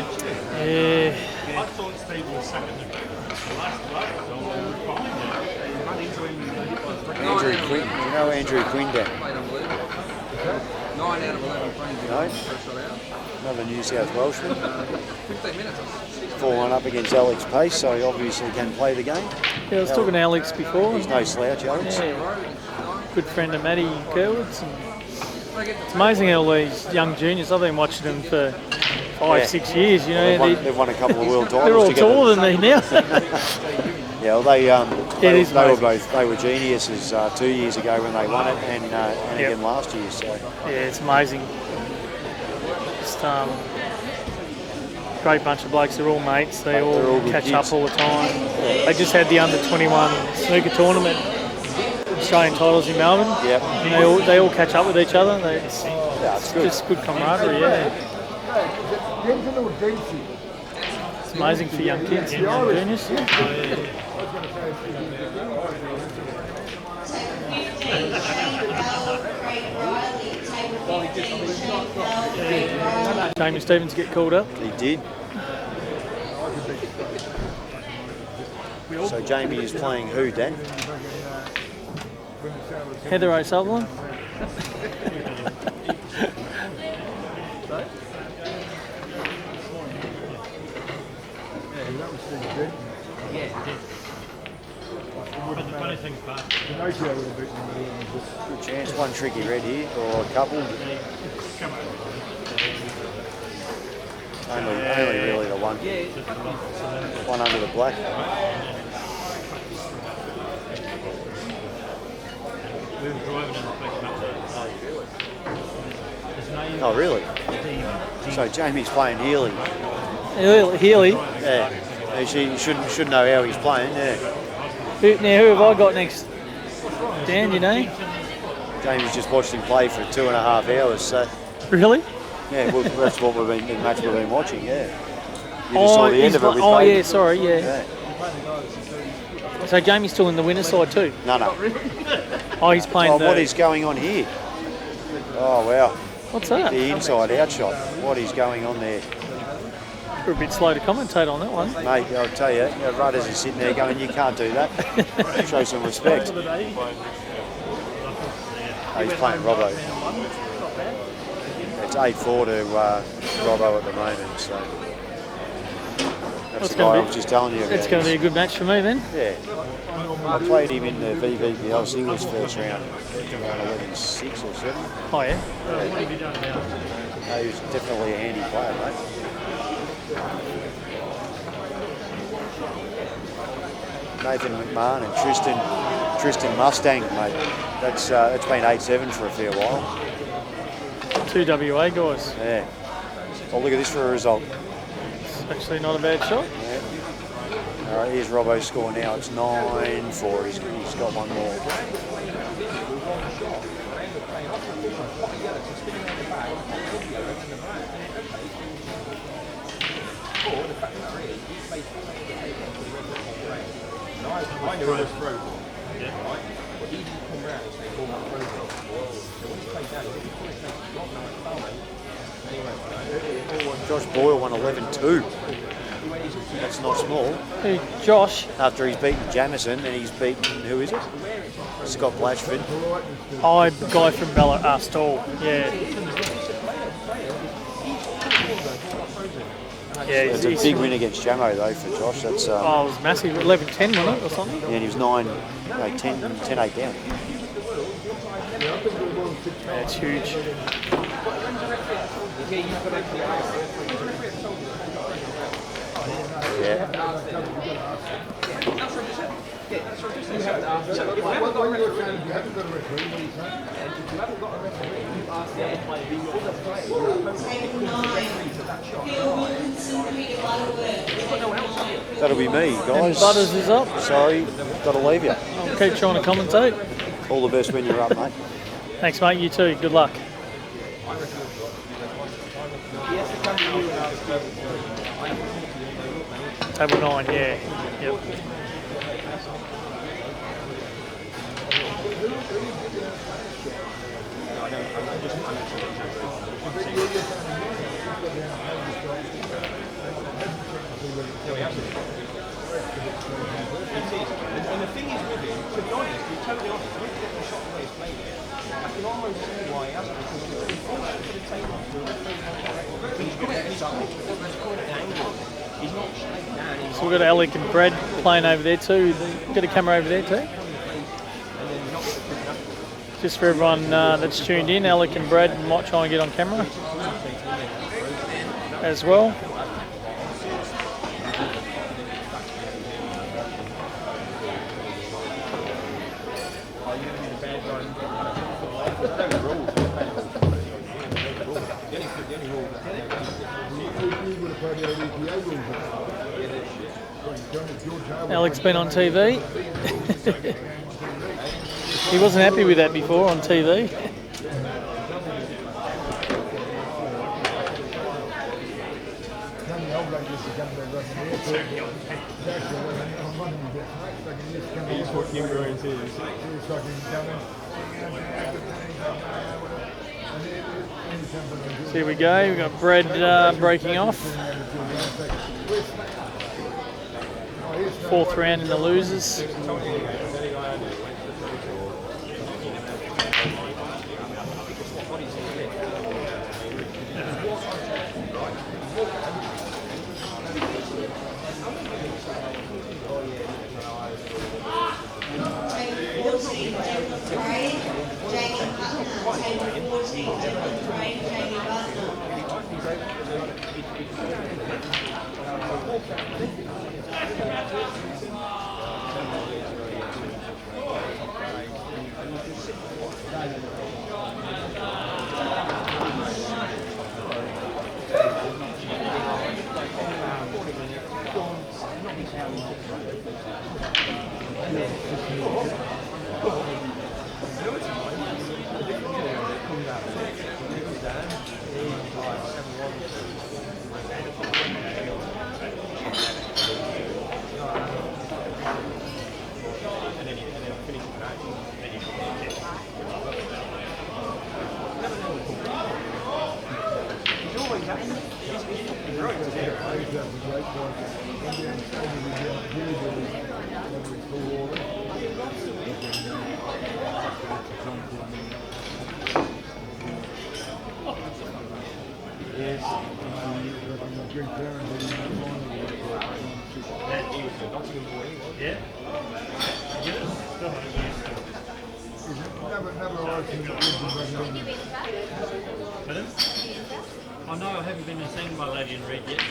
Yeah. I thought Steve was second. Andrew Quinn. Do you know Andrew Quinn down? 9 out of 11 frames. No? First shot out. Another New South Welshman. 15 minutes. Fallen up against Alex Pace, so he obviously can play the game. Yeah, I was talking to Alex before. He's no slouch, Alex. Yeah. Good friend of Matty Kerwitz. It's amazing how all these young juniors, I've been watching them for 5-6 years, you know. They've won a couple of world titles They're all together. taller than me now. Yeah, well, they is were amazing. both geniuses 2 years ago when they won it, and again last year. So Yeah, it's amazing. Just great bunch of blokes. They're all mates. They They're all all good catch kids. up all the time. They just had the under-21 snooker tournament, Australian titles in Melbourne. Yep. And they all catch up with each other. It's it's good. just good camaraderie. Yeah, it's amazing for young kids and young juniors. Jamie Stevens get called up. He did. So Jamie is playing who, Dan? Heather O'Sullivan. Good chance, one tricky red here, or a couple. Only really the one. One under the black. Oh, really? So Jamie's playing Healey. Healey. Yeah. She should know how he's playing, yeah. Who have I got next? Dan, you know? Jamie's just watched him play for 2.5 hours, so... Really? Yeah, well, that's what the match we've been watching, yeah. You just saw the end of it with Bayden. Yeah, sorry, yeah. So Jamie's still in the winner's side too? No. Oh, he's playing what is going on here? Oh, wow. What's that? The inside-out shot. What is going on there? We're a bit slow to commentate on that one. Mate, I'll tell you, Rudders is sitting there going, you can't do that. Show some respect. Oh, he's playing Robbo. It's 8-4 to Robbo at the moment, so... That's the guy I was just telling you about. It's going to be a good match for me then. Yeah. I played him in the VVPL singles first round, around 11-6 or 7. Oh, yeah? He was definitely a handy player, mate. Nathan McMahon and Tristan Mustang, mate. That's been 8-7 for a fair while. 2 WA guys. Yeah. Oh, look at this for a result. It's actually not a bad shot. Yeah. All right, here's Robbo's score now. It's 9-4. He's got one more. Josh Boyle won 11-2. That's not small. Hey, Josh. After he's beaten Jamison and he's beaten, who is it? Scott Blatchford. Oh, the guy from Stall. Yeah. Yeah, it's a big win against Jamo though for Josh. That's it was massive. 11-10, wasn't it, or something? Yeah, and he was 10-8 down. Yeah, it's huge. Yeah. That'll be me, guys. And Butters is up. Sorry, got to leave you. I'll keep trying to commentate. All the best when you're up, mate. Thanks, mate. You too. Good luck. Table 9, yeah. Yep. And the thing is with him, to be honest, to be totally honest, when you get the shot where he's playing it, I can almost see why he hasn't, because he's forced to the table to he's got it, he's got an angle. He's not straight down. So we've got Alec and Brad playing over there too. Got a camera over there too. Just for everyone that's tuned in, Alec and Brad might try and get on camera as well. Alec's been on TV. He wasn't happy with that before on TV. So here we go, we've got Brad breaking off. 4th round in the losers. I know I haven't been seen my lady in red yet.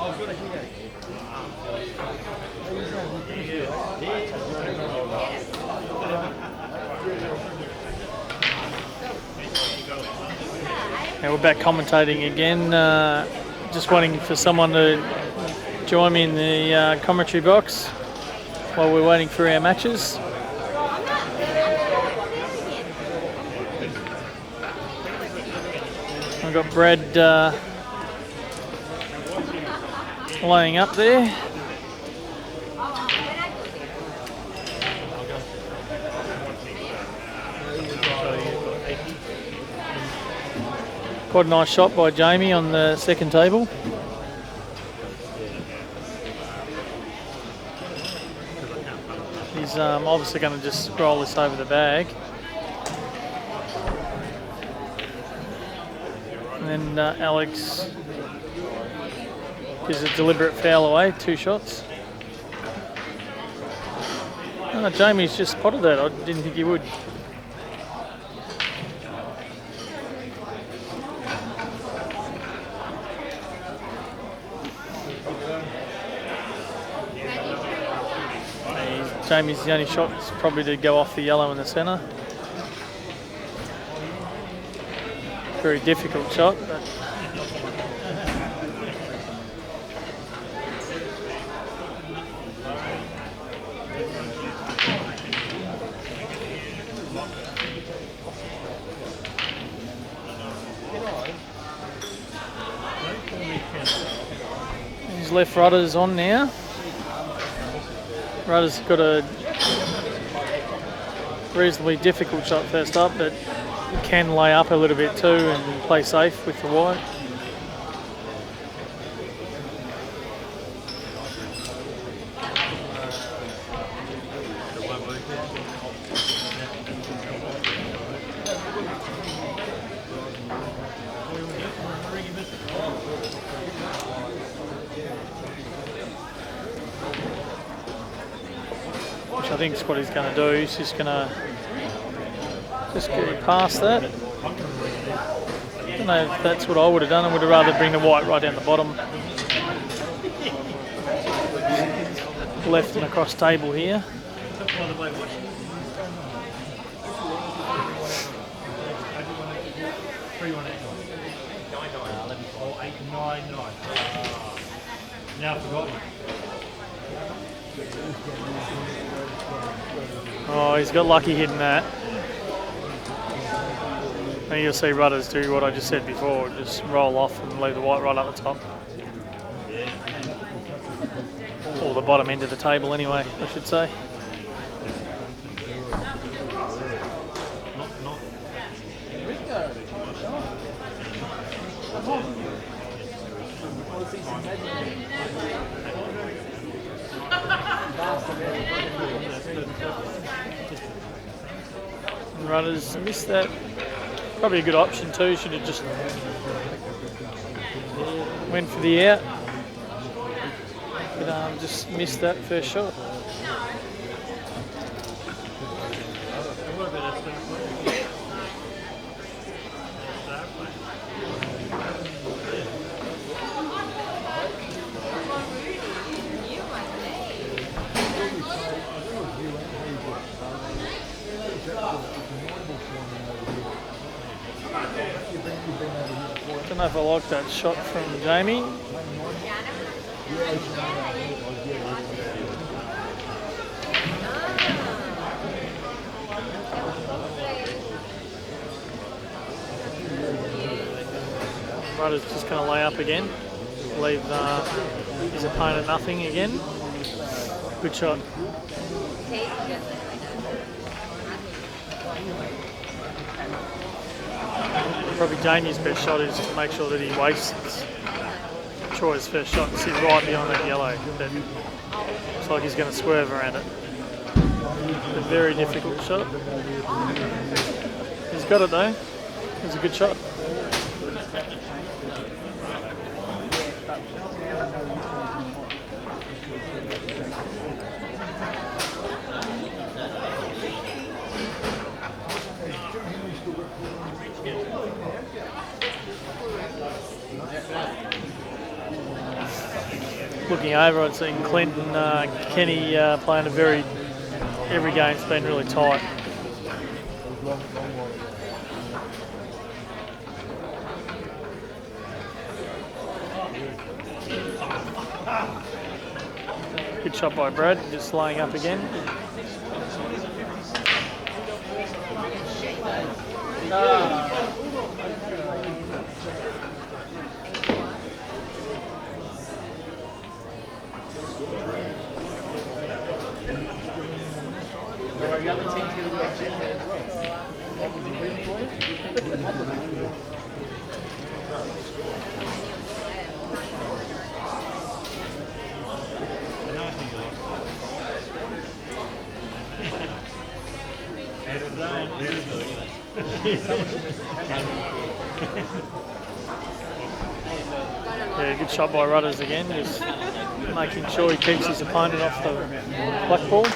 I've got a headache. Now we're back commentating again. Just waiting for someone to join me in the commentary box while we're waiting for our matches. I've got Brad laying up there. Quite a nice shot by Jamie on the second table. He's obviously going to just roll this over the bag. And then Alex gives a deliberate foul away, 2 shots. Oh, Jamie's just spotted that, I didn't think he would. Jamie's the only shot is probably to go off the yellow in the centre. Very difficult shot, but his left rudder's on now. Rudder's got a reasonably difficult shot first up, but can lay up a little bit too and play safe with the white. Which I think is what he's going to do. He's just going to get it past that. I don't know if that's what I would have done. I would have rather bring the white right down the bottom. Left and across table here. Now forgotten. Oh, he's got lucky hitting that. And you'll see rudders do what I just said before, just roll off and leave the white right up the top. Or the bottom end of the table anyway, I should say. Rudders missed that. Probably a good option too. Should have just went for the out. But just missed that first shot. I don't know if I like that shot from Jamie. Rudder's just going to lay up again, leave his opponent nothing again. Good shot. Probably Jamie's best shot is to make sure that he wastes Troy's first shot and sit right beyond that yellow. But looks like he's going to swerve around it. A very difficult shot. He's got it though. It was a good shot. Looking over, I'd seen Clinton, Kenny playing every game's been really tight. Good shot by Brad, just laying up again. Yeah, good shot by Rudders again, just making sure he keeps his opponent off the black ball.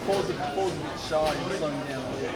Paul's a bit shy and slowing down a bit.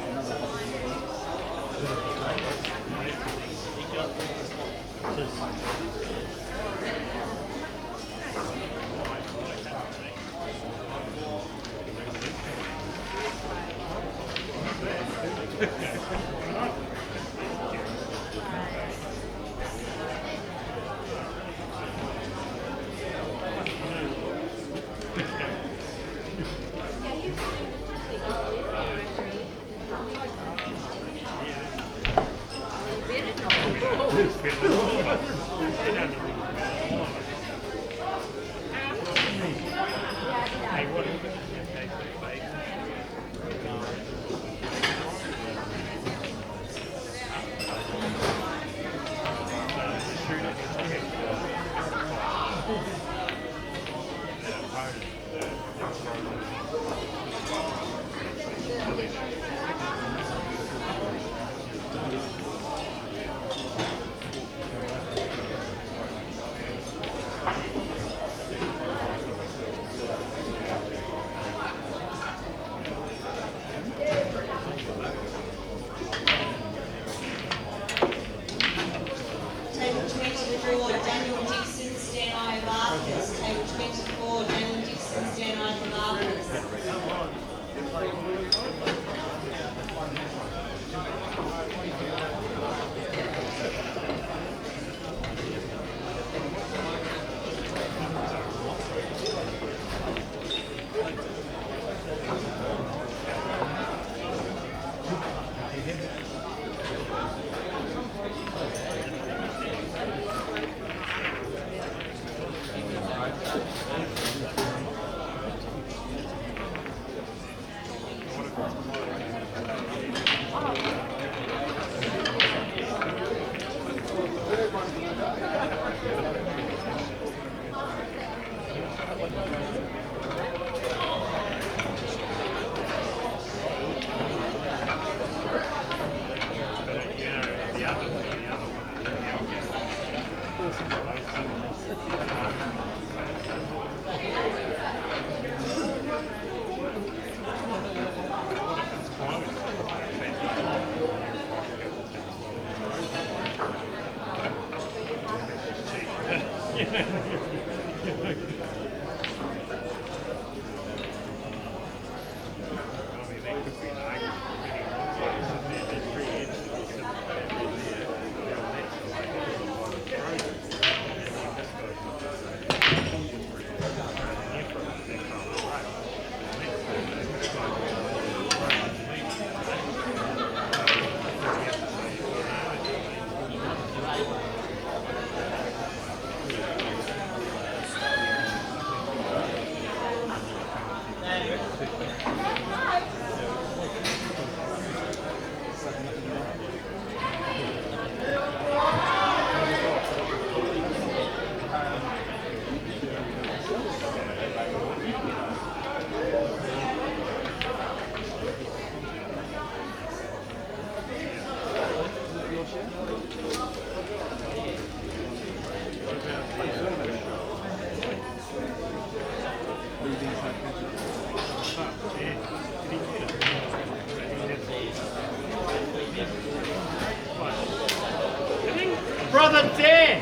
Brother Dan!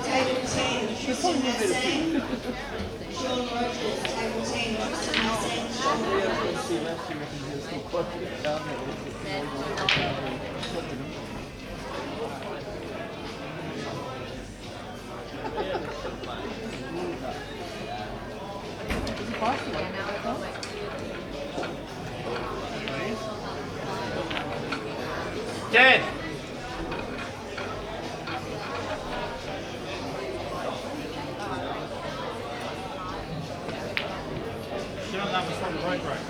Table 10, Tristan Hassan. Sean Rogers, table 10, Tristan Hassan, Sean Rogers. Dan! Sit on that beside the right, right?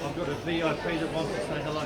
I've got a VIP that wants to say hello.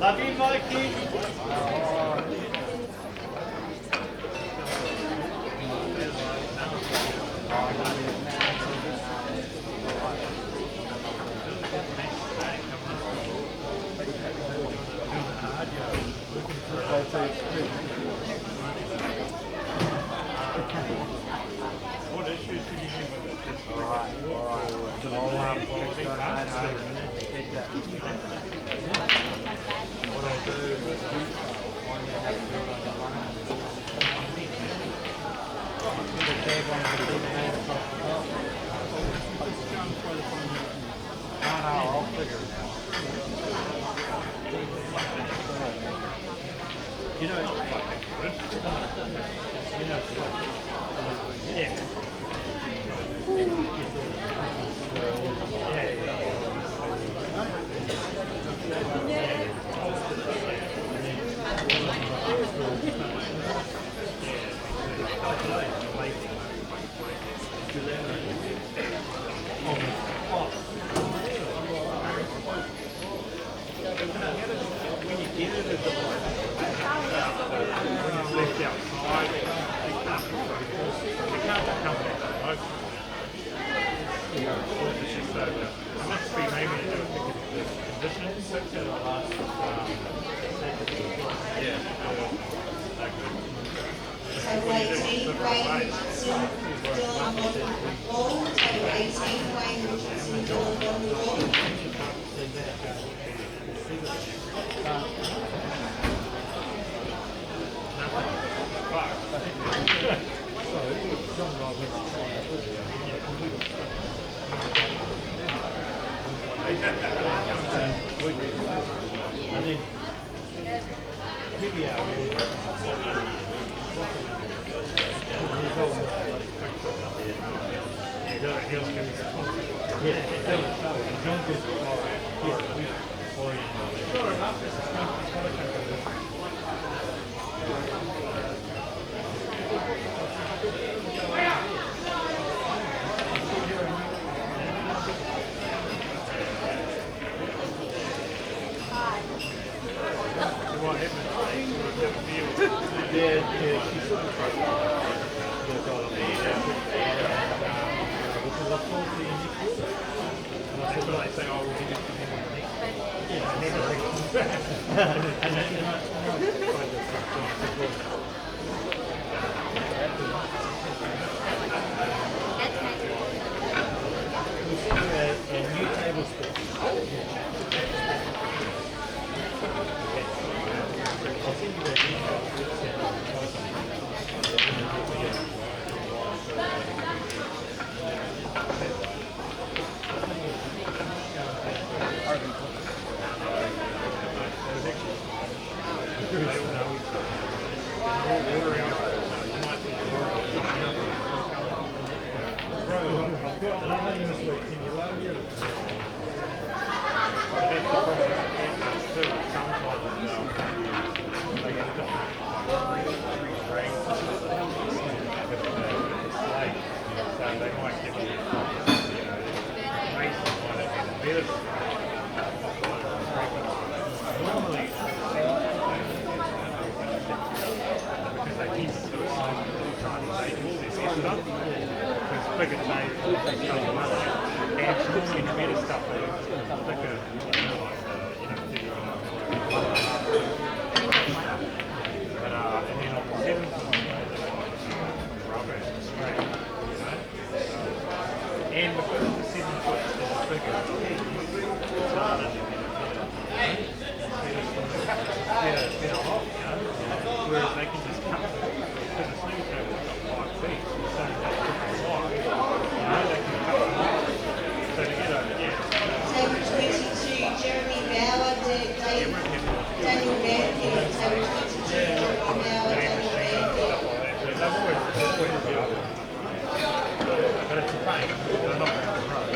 Love you, Mikey. What issues do you have with this? All right. What I'll do I'll figure it out. You know, yeah. When you get it as a left outside, they can't come out. It must be maybe to do with the conditioning. Table 18, Wayne Richardson, Dylan Ball. Table 18, Wayne Richardson, Dylan Ball. Whereas they can just cut because the swing table's got 5 feet, so it's only that different wide. They can cut them off. So to get over here. Table 22, Jeremy Bauer, Daniel Banfield. Table 22, Jeremy Bauer, Daniel Banfield. They've always been able to. But it's a pain. They're not going to road.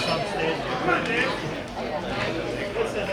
Some stairs you go down.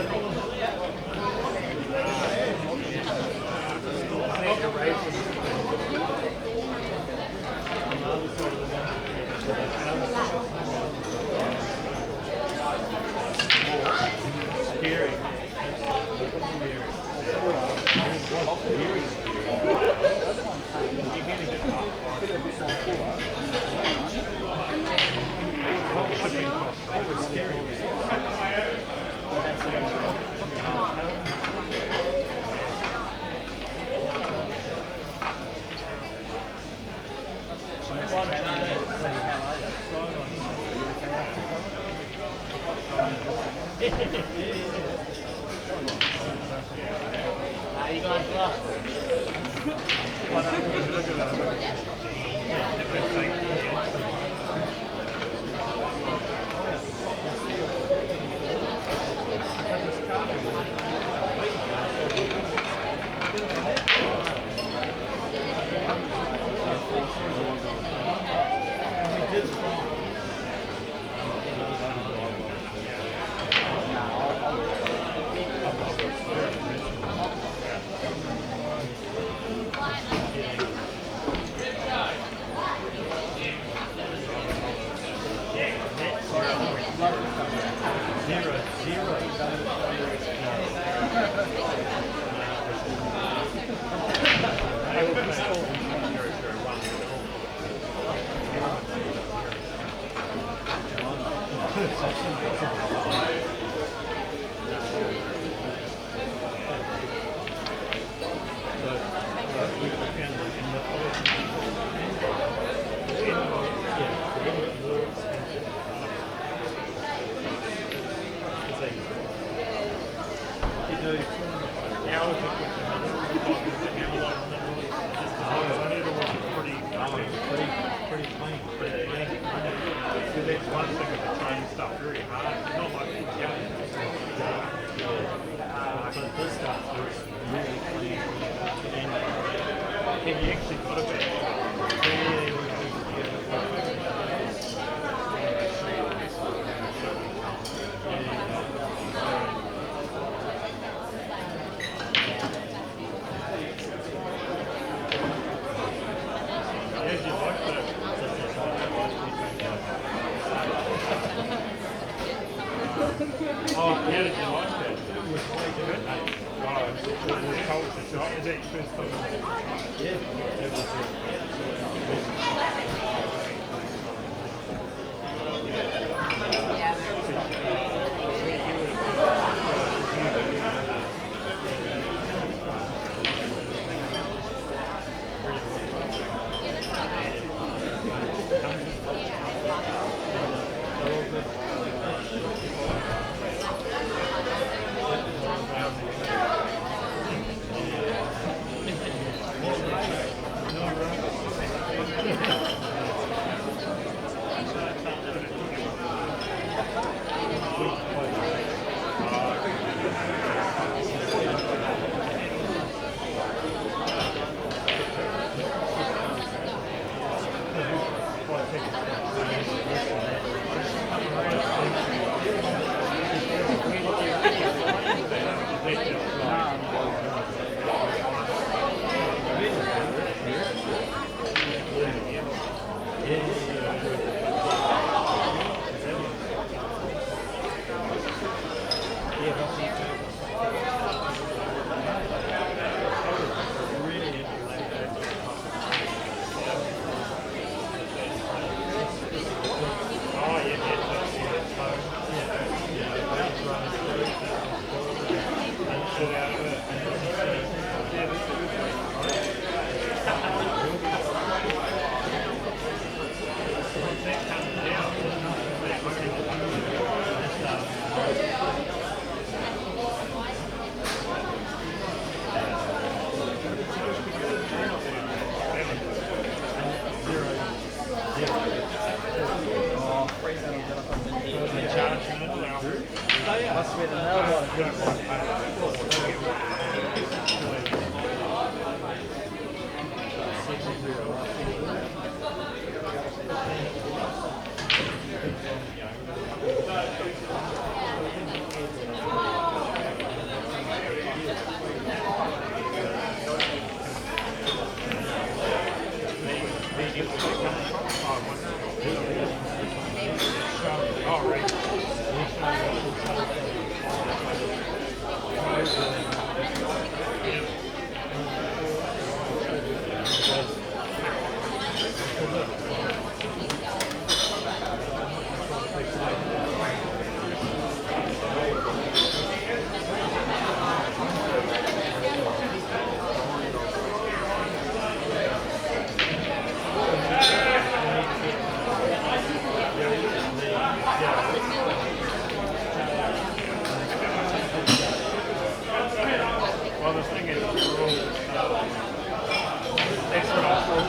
Well, the thing is, we're all extra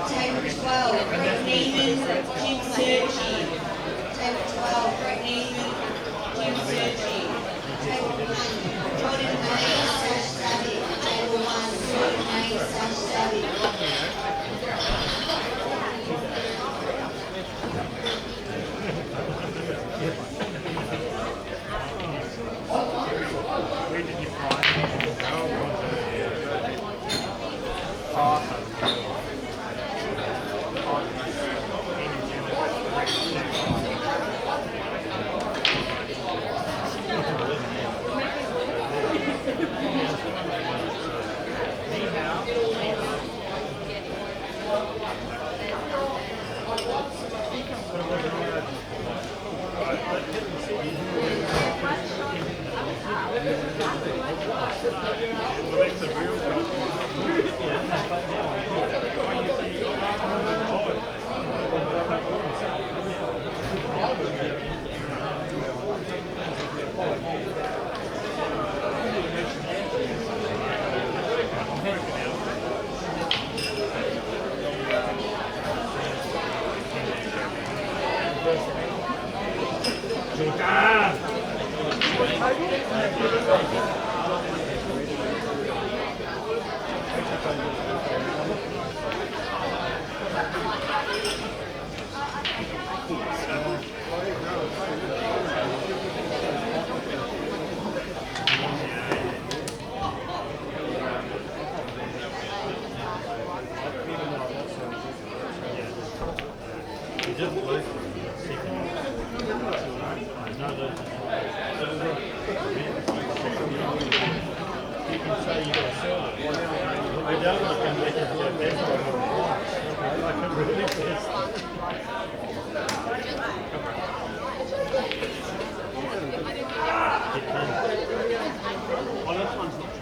Table 12, Brett Neiman, Jim Sergi. Table 12, Brett Neiman, Jim Sergi. Table 1, Jordan May, Sash Savage. Table 1, Jordan May, Sash Savage. can say you got a server. They don't look and they can work their side. Like a ridiculous. Oh, this one's not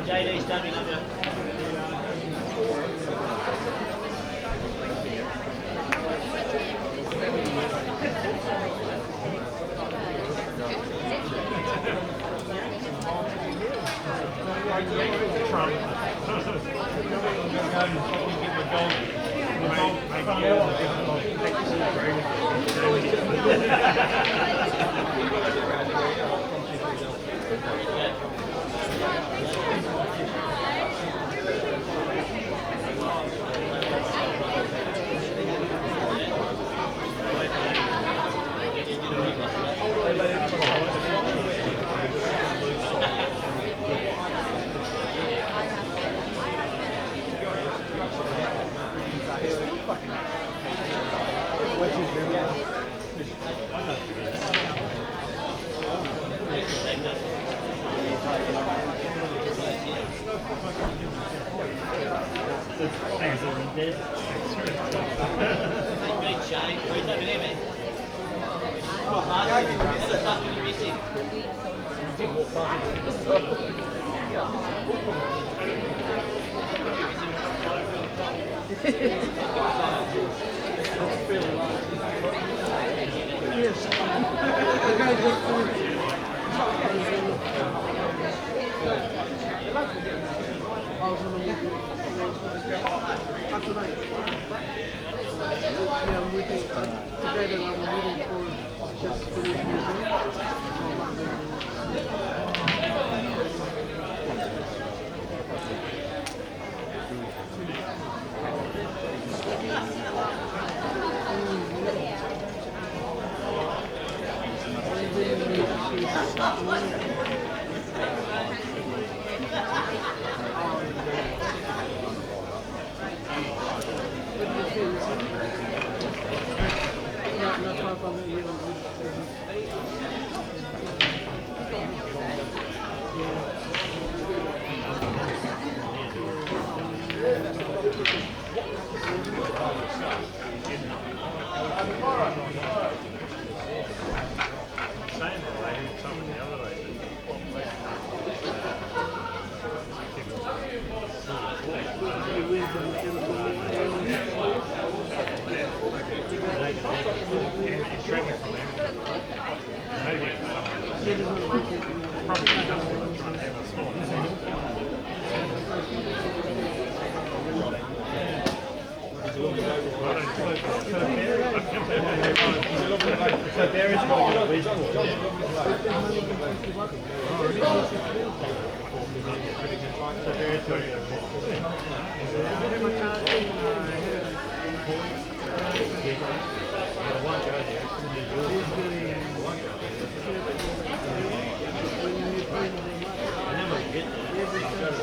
JD's done me up.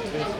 Table 5,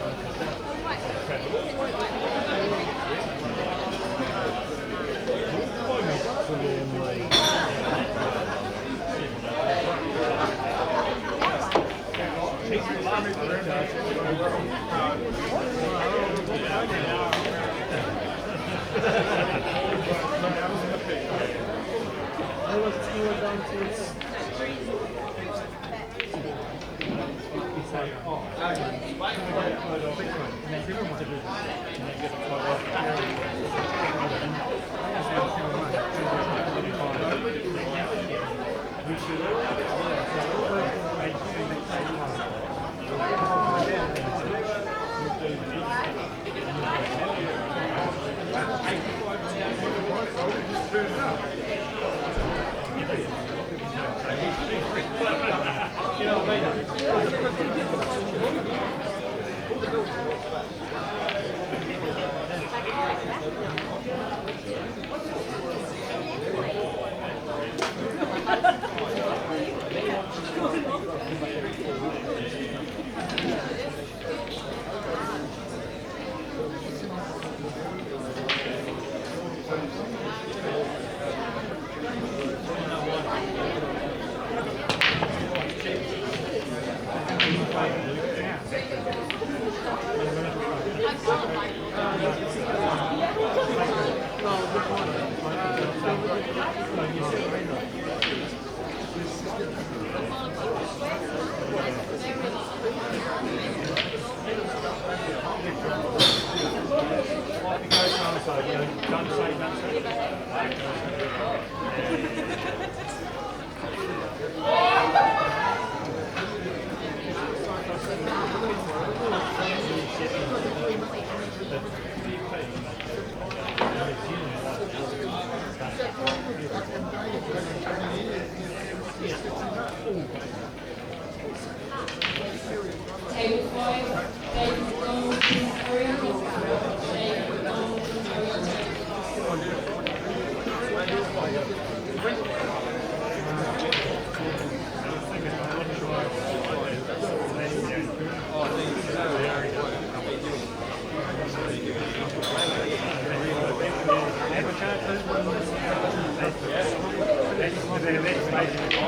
Bayden goal,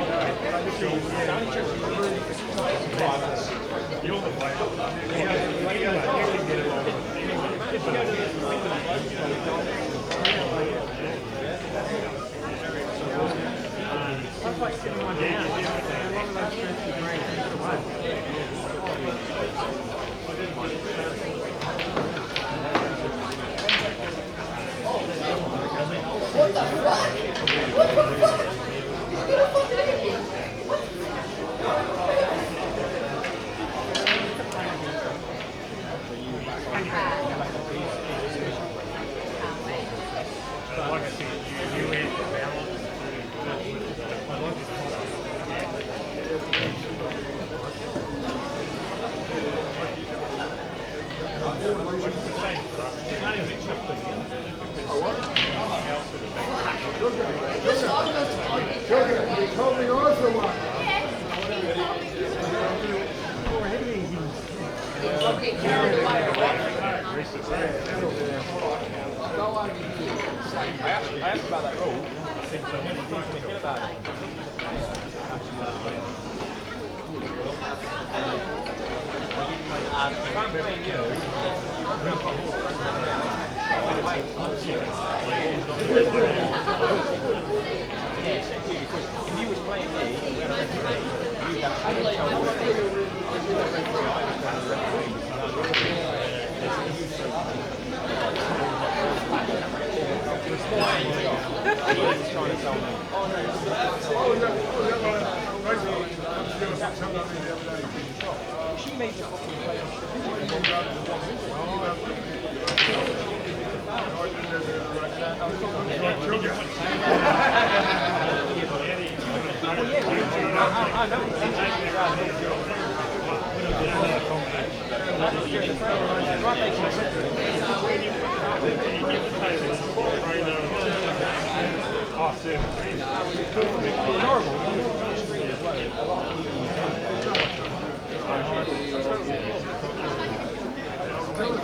5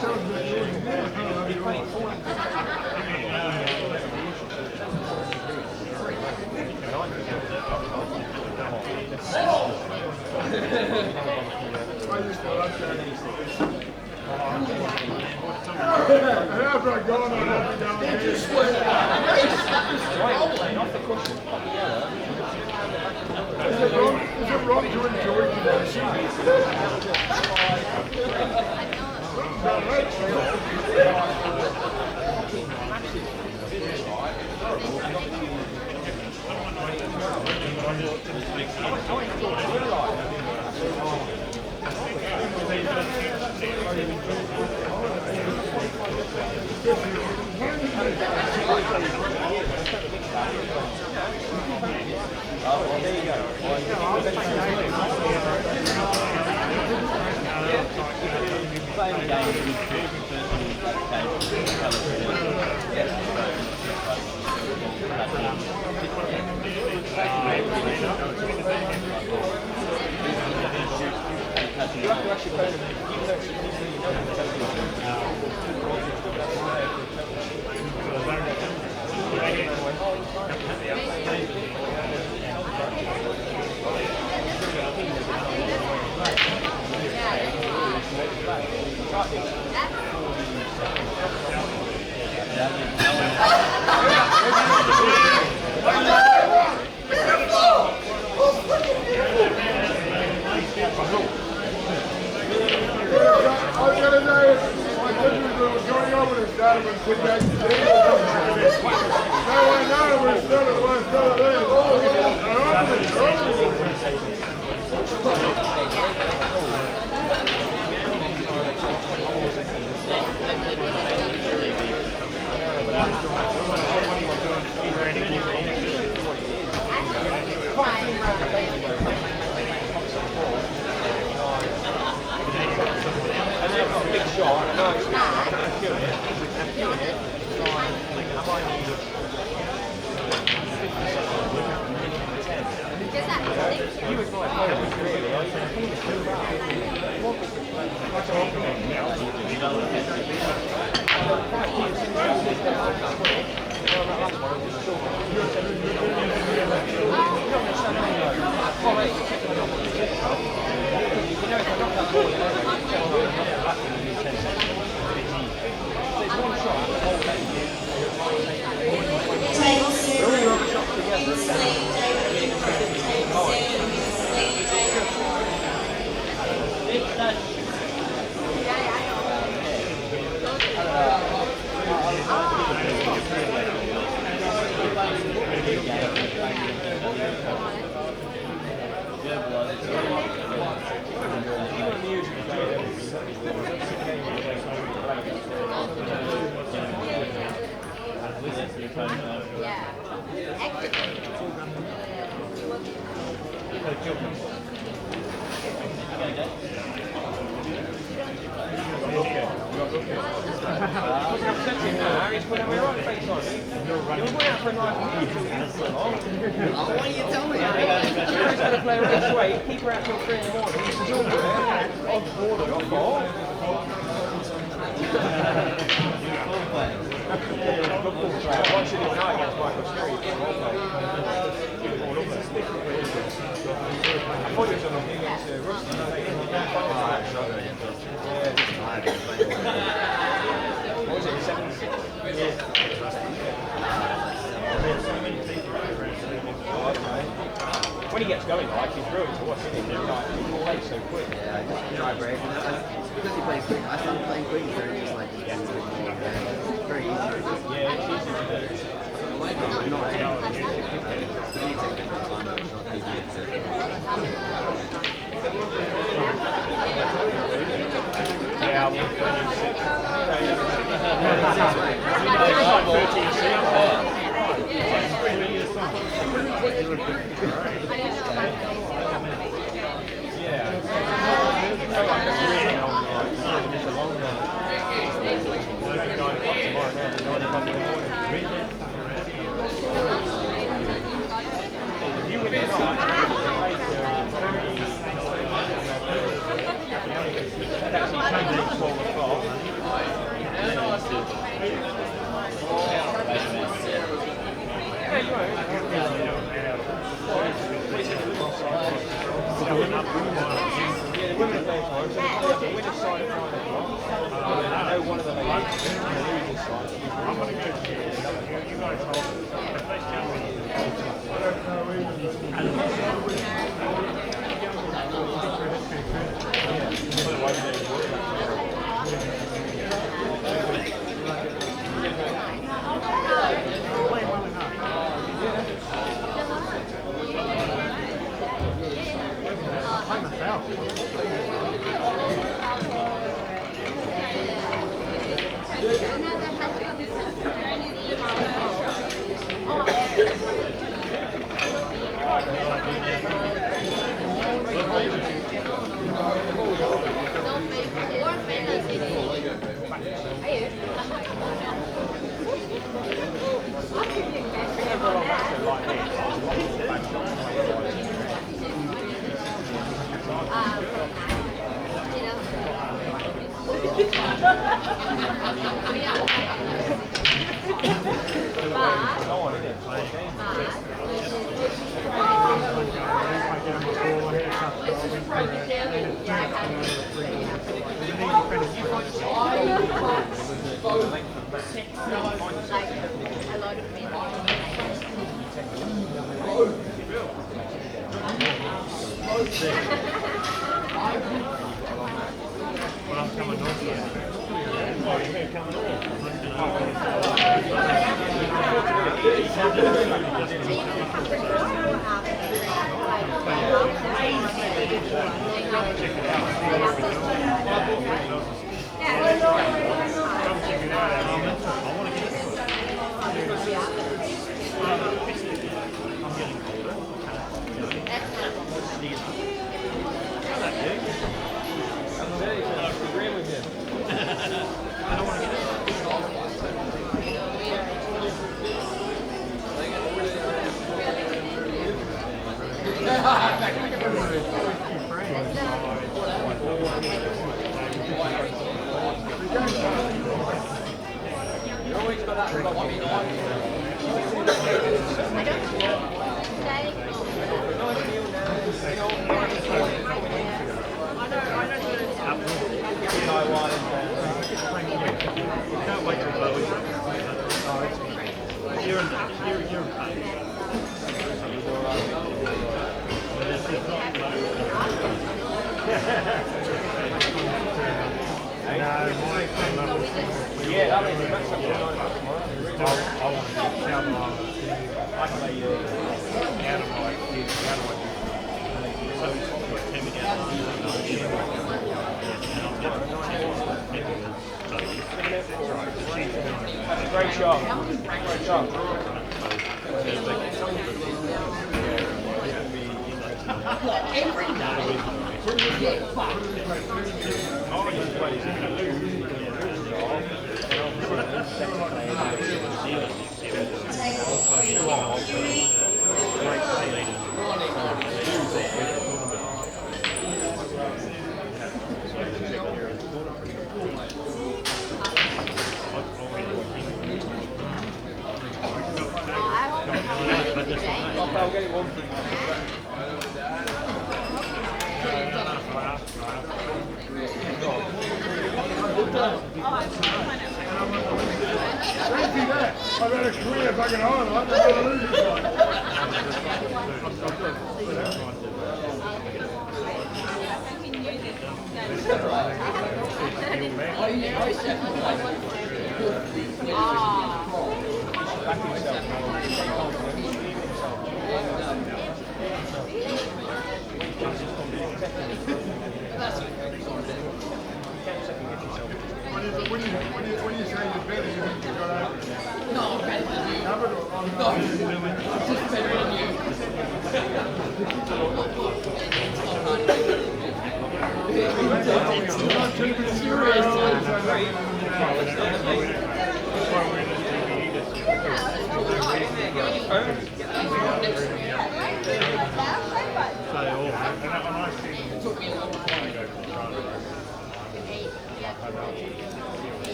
Is it wrong to enjoy When he gets going, like he's brilliant to watch, isn't he? Like, he plays so quick. Yeah, try break. Because he plays quick, I started playing quick, so it's just like, it's very easy. Yeah, it's easy to do. Great shot. Great shot. I've had a career fucking on. I'm not going to lose this one. When you say you're better, you think you've got over it? No, I'm better than you. No, I'm just better than you.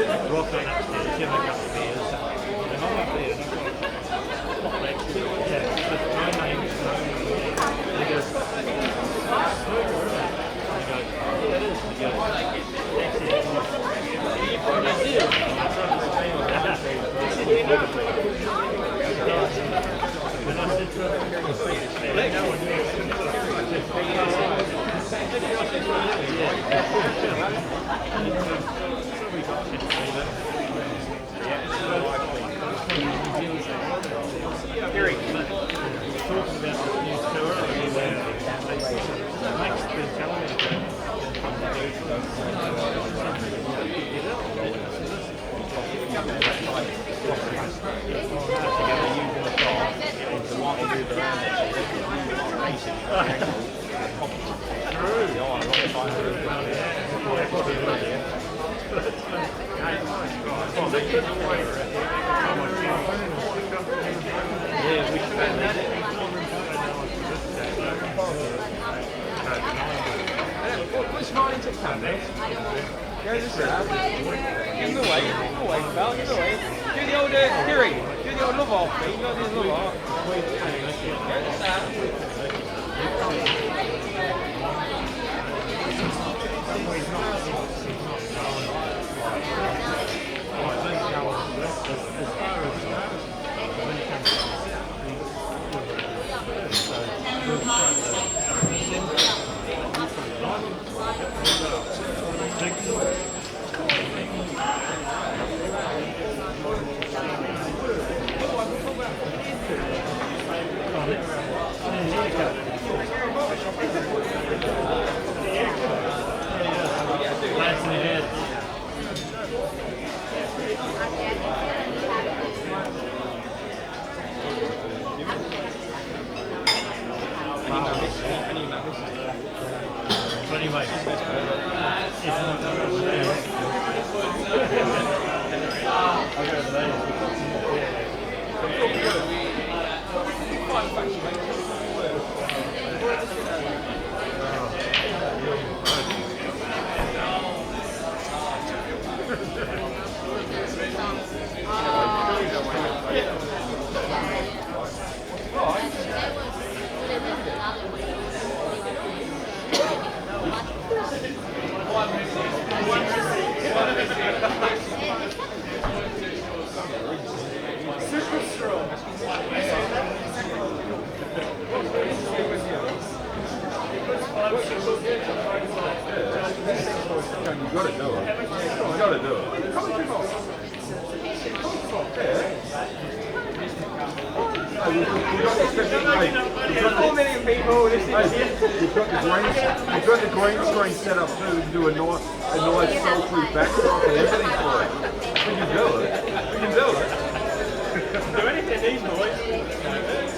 Rock on upstairs, give him a couple of beers. And I'm up there, and I've got not like, yeah, just my name is known. And he goes, Snooker, isn't it? And I go, yeah, it is. And he goes, that's it. And I said to him, let go and do it. Gary, talking about this new tour where Max has been telling me yeah, we should have that. Which morning to come next? Go this way. Give him the way, pal, give him the way. Do the old, Gary, do the old love off, mate. You got the love off. You've got the green screen set up too to do a nice sultry backdrop and everything for it. We can do it. Do anything, these boys.